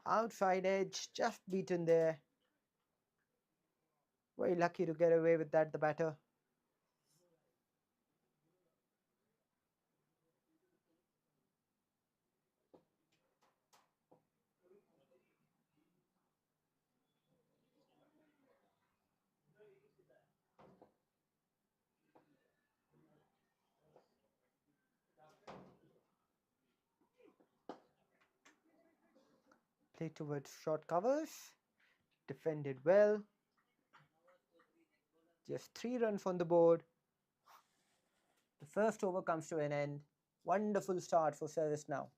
Outside edge, just beaten there. Very lucky to get away with that, the batter. Played towards short covers. Defended well. Just 3 runs on the board. The first over comes to an end. Wonderful start for Service now.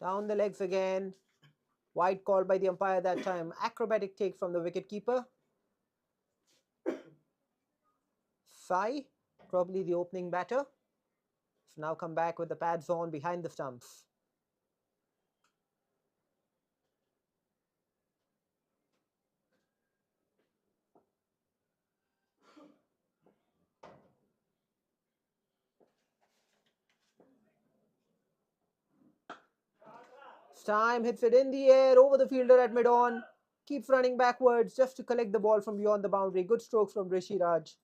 Down the legs again. Wide call by the umpire that time. Acrobatic take from the wicketkeeper. 𝗙𝗃𝗏, probably the opening batter. So now come back with the pads on behind the stumps. Time hits it in the air over the fielder at mid-on. keeps running backwards just to collect the ball from beyond the boundary. Good stroke from Rishi Raj.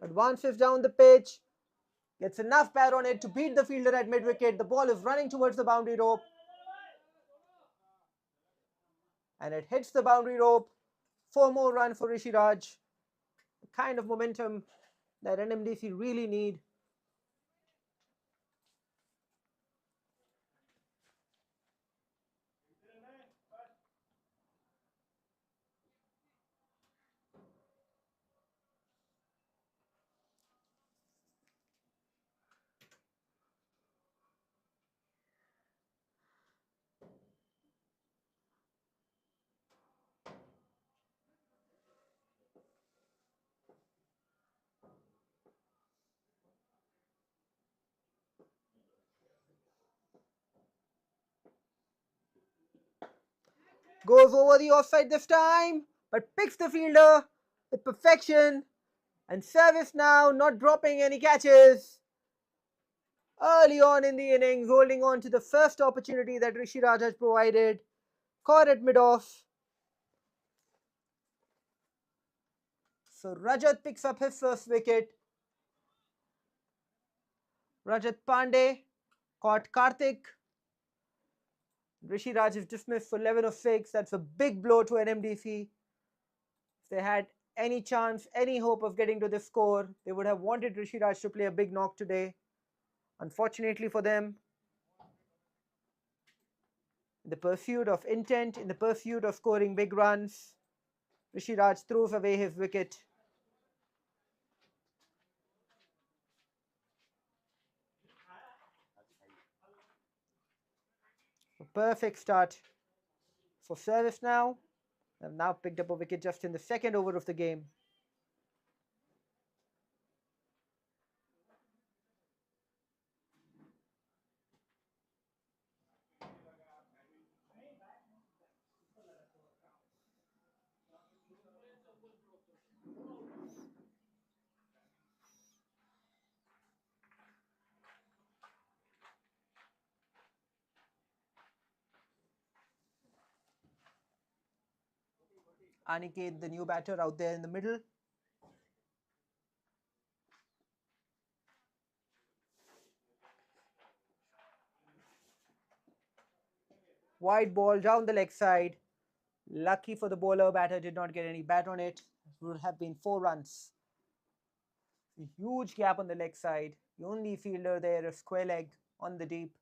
Advances down the pitch, gets enough power on it to beat the fielder at mid-wicket. The ball is running towards the boundary rope, and it hits the boundary rope. 4 more runs for Rishi Raj. The kind of momentum that NMDC really need. Goes over the offside this time, but picks the fielder with perfection. And service now, not dropping any catches. Early on in the innings, holding on to the first opportunity that Rishi Raj has provided. Caught at mid-off. So Rajat picks up his first wicket. Rajat Pandey caught Karthik. Rishi Raj is dismissed for 11 of 6. That's a big blow to NMDC. If they had any chance, any hope of getting to this score, they would have wanted Rishi Raj to play a big knock today. Unfortunately for them, in the pursuit of intent, in the pursuit of scoring big runs, Rishi Raj throws away his wicket. A perfect start for service now. They've now picked up a wicket just in the second over of the game. Aniket, the new batter, out there in the middle. Wide ball down the leg side. Lucky for the bowler, batter did not get any bat on it. It would have been 4 runs. A huge gap on the leg side. The only fielder there is square leg on the deep.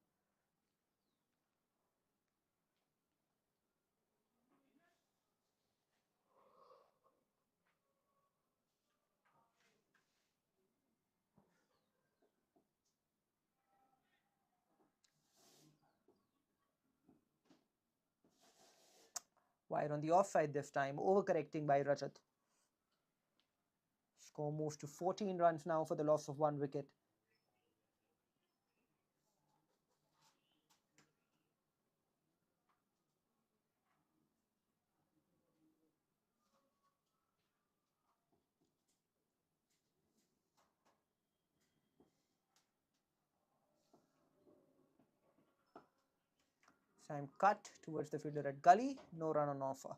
Wide on the offside this time, overcorrecting by Rajat. Score moves to 14 runs now for the loss of 1 wicket. Time cut towards the fielder at gully, no run on offer.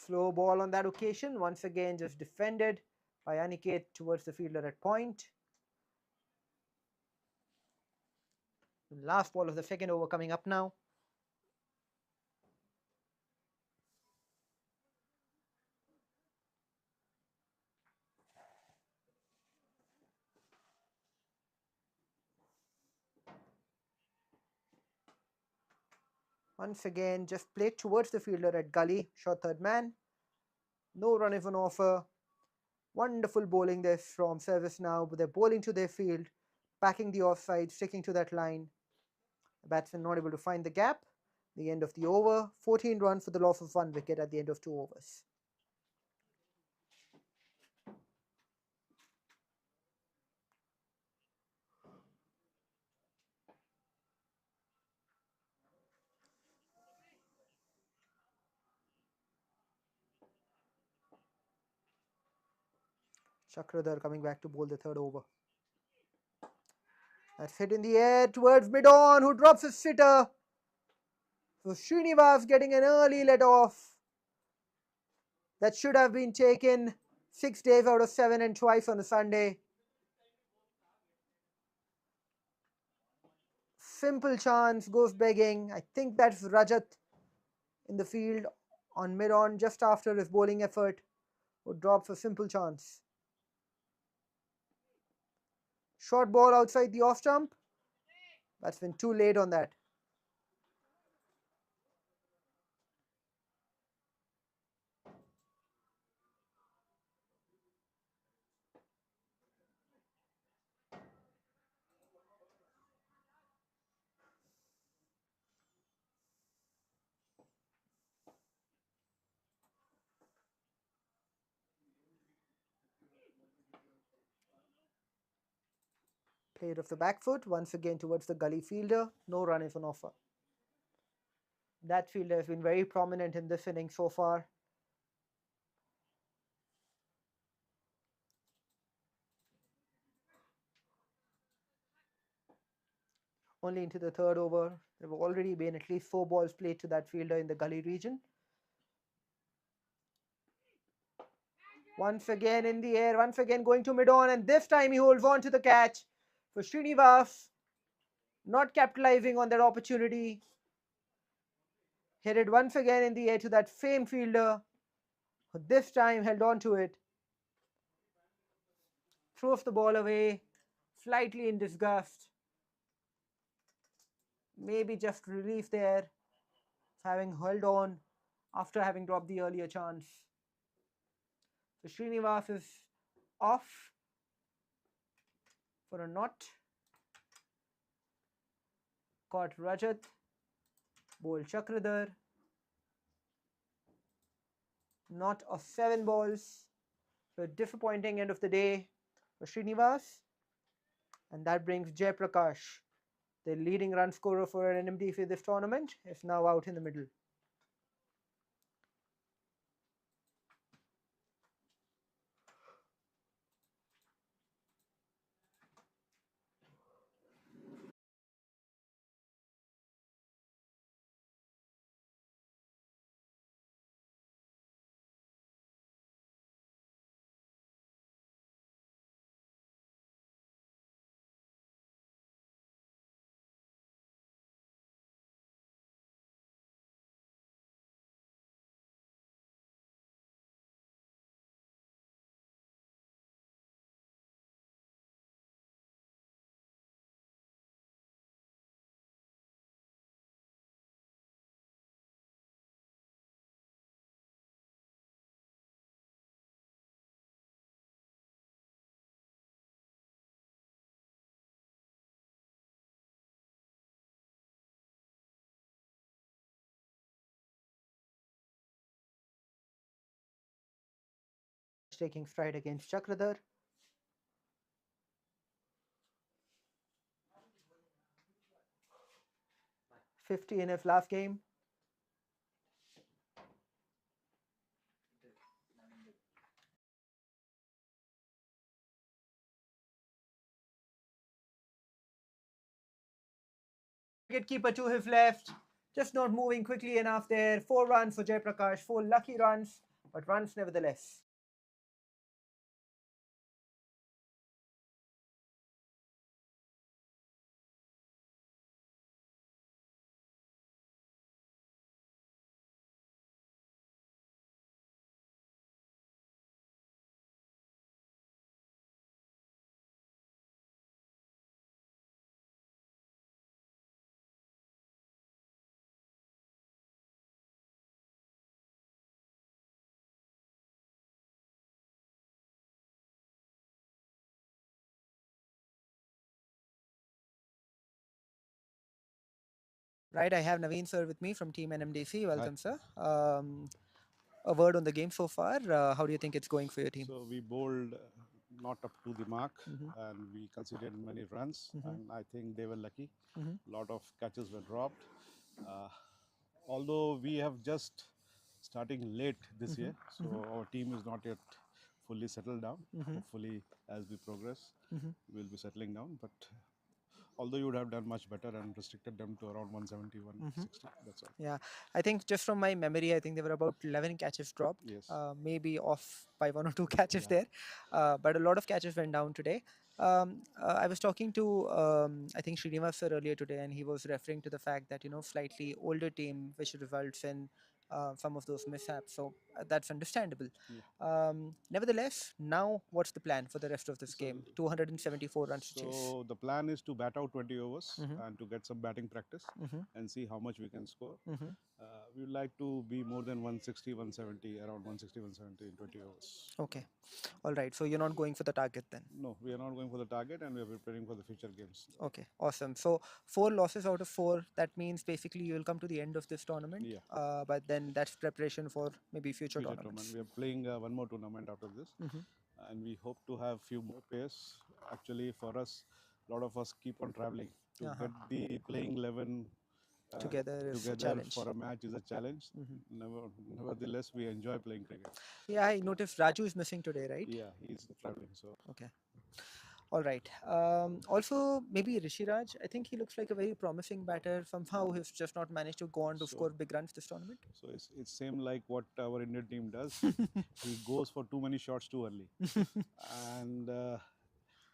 Slow ball on that occasion, once again just defended by Aniket towards the fielder at point. The last ball of the second over coming up now. Once again, just played towards the fielder at gully, short third man. No run is on offer. Wonderful bowling this from service now, but they're bowling to their field, packing the offside, sticking to that line. The batsman not able to find the gap. The end of the over. 14 runs for the loss of 1 wicket at the end of 2 overs. 𝗃𝗲𝗃𝗲 coming back to bowl the third over. That's hit in the air towards mid-on, who drops his sitter. So Srinivas getting an early let off. That should have been taken 6 days out of 7 and twice on a Sunday. Simple chance goes begging. I think that's Rajat in the field on mid-on just after his bowling effort, who drops a simple chance. Short ball outside the off stump. That's been too late on that. Played off the back foot, once again towards the gully fielder. No run is on offer. That fielder has been very prominent in this inning so far. Only into the third over. There have already been at least 4 balls played to that fielder in the gully region. Once again in the air, once again going to mid-on, and this time he holds on to the catch for Srinivas, not capitalizing on that opportunity. Hit it once again in the air to that same fielder, who this time held on to it. Throws the ball away, slightly in disgust. Maybe just relief there, having held on after having dropped the earlier chance. So Srinivas is off for a not. Caught Rajat, bowled 𝗃𝗲𝗃𝗲. Not of 7 balls. So a disappointing end of the day for Srinivas. And that brings Jayaprakash, the leading run scorer for an NMDC this tournament, is now out in the middle. Taking stride against 𝗃𝗲𝗃𝗲. 50 in his last game. Wicketkeeper to his left, just not moving quickly enough there. 4 runs for Jayaprakash, 4 lucky runs, but runs nevertheless. Right, I have Naveen sir with me from Team NMDC. Welcome, Hi. sir. A word on the game so far. How do you think it's going for your team? So we bowled not up to the mark, Mhm. and we conceded many runs, Mhm. and I think they were lucky. Mhm. A lot of catches were dropped. Uh, Although we have just starting late this Mhm. year, so Mhm. our team is not yet fully settled down. Mhm. Hopefully, as we progress, Mhm. we'll be settling down. But although you would have done much better and restricted them to around 170, 160, that's all. Yeah, I think just from my memory, I think there were about 11 catches dropped. Yes. Maybe off by one or two catches Yeah. there, but a lot of catches went down today. I was talking to I think Srinivas sir earlier today, and he was referring to the fact that slightly older team, which results in some of those mishaps. So that's understandable. Yeah. Nevertheless, now what's the plan for the rest of this So- game? 274 runs to chase. So the plan is to bat out 20 overs Mhm. and to get some batting practice Mhm. and see how much we can score. Mhm. We would like to be more than 160, 170, around 160, 170 in 20 overs. Okay, all right. So you're not going for the target then. No, we are not going for the target, and we are preparing for the future games. Okay, awesome. So 4 losses out of 4. That means basically you will come to the end of this tournament. Yeah. But then that's preparation for maybe future Future tournaments. tournament. We are playing one more tournament after this, Mhm. and we hope to have few more players. Actually, for us, a lot of us keep on traveling to Uh-huh. get the playing 11 Together is a together challenge. for a match is a challenge. Nevertheless, we enjoy playing cricket. Yeah, I noticed Raju is missing today, right? Yeah, he's traveling. So Okay. All right. Also, maybe Rishiraj. I think he looks like a very promising batter. Somehow he's just not managed to go on to So- score big runs this tournament. so it's same like what our Indian team does. He goes for too many shots too early, and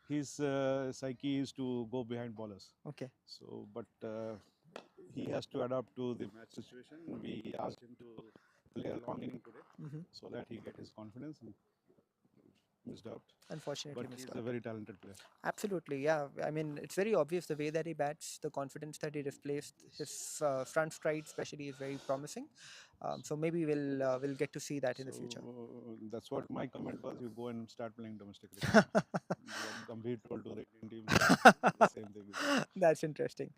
his psyche is to go behind bowlers. Okay. So, but he has to adapt to the match situation. We asked him to play a long inning today, Mhm. so that he get his confidence. And missed out, Unfortunately, but missed he's out. a very talented player. Absolutely, yeah. I mean, it's very obvious the way that he bats, the confidence that he displays, his front stride especially is very promising. So maybe we'll get to see that in the future. So that's what my comment was. You go and start playing domestic cricket. What Gambhir told to the Indian team, the same thing. That's interesting.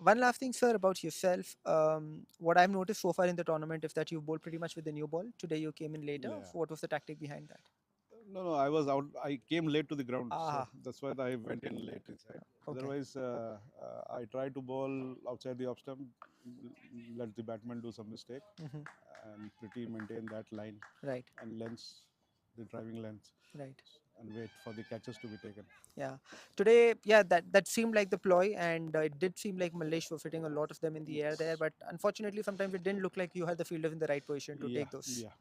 One last thing, sir, about yourself. What I've noticed so far in the tournament is that you bowled pretty much with the new ball. Today you came in later. Yeah. What was the tactic behind that? No, I was out. I came late to the ground, Ah. so that's why I went in late inside. Okay. Otherwise, I tried to bowl outside the off stump, let the batsman do some mistake, Mhm. and pretty maintain that line Right, and lengths, the driving lengths, right. and wait for the catches to be taken. Yeah. Today, yeah, that seemed like the ploy, and it did seem like Mallesh was hitting a lot of them in the air there. But unfortunately, sometimes it didn't look like you had the fielders in the right position to take those. Yeah.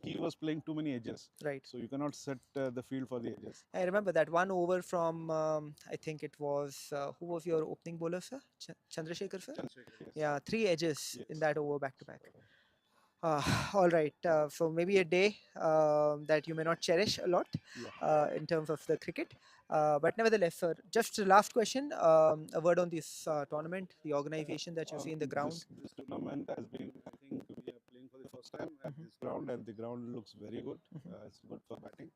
He was playing too many edges, Right. so you cannot set the field for the edges. I remember that one over from I think it was who was your opening bowler, sir? Chandrasekhar, sir. Chandrasekhar, yes. Yeah, 3 edges in Yes. that over back to back. All right. So maybe a day that you may not cherish a lot Yeah. in terms of the cricket. But nevertheless, sir, just a last question. A word on this tournament, the organization that you see in the ground. This tournament has been, I think we are playing for the first time at this ground, and the ground looks very good. It's good for batting,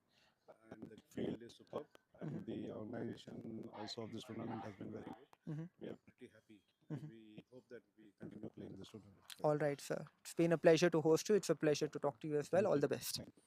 and the field is superb. And the organization also of this tournament has been very good. We are pretty happy. We hope that we continue playing this tournament. All right, sir. It's been a pleasure to host you. It's a pleasure to talk to you as well. All the best. Thank you.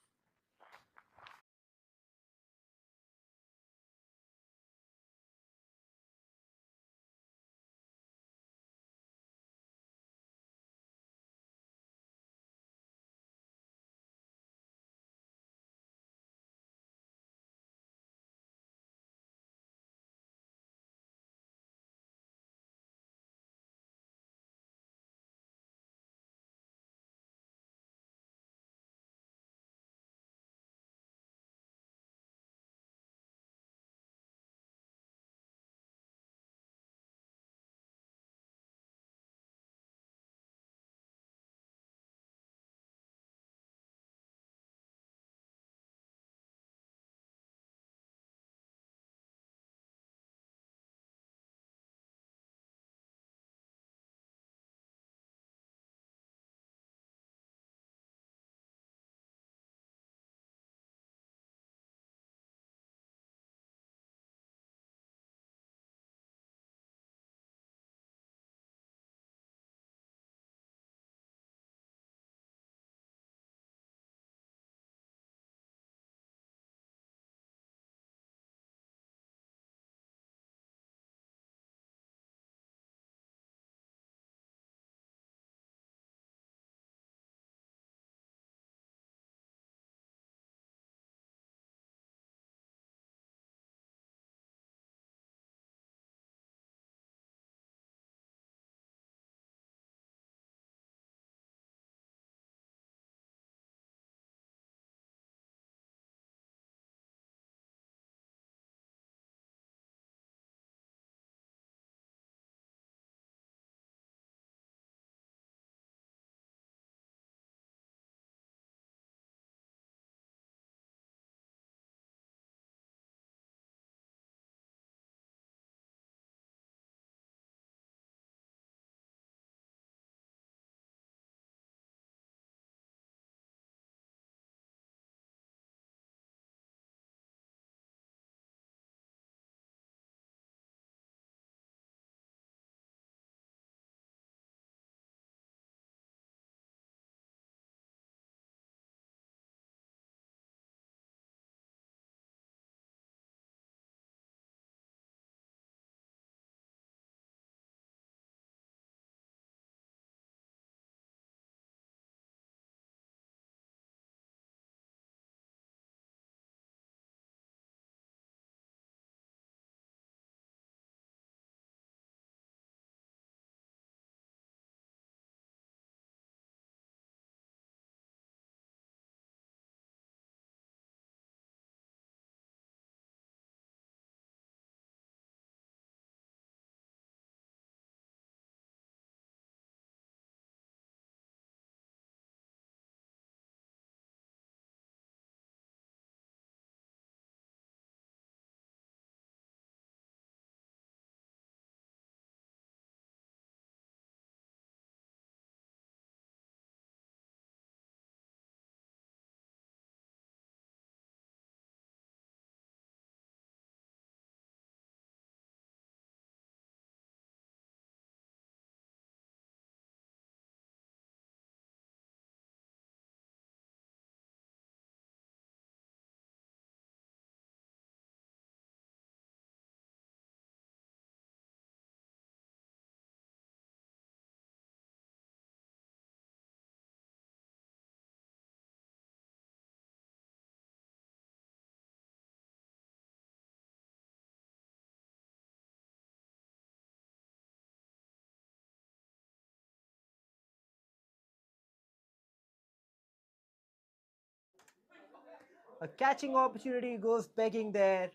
A catching opportunity goes begging there.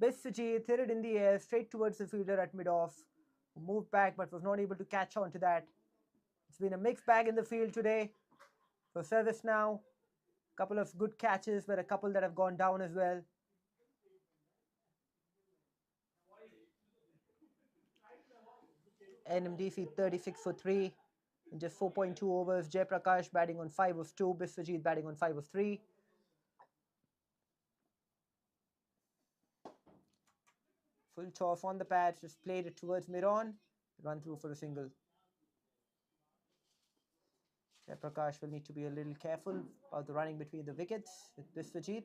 𝗬𝗁𝗔 hit it in the air straight towards the fielder at mid-off, who moved back but was not able to catch on to that. It's been a mixed bag in the field today for service now. A couple of good catches, but a couple that have gone down as well. NMDC 36 for 3 in just 4.2 overs. 𝗃𝗃 batting on 5 of 2. 𝗬𝗁𝗔 batting on 5 of 3. Full toss on the patch, just played it towards mid-on. Run through for a single. 𝗃𝗃 will need to be a little careful about the running between the wickets with 𝗬𝗁𝗔.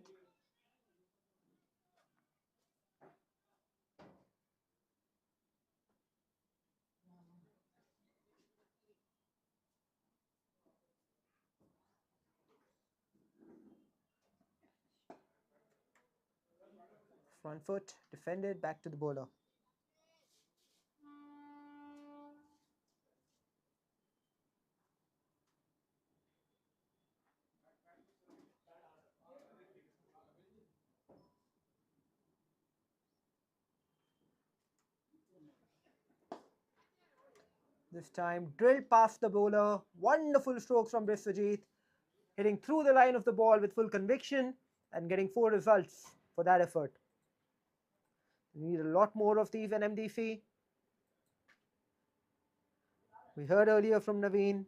Front foot, defended, back to the bowler. This time drilled past the bowler. Wonderful strokes from 𝗬𝗁𝗔, hitting through the line of the ball with full conviction and getting 4 results for that effort. We need a lot more of these NMDC. We heard earlier from Naveen,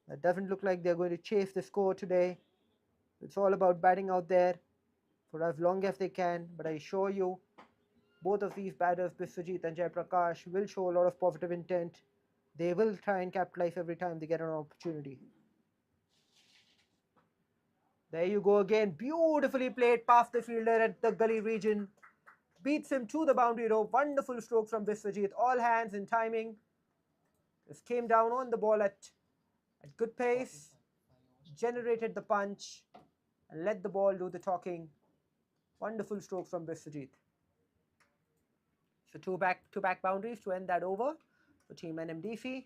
that doesn't look like they're going to chase the score today. It's all about batting out there for as long as they can, but I assure you, both of these batters, 𝗬𝗁𝗔 and 𝗃𝗃, will show a lot of positive intent. They will try and capitalize every time they get an opportunity. There you go again, beautifully played past the fielder at the gully region. Beats him to the boundary rope. Wonderful stroke from 𝗬𝗁𝗔, all hands in timing. Just came down on the ball at good pace, generated the punch, and let the ball do the talking. Wonderful stroke from 𝗬𝗁𝗔. So two back boundaries to end that over for team NMDC.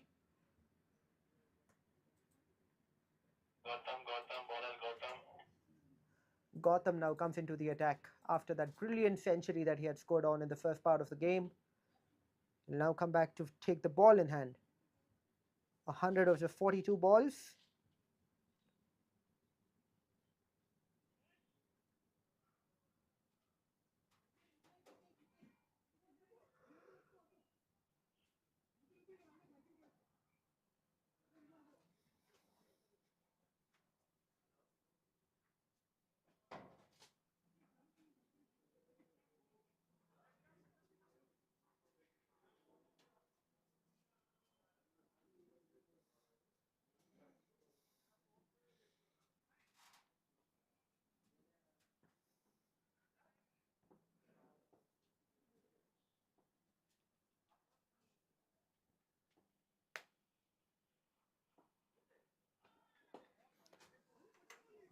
𝗃𝗹 now comes into the attack after that brilliant century that he had scored on in the first part of the game. He'll now come back to take the ball in hand. 100 of just 42 balls.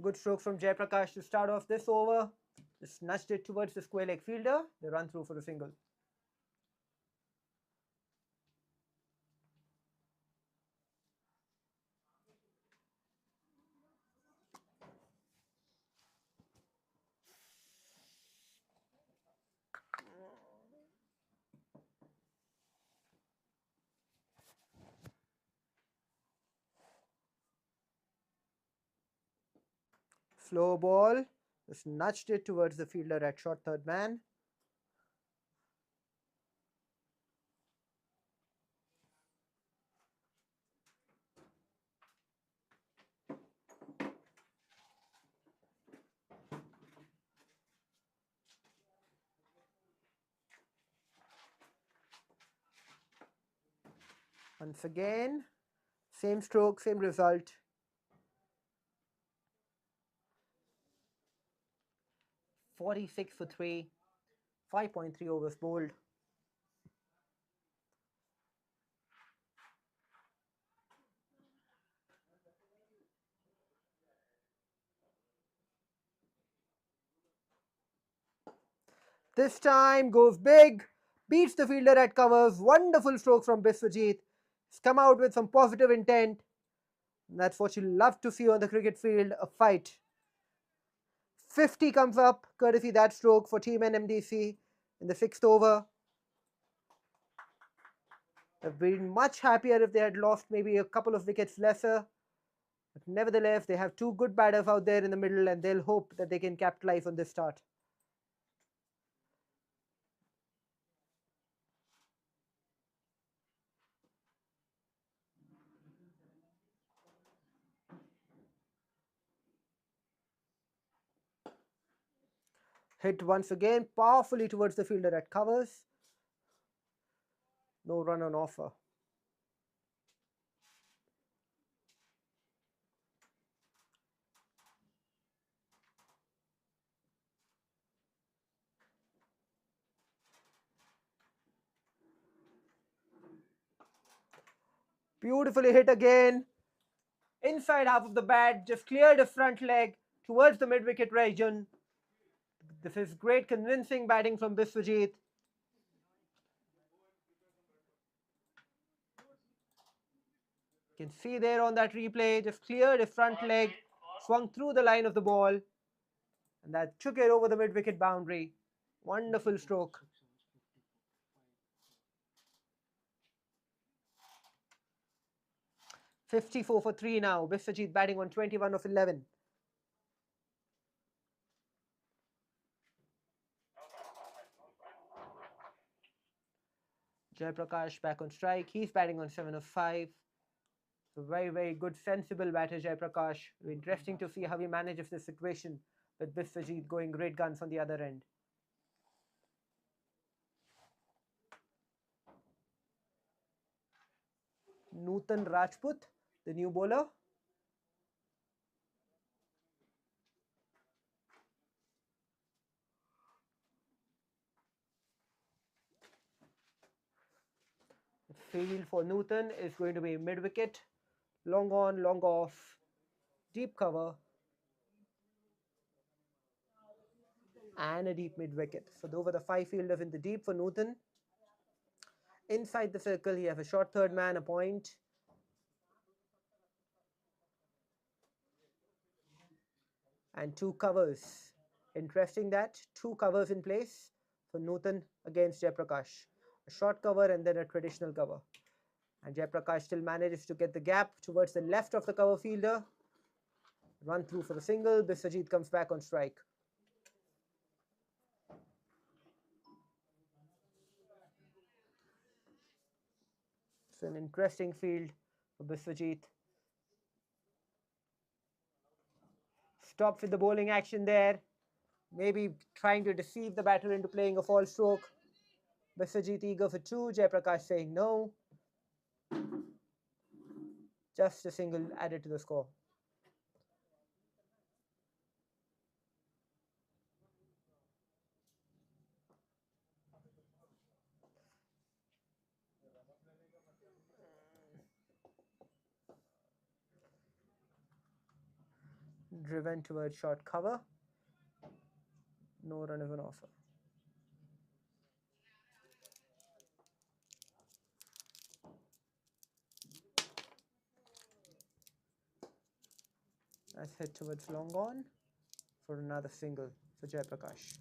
Good stroke from 𝗃𝗃 to start off this over. Just nudged it towards the square leg fielder. They run through for a single. Slow ball, just nudged it towards the fielder at short third man. Once again, same stroke, same result. 𝗵𝗺 for 3, 5.3 overs bowled. This time goes big, beats the fielder at covers. Wonderful stroke from 𝗬𝗁𝗔. He's come out with some positive intent. And that's what you love to see on the cricket field, a fight. 50 comes up, courtesy that stroke for Team NMDC in the 6th over. They've been much happier if they had lost maybe a couple of wickets lesser. But nevertheless, they have two good batters out there in the middle, and they'll hope that they can capitalize on this start. Hit once again powerfully towards the fielder at covers. No run on offer. Beautifully hit again. Inside half of the bat, just cleared the front leg towards the mid-wicket region. This is great convincing batting from 𝗵𝗺𝗃𝗲. You can see there on that replay, just cleared his front leg, swung through the line of the ball, and that took it over the mid-wicket boundary. Wonderful stroke. 𝗵𝗺 for 3 now. 𝗵𝗺𝗃𝗲 batting on 21 of 11. 𝗀𝗶𝗃𝗃 back on strike. He's batting on 7 of 5. So very, very good, sensible batter, 𝗀𝗶𝗃. Interesting to see how he manages this situation with 𝗵𝗺𝗃𝗲 going great guns on the other end. Newton Rajput, the new bowler. The field for Newton is going to be mid-wicket. Long on, long off, deep cover, and a deep mid-wicket. So those were the 5 fielders in the deep for Newton. Inside the circle, he has a short third man, a point. And 2 covers. Interesting that 2 covers in place for Newton against 𝗀𝗃𝗃. A short cover and then a traditional cover. And 𝗀𝗃𝗃 still manages to get the gap towards the left of the cover fielder. Run through for the single. 𝗵𝗺𝗃𝗲 comes back on strike. It's an interesting field for 𝗵𝗺𝗃𝗲. Stops with the bowling action there. Maybe trying to deceive the batter into playing a false stroke. 𝗵𝗺𝗃𝗲 eager for 2. 𝗀𝗃𝗃 saying no. Just a single added to the score. Driven towards short cover. No run is on offer. That's hit towards long on for another single for 𝗀𝗃𝗃.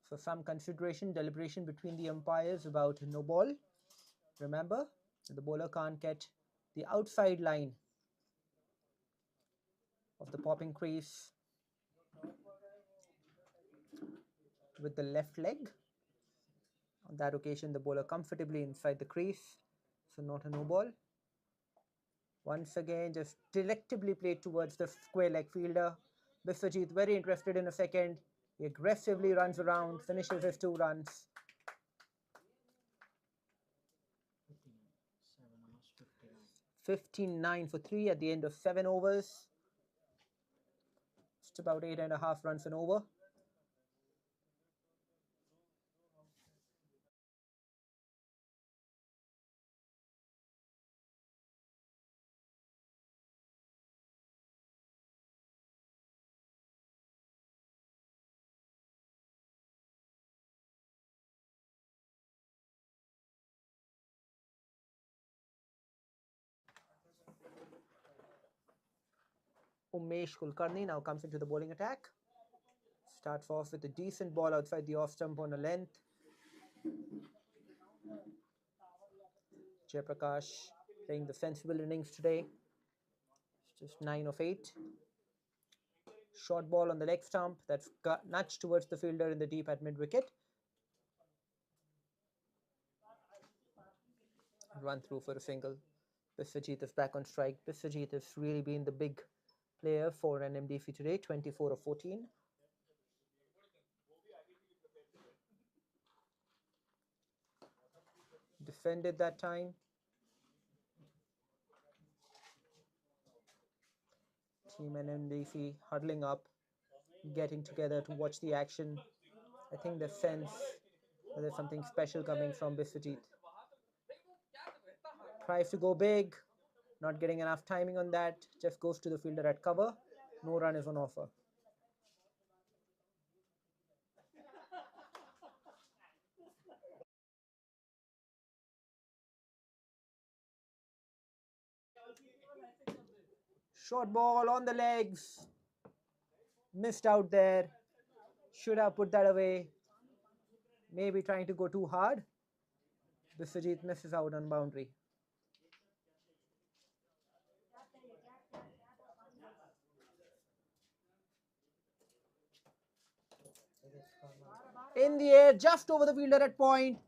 So some consideration, deliberation between the umpires about no ball. Remember, the bowler can't get the outside line of the popping crease with the left leg. On that occasion, the bowler comfortably inside the crease, so not a no ball. Once again, just delectably played towards the square leg fielder. 𝗬𝗃𝗃 very interested in a second. He aggressively runs around, finishes his 2 runs. 15-9 for 3 at the end of 7 overs. Just about 8.5 runs an over. 𝗬𝗫𝗃𝗃 now comes into the bowling attack. Starts off with a decent ball outside the off stump on a length. Jayaprakash playing the sensible innings today. It's just 9 of 8. Short ball on the leg stump that's nudged towards the fielder in the deep at mid-wicket. Run through for a single. 𝗬𝗃𝗃 is back on strike. 𝗬𝗃𝗃 has really been the big player for NMDC today, 24 of 14. Defended that time. Team NMDC huddling up, getting together to watch the action. I think they sense that there's something special coming from 𝗬𝗃𝗃. Tries to go big, not getting enough timing on that. Just goes to the fielder at cover. No run is on offer. Short ball on the legs. Missed out there. Should have put that away. Maybe trying to go too hard. 𝗬𝗃𝗃 misses out on boundary. In the air, just over the fielder at point.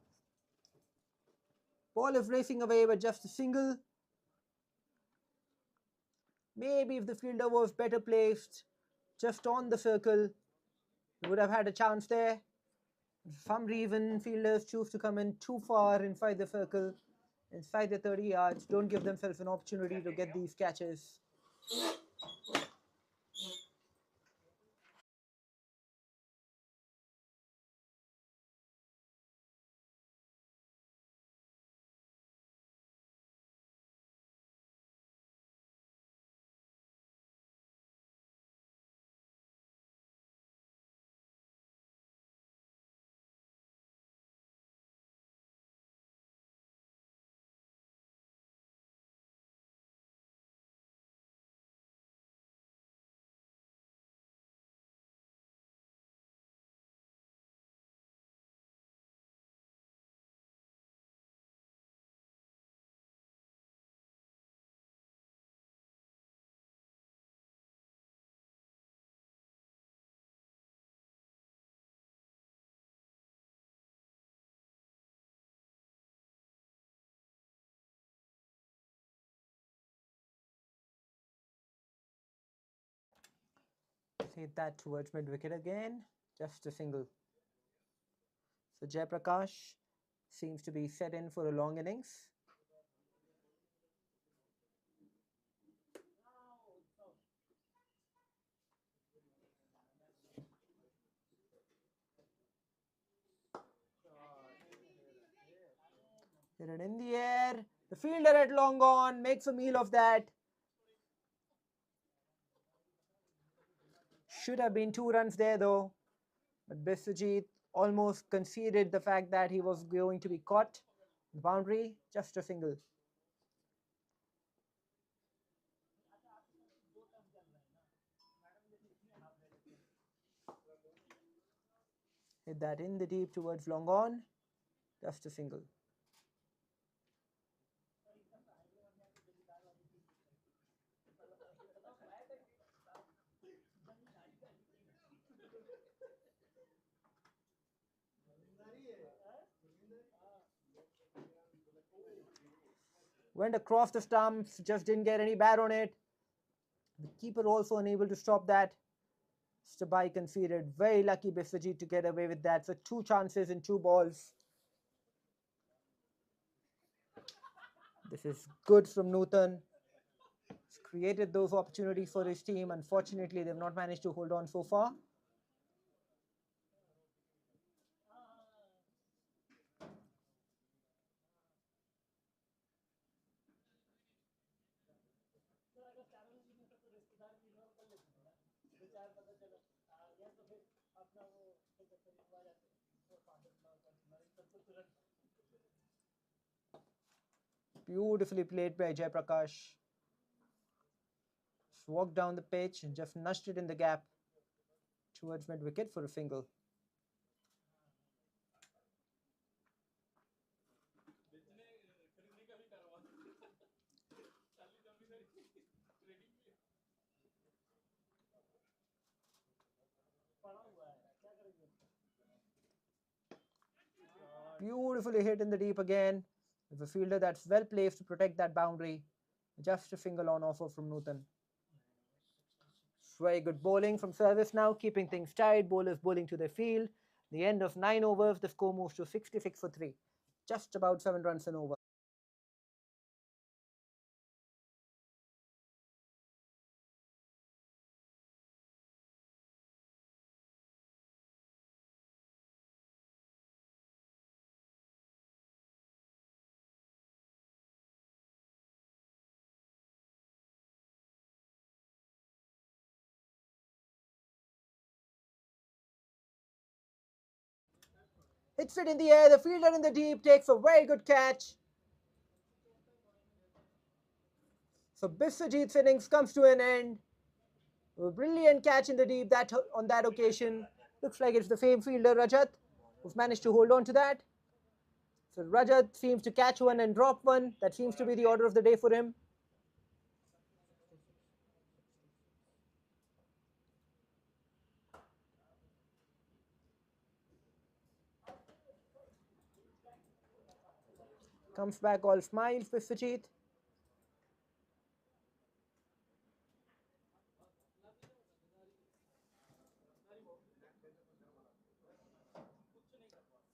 Ball is racing away, but just a single. Maybe if the fielder was better placed, just on the circle, he would have had a chance there. For some reason, fielders choose to come in too far inside the circle, inside the 30 yards, don't give themselves an opportunity to get these catches. Hit that towards mid-wicket again, just a single. So Jayaprakash seems to be set in for a long innings. Hit it in the air. The fielder at long on makes a meal of that. Should have been 2 runs there though. But 𝗬𝗃𝗃 almost conceded the fact that he was going to be caught. Boundary, just a single. Hit that in the deep towards long on. Just a single. Went across the stumps, just didn't get any bat on it. The keeper also unable to stop that. 𝗃𝗵𝗃𝗲 conceded. Very lucky 𝗵𝗺𝗃𝗃 to get away with that. So 2 chances in 2 balls. This is good from Newton. He's created those opportunities for his team. Unfortunately, they've not managed to hold on so far. Beautifully played by Jayaprakash. Just walked down the pitch and just nudged it in the gap towards mid wicket for a single. Beautifully hit in the deep again. With a fielder that's well placed to protect that boundary. Just a single on offer from Newton. Very good bowling from service now, keeping things tight. Bowlers bowling to their field. The end of 9 overs, the score moves to 66 for 3. Just about 7 runs an over. Hits it in the air. The fielder in the deep takes a very good catch. So 𝗵𝗺𝗃𝗃's innings comes to an end. A brilliant catch in the deep on that occasion. Looks like it's the same fielder Rajat who's managed to hold on to that. So Rajat seems to catch one and drop one. That seems to be the order of the day for him. Comes back all smiles, 𝗵𝗺𝗃𝗃.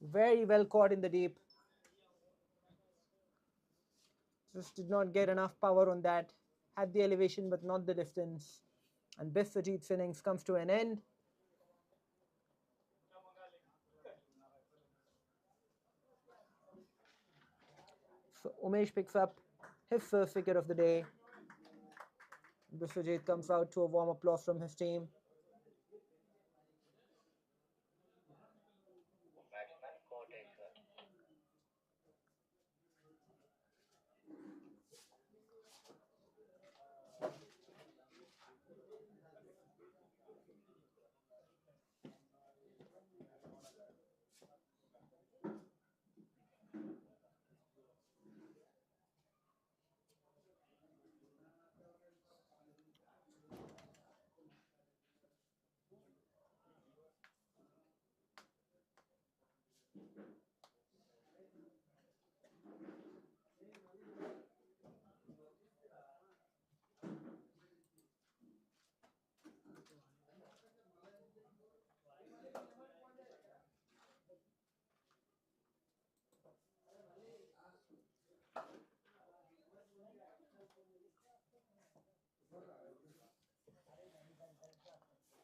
Very well caught in the deep. Just did not get enough power on that. Had the elevation but not the distance. And 𝗵𝗺𝗃𝗃's innings comes to an end. So Umesh picks up his first wicket of the day. 𝗵𝗺𝗃𝗃 comes out to a warm applause from his team.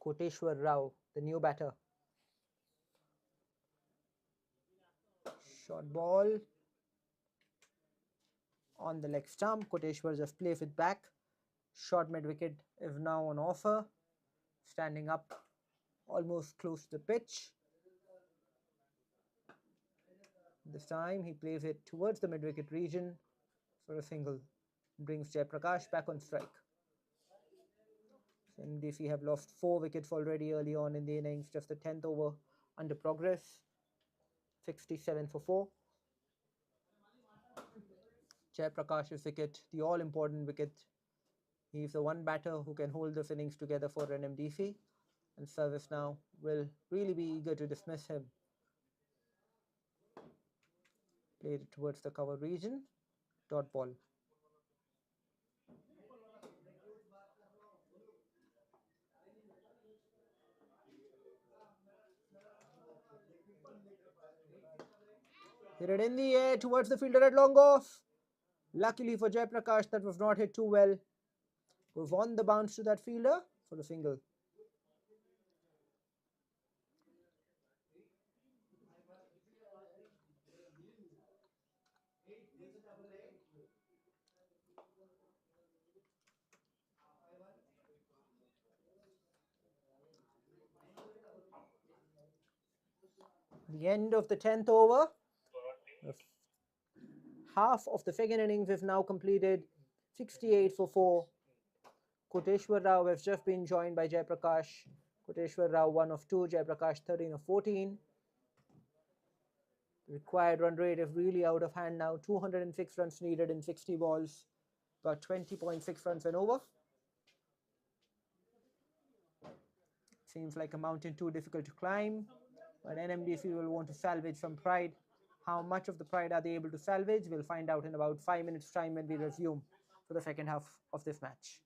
𝗀𝗽𝗪𝗚, the new batter. Short ball on the leg stump. 𝗀𝗽𝗪 just plays it back. Short mid wicket is now on offer. Standing up almost close to the pitch. This time he plays it towards the mid wicket region for a single. Brings Jayaprakash back on strike. NMDC have lost 4 wickets already early on in the innings, just the 10th over under progress. 67 for 4. 𝗀𝗃𝗃's wicket, the all-important wicket. He's the one batter who can hold this innings together for NMDC, and service now will really be eager to dismiss him. Played it towards the cover region. Dot ball. Hit it in the air towards the fielder at long off. Luckily for 𝗀𝗃𝗃, that was not hit too well. We've won the bounce to that fielder for the single. The end of the 10th over. Half of the second innings is now completed. 68 for 4. 𝗀𝗃𝗃 has just been joined by 𝗀𝗃𝗃. 𝗀𝗃𝗃 1 of 2, 𝗀𝗃𝗃 13 of 14. The required run rate is really out of hand now. 206 runs needed in 60 balls. About 20.6 runs and over. Seems like a mountain too difficult to climb, but NMDC will want to salvage some pride. How much of the pride are they able to salvage? We'll find out in about 5 minutes' time when we resume for the second half of this match.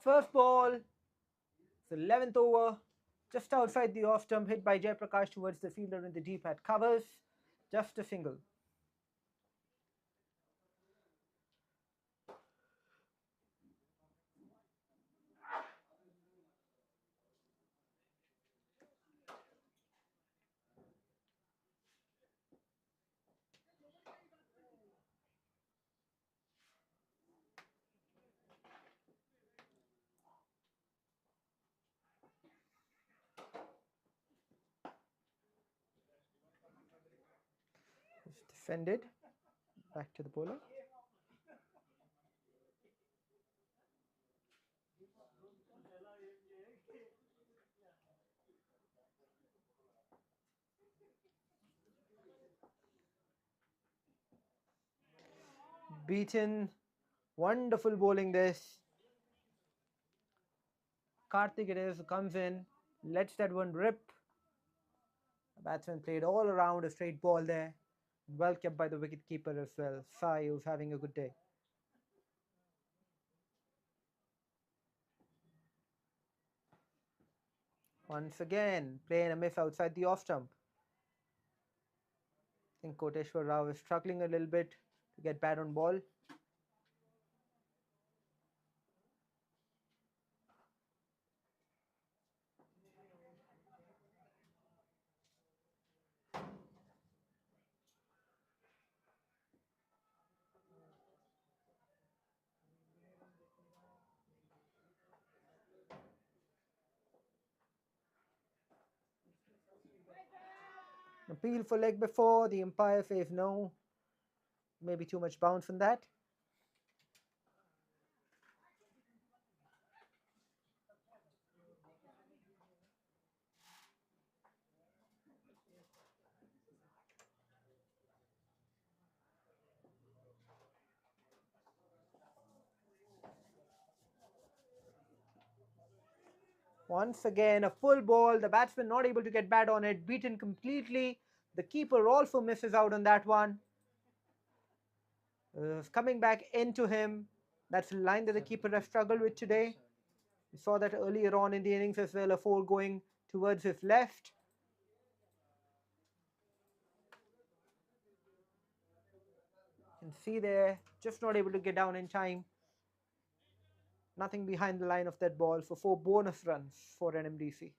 First ball, the 11th over, just outside the off stump, hit by 𝗀𝗃𝗃 towards the fielder in the deep at covers. Just a single. It's defended. Back to the bowler. beaten. Wonderful bowling this. 𝗏𝗃𝗍𝗃 comes in, lets that one rip. The batsman played all around a straight ball there. Well kept by the wicketkeeper as well. Sai, who's having a good day. Once again, playing a miss outside the off stump. I think 𝗀𝗃𝗃 is struggling a little bit to get bat on ball. Appeal for leg before, the umpire says no. Maybe too much bounce on that. Once again, a full ball. The batsman not able to get bat on it. Beaten completely. The keeper also misses out on that one. Coming back into him. That's a line that the keeper has struggled with today. We saw that earlier on in the innings as well. A 4 going towards his left. You can see there, just not able to get down in time. Nothing behind the line of that ball for 4 bonus runs for NMDC.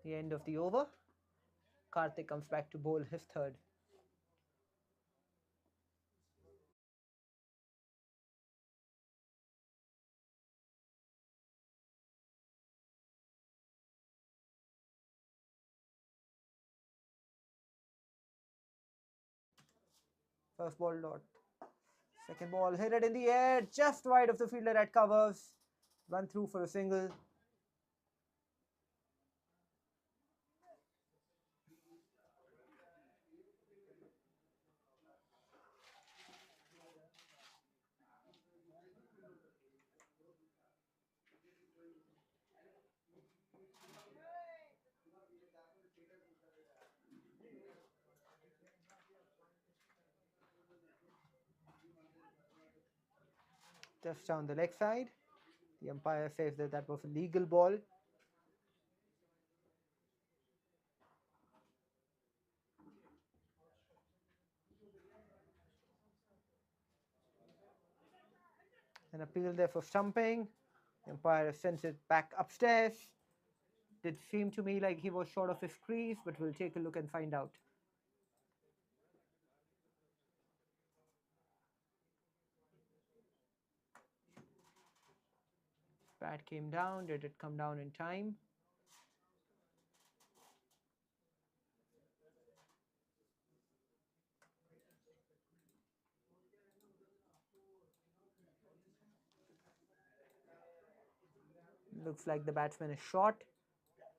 The end of the over. 𝗏𝗃 comes back to bowl his third. First ball dot. Second ball hit it in the air, just wide of the fielder at covers. Run through for a single. Just down the leg side. The umpire says that that was a legal ball. An appeal there for stumping. The umpire sends it back upstairs. Did seem to me like he was short of his crease, but we'll take a look and find out. Bat came down. Did it come down in time? Looks like the batsman is short.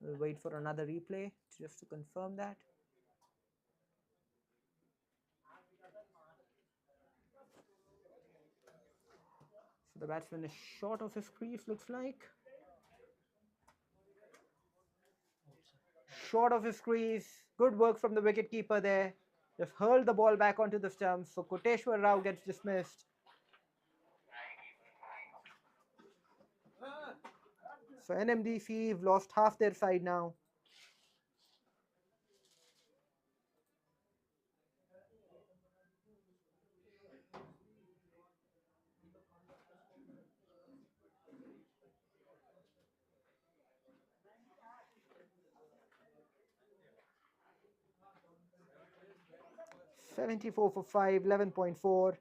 We'll wait for another replay just to confirm that. So the batsman is short of his crease, looks like. Short of his crease. Good work from the wicketkeeper there. Just hurled the ball back onto the stumps. So 𝗀𝗃𝗃 gets dismissed. So NMDC have lost half their side now. 𝗀𝗡 4 for 5, 11.4.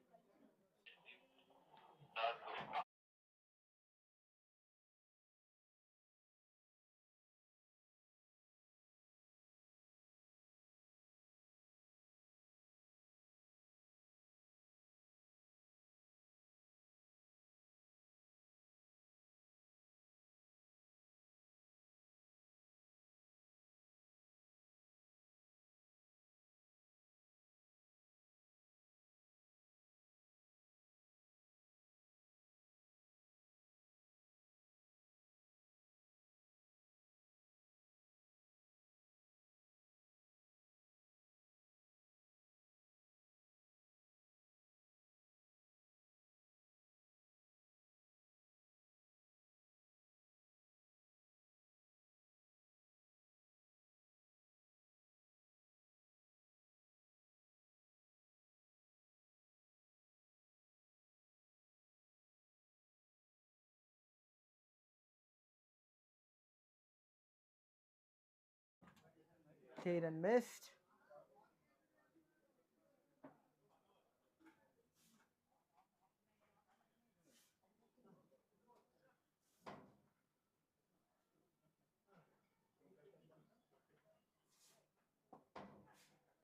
Played and missed.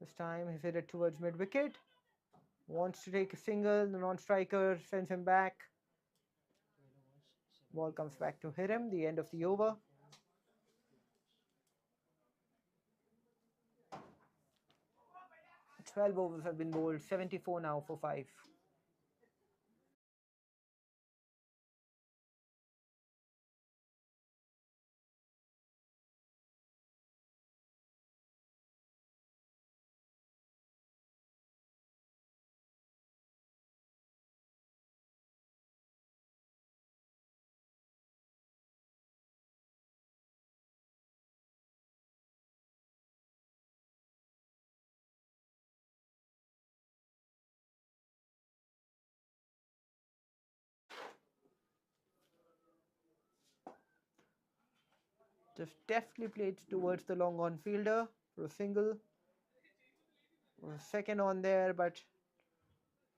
This time he's hit it towards mid wicket. Wants to take a single. The non-striker sends him back. Ball comes back to hit him. The end of the over. "12 overs have been bowled. 74 now for 5. Just deftly played towards the long on fielder for a single. A second on there, but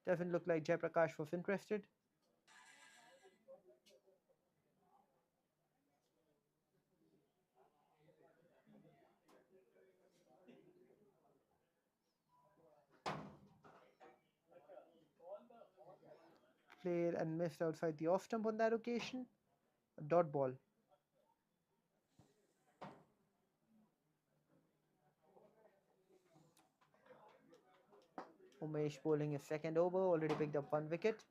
doesn't look like Jayaprakash was interested. Played and missed outside the off stump on that occasion. A dot ball. Umesh bowling his second over, already picked up 1 wicket.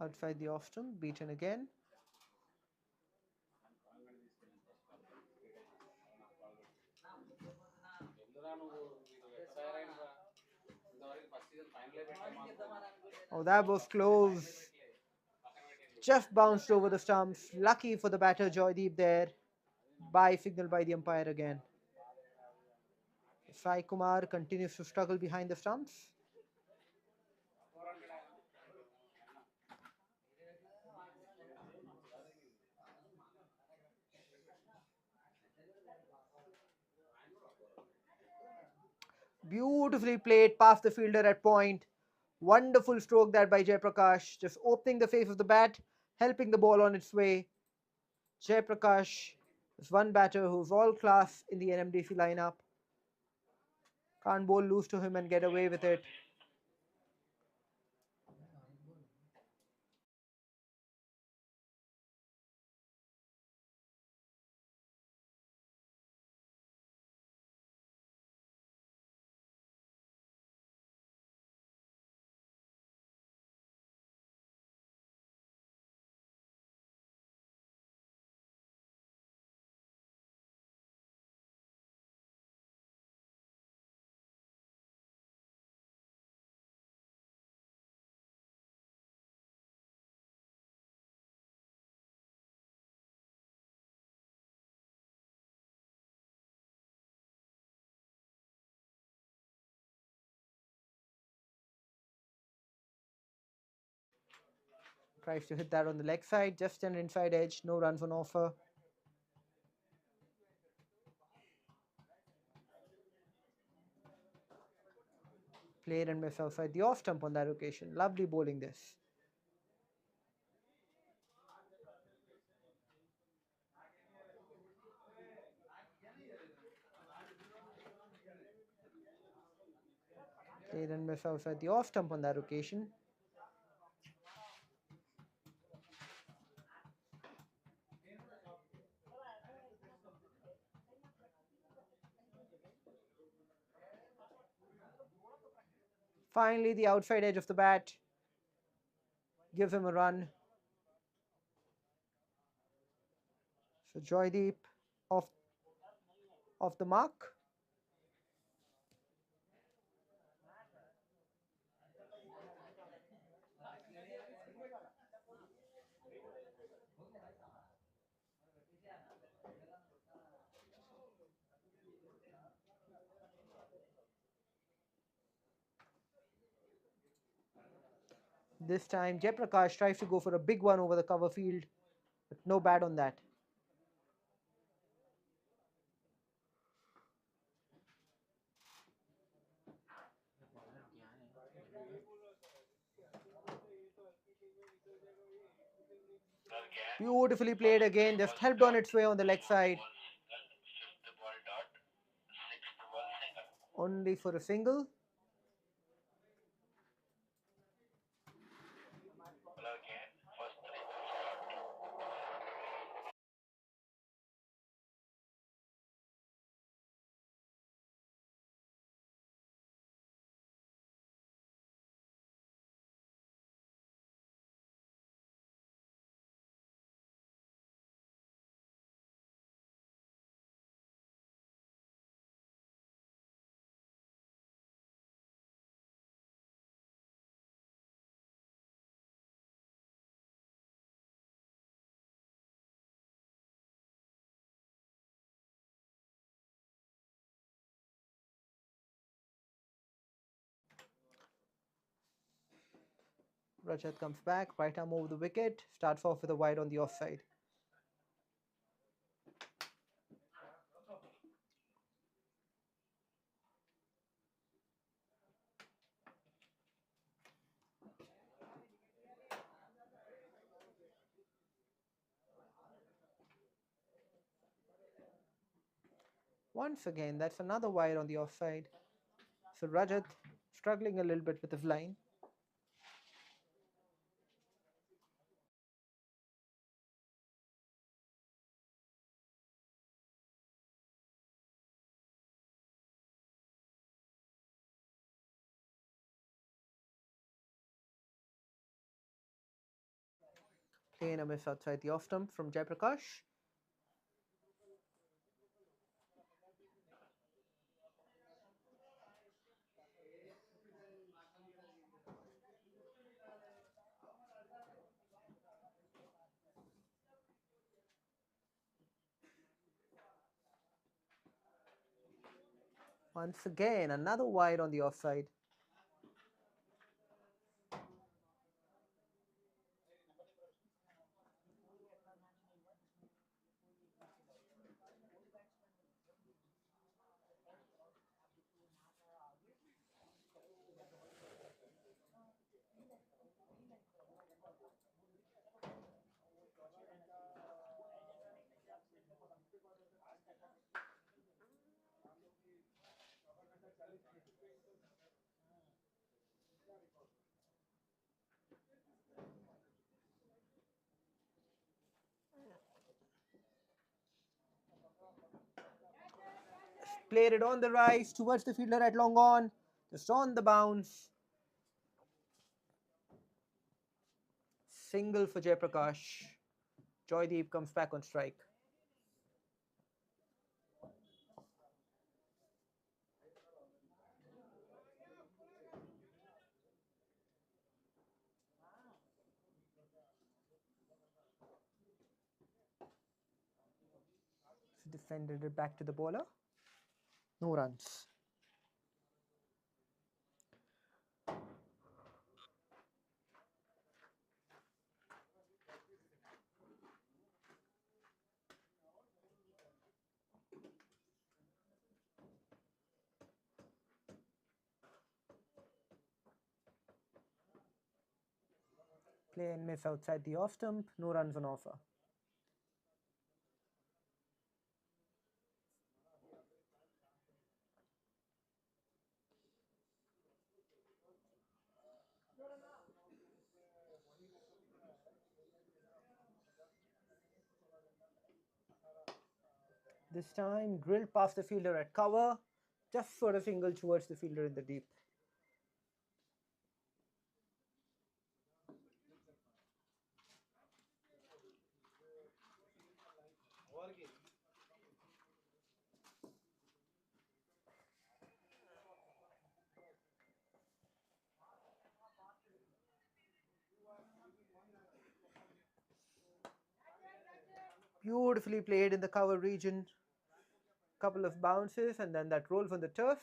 Outside the off stump, beaten again. Oh, that was close. Just bounced over the stumps. Lucky for the batter Joydeep there. Bye signal by the umpire again. Sai Kumar continues to struggle behind the stumps. Beautifully played past the fielder at point. Wonderful stroke that by Jayaprakash. Just opening the face of the bat, helping the ball on its way. Jayaprakash is one batter who's all class in the NMDC lineup. Can't bowl loose to him and get away with it. Tries to hit that on the leg side, just an inside edge, no runs on offer. Played and missed outside the off stump on that occasion. Lovely bowling this. Played and missed outside the off stump on that occasion. Finally, the outside edge of the bat gives him a run. So Joydeep off the mark. This time 𝗃𝗃 tries to go for a big one over the cover field, but no bad on that. Beautifully played again, just helped on its way on the leg side. Only for a single. Rajat comes back, right arm over the wicket, starts off with a wide on the offside. Once again, that's another wide on the offside. So Rajat struggling a little bit with his line. Playing a miss outside the off stump from 𝗃𝗃. Once again, another wide on the offside. Played it on the rise towards the fielder at long on, just on the bounce. Single for 𝗃𝗃. Joydeep comes back on strike. Defended it back to the bowler. No runs. Play and miss outside the off stump. No runs on offer. This time drilled past the fielder at cover, just for a single towards the fielder in the deep. Beautifully played in the cover region. Couple of bounces and then that roll from the turf.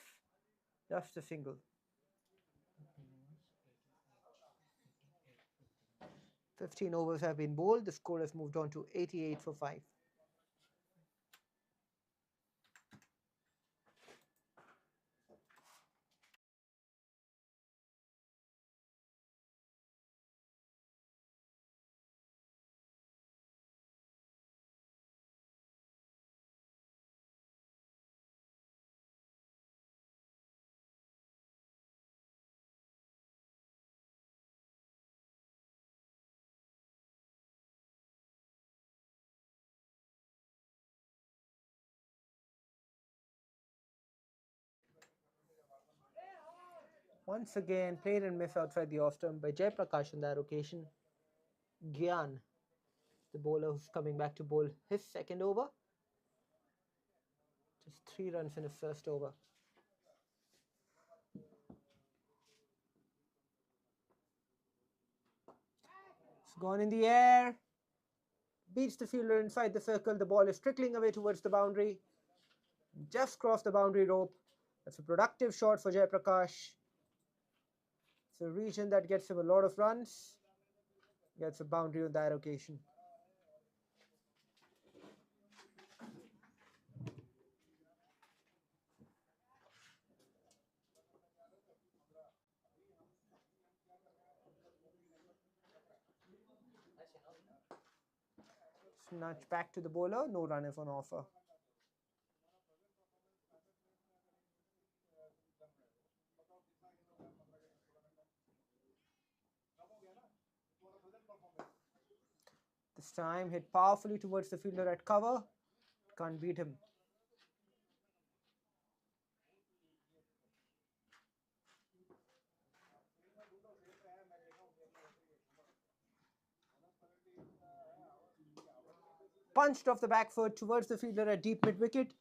Just a single. 15 overs have been bowled. The score has moved on to 88 for 5. Once again, played and missed outside the off stump by Jayaprakash on that occasion. Gyan, the bowler who's coming back to bowl his second over. Just 3 runs in his first over. It's gone in the air. Beats the fielder inside the circle. The ball is trickling away towards the boundary. Just crossed the boundary rope. That's a productive shot for Jayaprakash. It's a region that gets him a lot of runs. Gets a boundary on that occasion. Snatch back to the bowler. No runners on offer. This time hit powerfully towards the fielder at cover. Can't beat him. Punched off the back foot towards the fielder at deep mid wicket.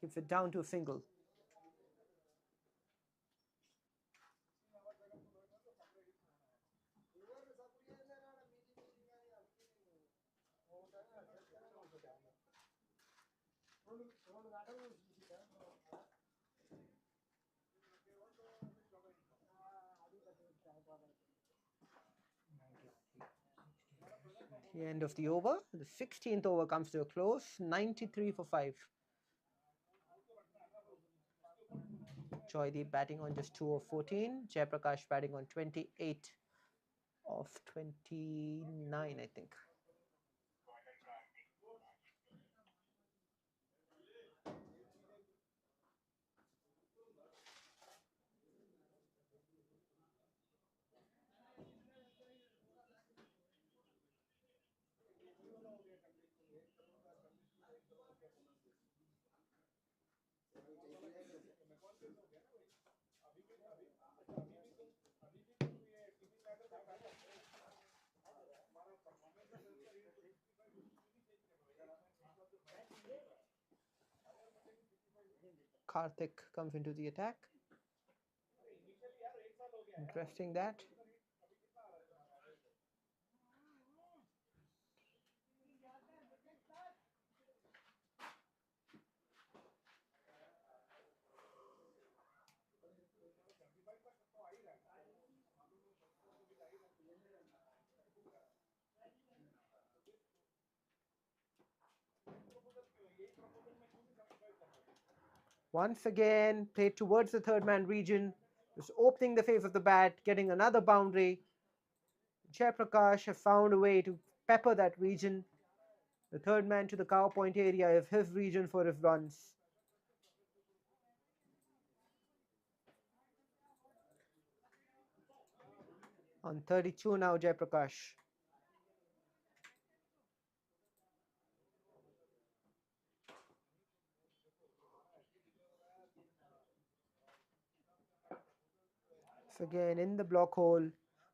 Keeps it down to a single. The end of the over. The 16th over comes to a close. 93 for 5. 𝗀𝗏𝗃 batting on just 2 of 14. Jayaprakash batting on 28 of 29, I think. Karthik comes into the attack. Interesting that. Once again, played towards the third man region. Just opening the face of the bat, getting another boundary. Jayaprakash have found a way to pepper that region. The third man to the cow point area is his region for his runs. On 32 now, Jayaprakash. So again, in the block hole,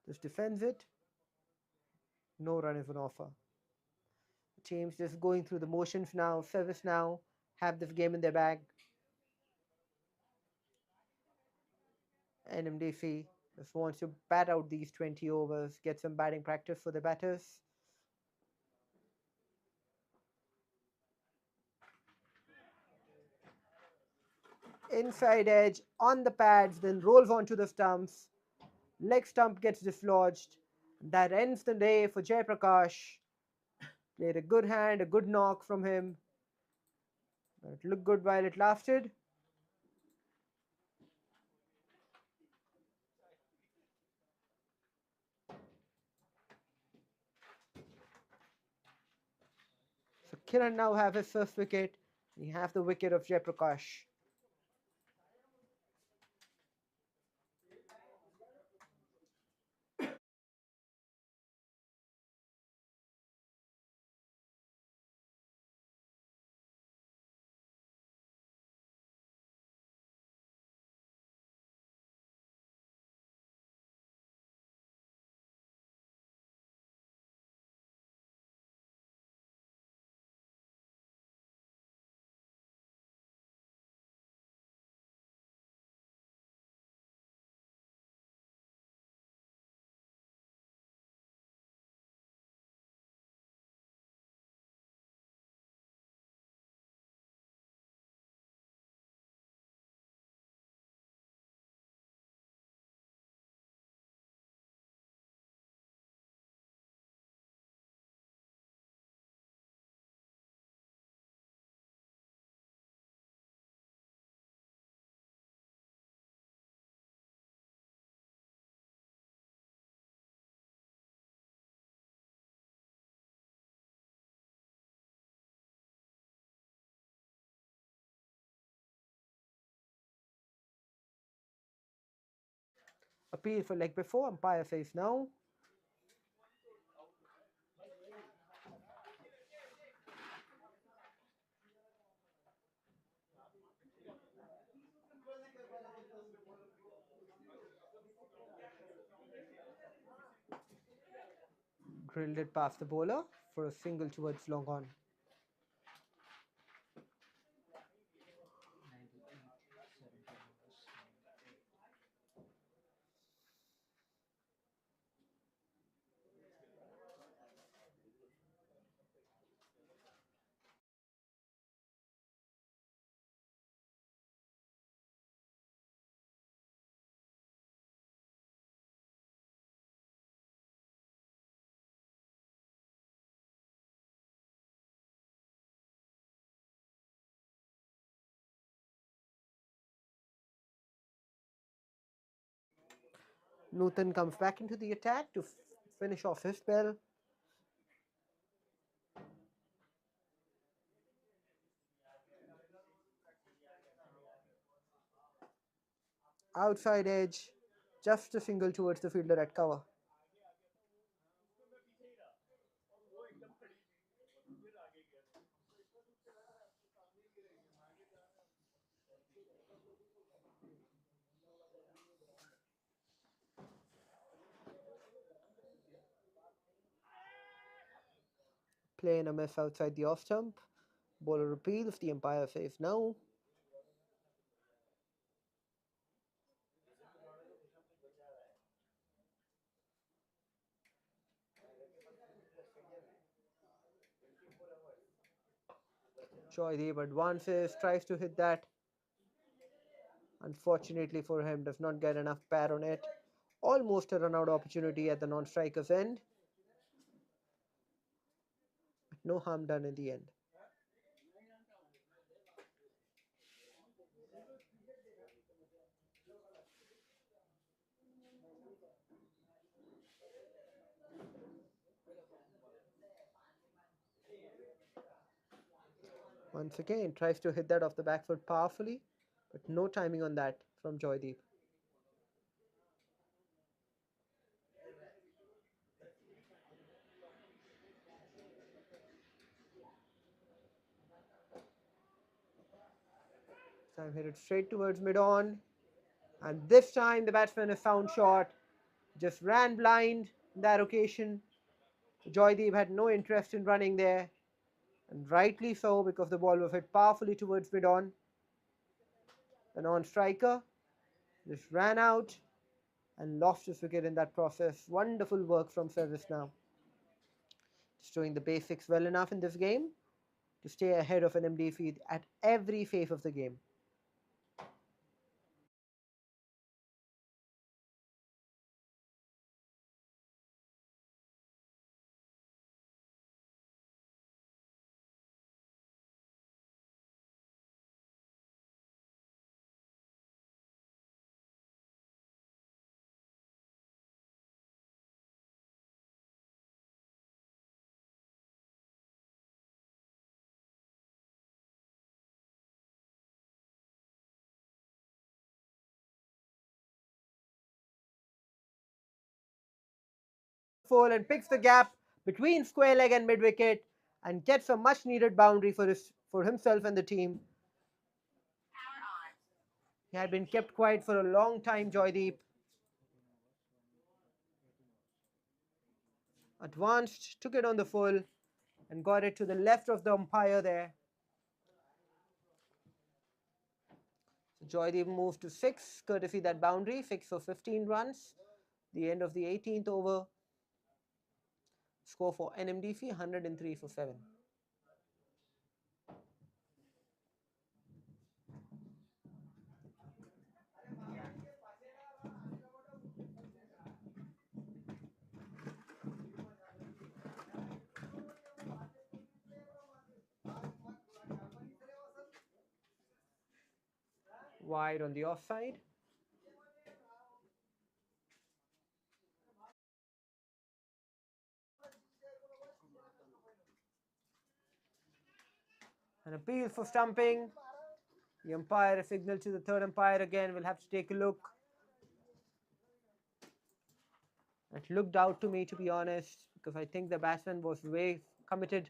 just defends it. No run is on offer. The team's just going through the motions now, service now, have this game in their bag. NMDC just wants to bat out these 20 overs, get some batting practice for the batters. Inside edge on the pads, then rolls onto the stumps. Leg stump gets dislodged. That ends the day for 𝗀𝗃𝗃. Played a good hand, a good knock from him. It looked good while it lasted. So Kiran now have his first wicket. He have the wicket of 𝗀𝗃𝗃. Appeal for leg before. Umpire says no. Drilled it past the bowler for a single towards long on. Newton comes back into the attack to finish off his spell. Outside edge, just a single towards the fielder at cover. Playing a miss outside the off stump. Bowler appeals, the umpire says no. 𝗀𝗃𝗵 advances, tries to hit that. Unfortunately for him, does not get enough pad on it. Almost a run out opportunity at the non-striker's end. But no harm done in the end. Once again, tries to hit that off the back foot powerfully, but no timing on that from 𝗀𝗃𝗵. Time hit it straight towards mid-on. And this time the batsman has found shot. Just ran blind in that occasion. 𝗀𝗃𝗵 had no interest in running there. And rightly so, because the ball was hit powerfully towards mid-on. The non-striker just ran out and lost his wicket in that process. Wonderful work from service now. Just doing the basics well enough in this game to stay ahead of NMDC at every phase of the game. full and picks the gap between square leg and mid wicket and gets a much needed boundary for himself and the team. He had been kept quiet for a long time, 𝗀𝗃𝗵. Advanced, took it on the full and got it to the left of the umpire there. So 𝗀𝗃𝗵 moved to 6, courtesy that boundary, 6 for 15 runs. The end of the 18th over. Score for NMDC 103 for 7. Wide on the offside. An appeal for stumping. The umpire signaled to the third umpire again. We'll have to take a look. It looked out to me, to be honest, because I think the batsman was way committed.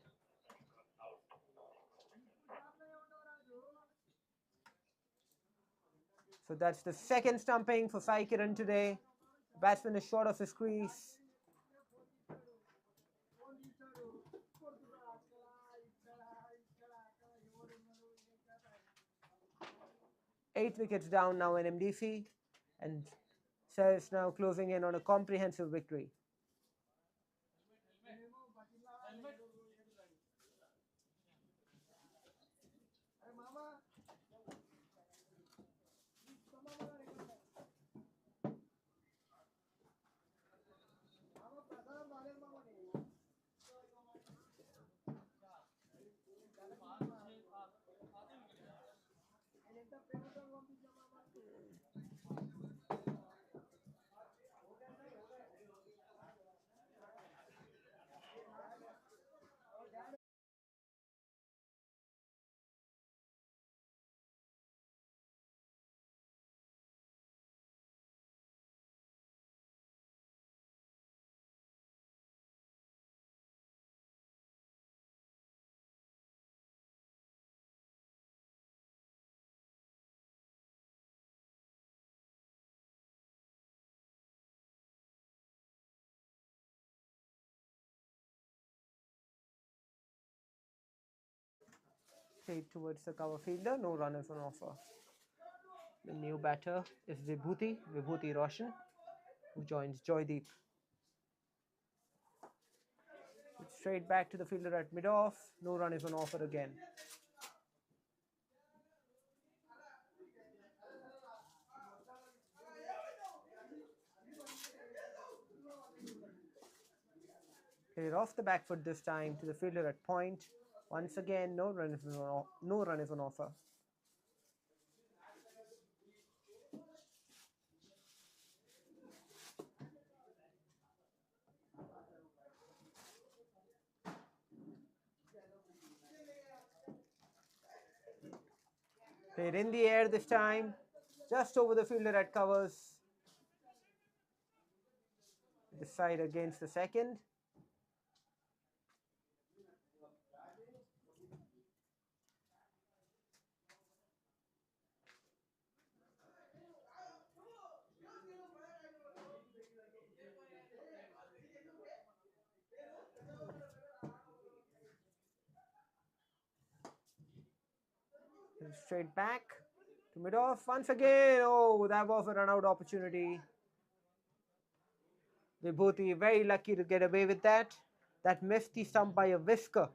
So that's the second stumping for 𝗙 𝘃𝗏 today. The batsman is short of his crease. Eight wickets down now in NMDC, and Says now closing in on a comprehensive victory. Played towards the cover fielder, no runners on offer. The new batter is Vibhuti Roshan, who joins 𝗀𝗃𝗵. It's straight back to the fielder at mid-off, no run is on offer again. Played off the back foot this time to the fielder at point. Once again, no run is on offer. Played in the air this time, just over the fielder at covers. This side against the second. Straight back to mid-off once again. Oh, that was a run-out opportunity. Vibhuti very lucky to get away with that. That missed the stump by a whisker.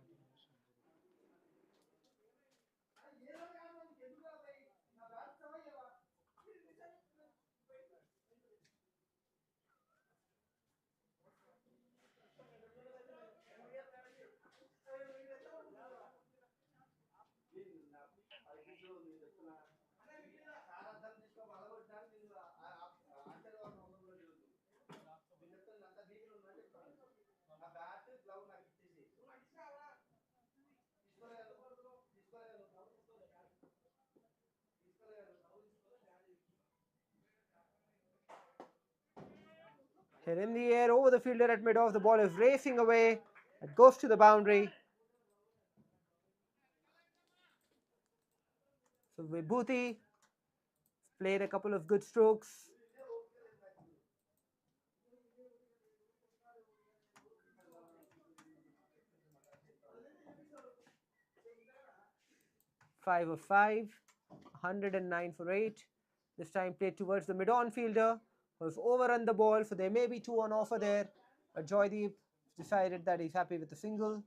Hit in the air over the fielder at mid-off. The ball is racing away. It goes to the boundary. So Vibhuti played a couple of good strokes. Five of five, 109 for 8. This time played towards the mid-on fielder, who has overrun the ball, so there may be 2 on offer there. But Joydeep decided that he's happy with the single.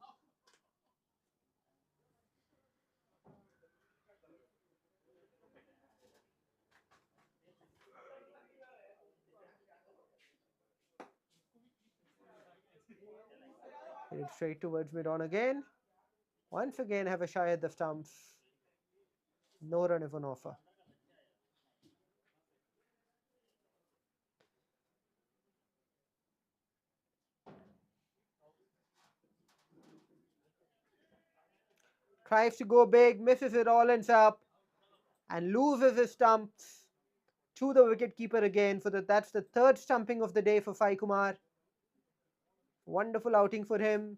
Hit it straight towards mid-on again. Once again have a shy at the stumps. No run if on offer. Tries to go big, misses it, all ends up, and loses his stumps to the wicketkeeper again. That's the 3rd stumping of the day for Sai Kumar. Wonderful outing for him.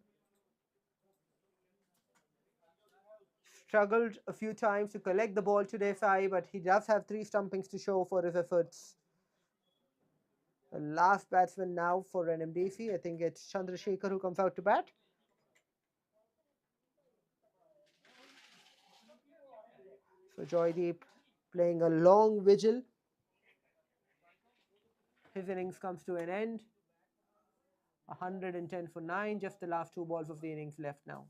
Struggled a few times to collect the ball today, Sai, but he does have 3 stumpings to show for his efforts. The last batsman now for NMDC, I think it's Chandrasekhar who comes out to bat. So Joydeep playing a long vigil. His innings comes to an end. 110 for 9, just the last 2 balls of the innings left now.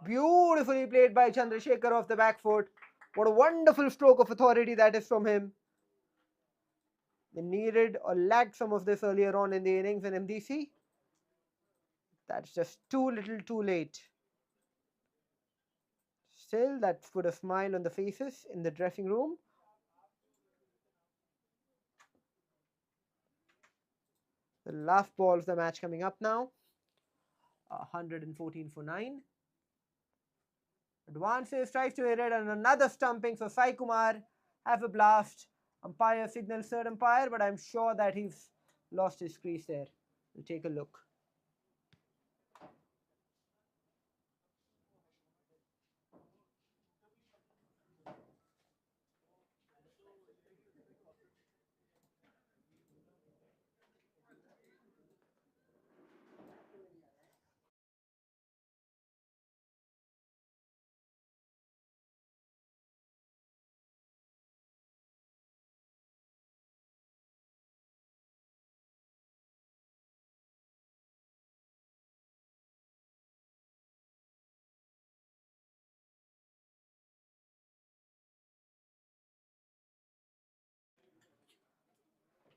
Beautifully played by Chandrasekhar off the back foot. What a wonderful stroke of authority that is from him. They needed or lacked some of this earlier on in the innings in MDC. That's just too little too late. Still, that put a smile on the faces in the dressing room. The last ball of the match coming up now. 114 for 9. Advances, tries to hit it, and another stumping for Sai Kumar. Have a blast. Umpire signals 3rd umpire, but I'm sure that he's lost his crease there. We'll take a look.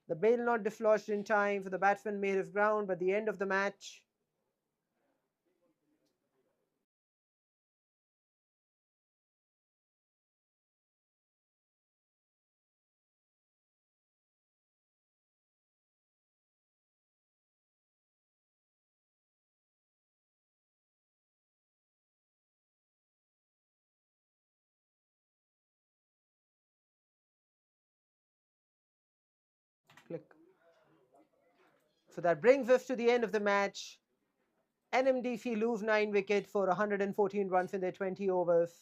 The bail not dislodged in time, for the batsman made his ground, but the end of the match. Click. So that brings us to the end of the match. NMDC lose 9 wickets for 114 runs in their 20 overs,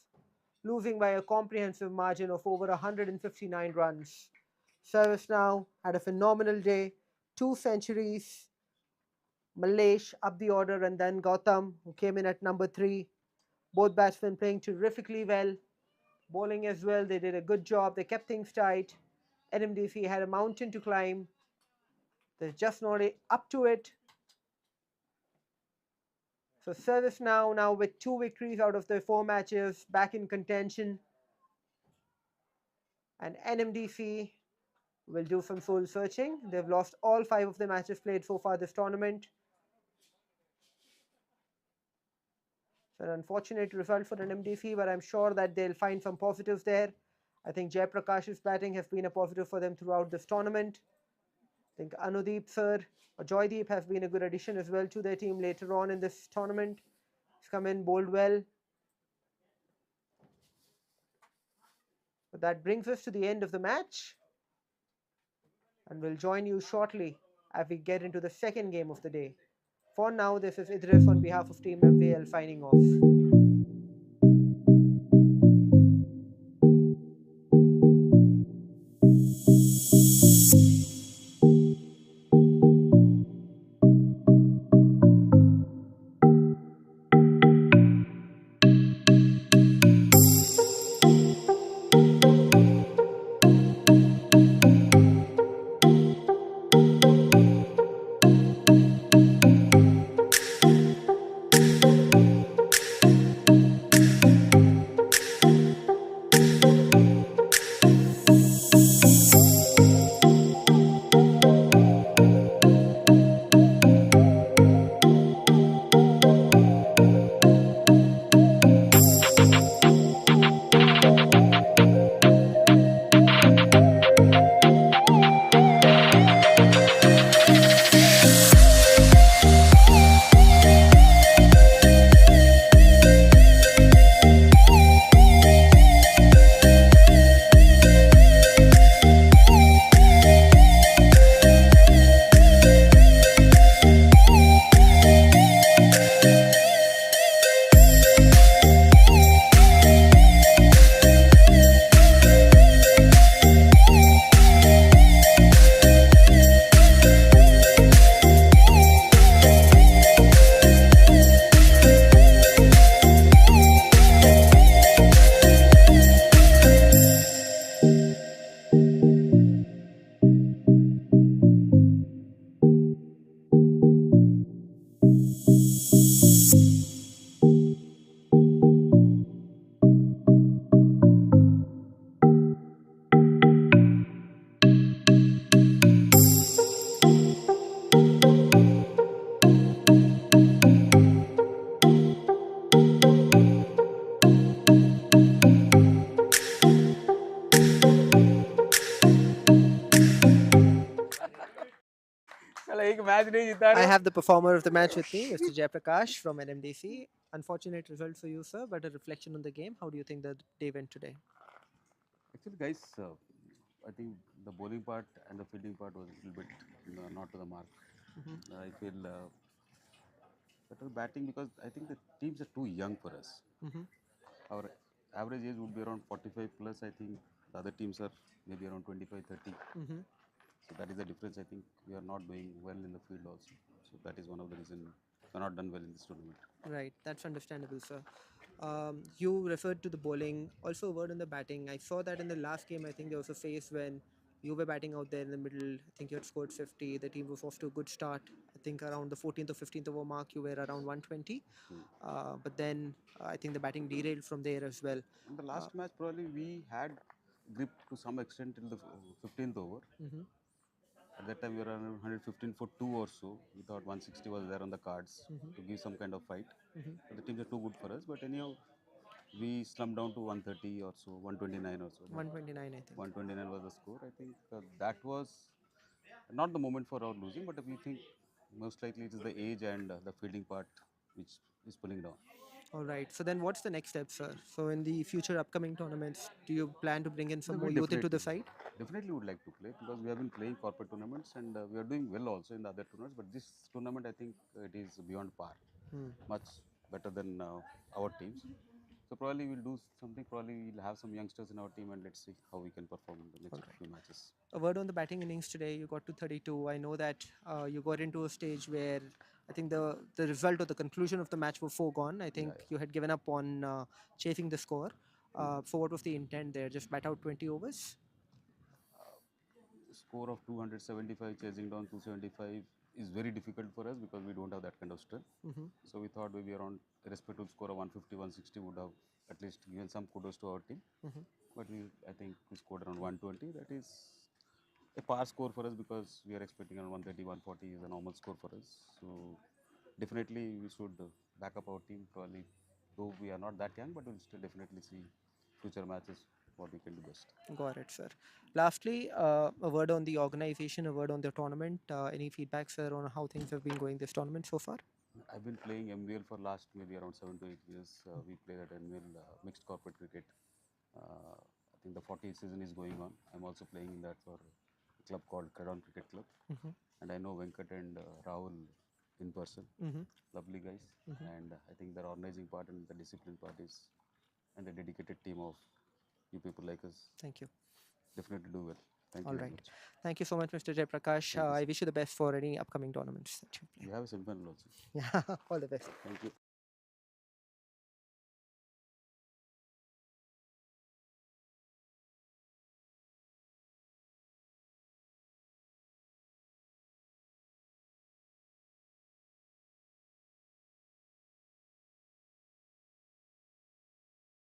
losing by a comprehensive margin of over 159 runs. Service now had a phenomenal day. 2 centuries. Malesh up the order, and then Gautam, who came in at number 3. Both batsmen playing terrifically well. Bowling as well, they did a good job. They kept things tight. NMDC had a mountain to climb. They're just not up to it. So service now with 2 victories out of their 4 matches, back in contention. And NMDC will do some soul searching. They've lost all 5 of the matches played so far this tournament. So an unfortunate result for NMDC, but I'm sure that they'll find some positives there. I think 𝗃𝗃's batting has been a positive for them throughout this tournament. I think Anudeep sir or Joydeep has been a good addition as well to their team later on in this tournament. He's come in, bowled well. But that brings us to the end of the match. And we'll join you shortly as we get into the second game of the day. For now, this is Idris on behalf of Team MVL signing off. I have the performer of the match with me, Mr. 𝗃𝗃 from NMDC. Unfortunate result for you, sir, but a reflection on the game. How do you think the day went today? Actually, guys, I think the bowling part and the fielding part was a little bit not to the mark. I feel better batting because I think the teams are too young for us. Our average age would be around 45 plus. I think the other teams are maybe around 25, 30. So that is the difference. I think we are not doing well in the field also. So that is one of the reasons we are not done well in this tournament. Right, that's understandable, sir. You referred to the bowling. Also, a word on the batting. I saw that in the last game. I think there was a phase when you were batting out there in the middle. I think you had scored 50. The team was off to a good start. I think around the 14th or 15th over mark, you were around 120. But then I think the batting derailed from there as well. In the last match, probably we had grip to some extent till the 15th over. At that time, we were around 115 for 2 or so. We thought 160 was there on the cards to give some kind of fight. But the teams are too good for us. But anyhow, we slumped down to 130 or so, 129 or so. 129, I think. 129 was the score. I think that was not the moment for our losing, but we think most likely it is the age and the fielding part which is pulling down. All right. So then what's the next step, sir? So in the future upcoming tournaments, do you plan to bring in some more youth into the side? Definitely would like to play because we have been playing corporate tournaments and we are doing well also in the other tournaments. But this tournament, I think it is beyond par, much better than our teams. So probably we'll do something. Probably we'll have some youngsters in our team and let's see how we can perform in the next few matches. A word on the batting innings today. You got to 32. I know that you got into a stage where I think the result or the conclusion of the match were foregone. I think you had given up on chasing the score. So what was the intent there? Just bat out 20 overs? Score of 275 chasing down 275 is very difficult for us because we don't have that kind of strength. So we thought maybe around a respectable score of 150, 160 would have at least given some kudos to our team. But I think we scored around 120. That is a par score for us because we are expecting around 130, 140 is a normal score for us. So definitely we should back up our team probably. Though we are not that young, but we'll still definitely see future matches what we can do best. Got it, sir. Lastly, a word on the organization, a word on the tournament. Any feedback, sir, on how things have been going this tournament so far? I've been playing MVL for last maybe around 7 to 8 years. We play that MVL mixed corporate cricket. I think the 40th season is going on. I'm also playing in that for a club called 𝘃𝗏𝗏 Cricket Club. And I know Venkat and Rahul in person. Lovely guys. And I think their organizing part and the discipline part is, and the dedicated team of you people like us. Thank you. Definitely do well. Thank you All very right. much. Thank you so much, Mr. Jayaprakash. Thank you, I wish you the best for any upcoming tournaments that you play. We have a semi-final also. Yeah, all the best. Thank you.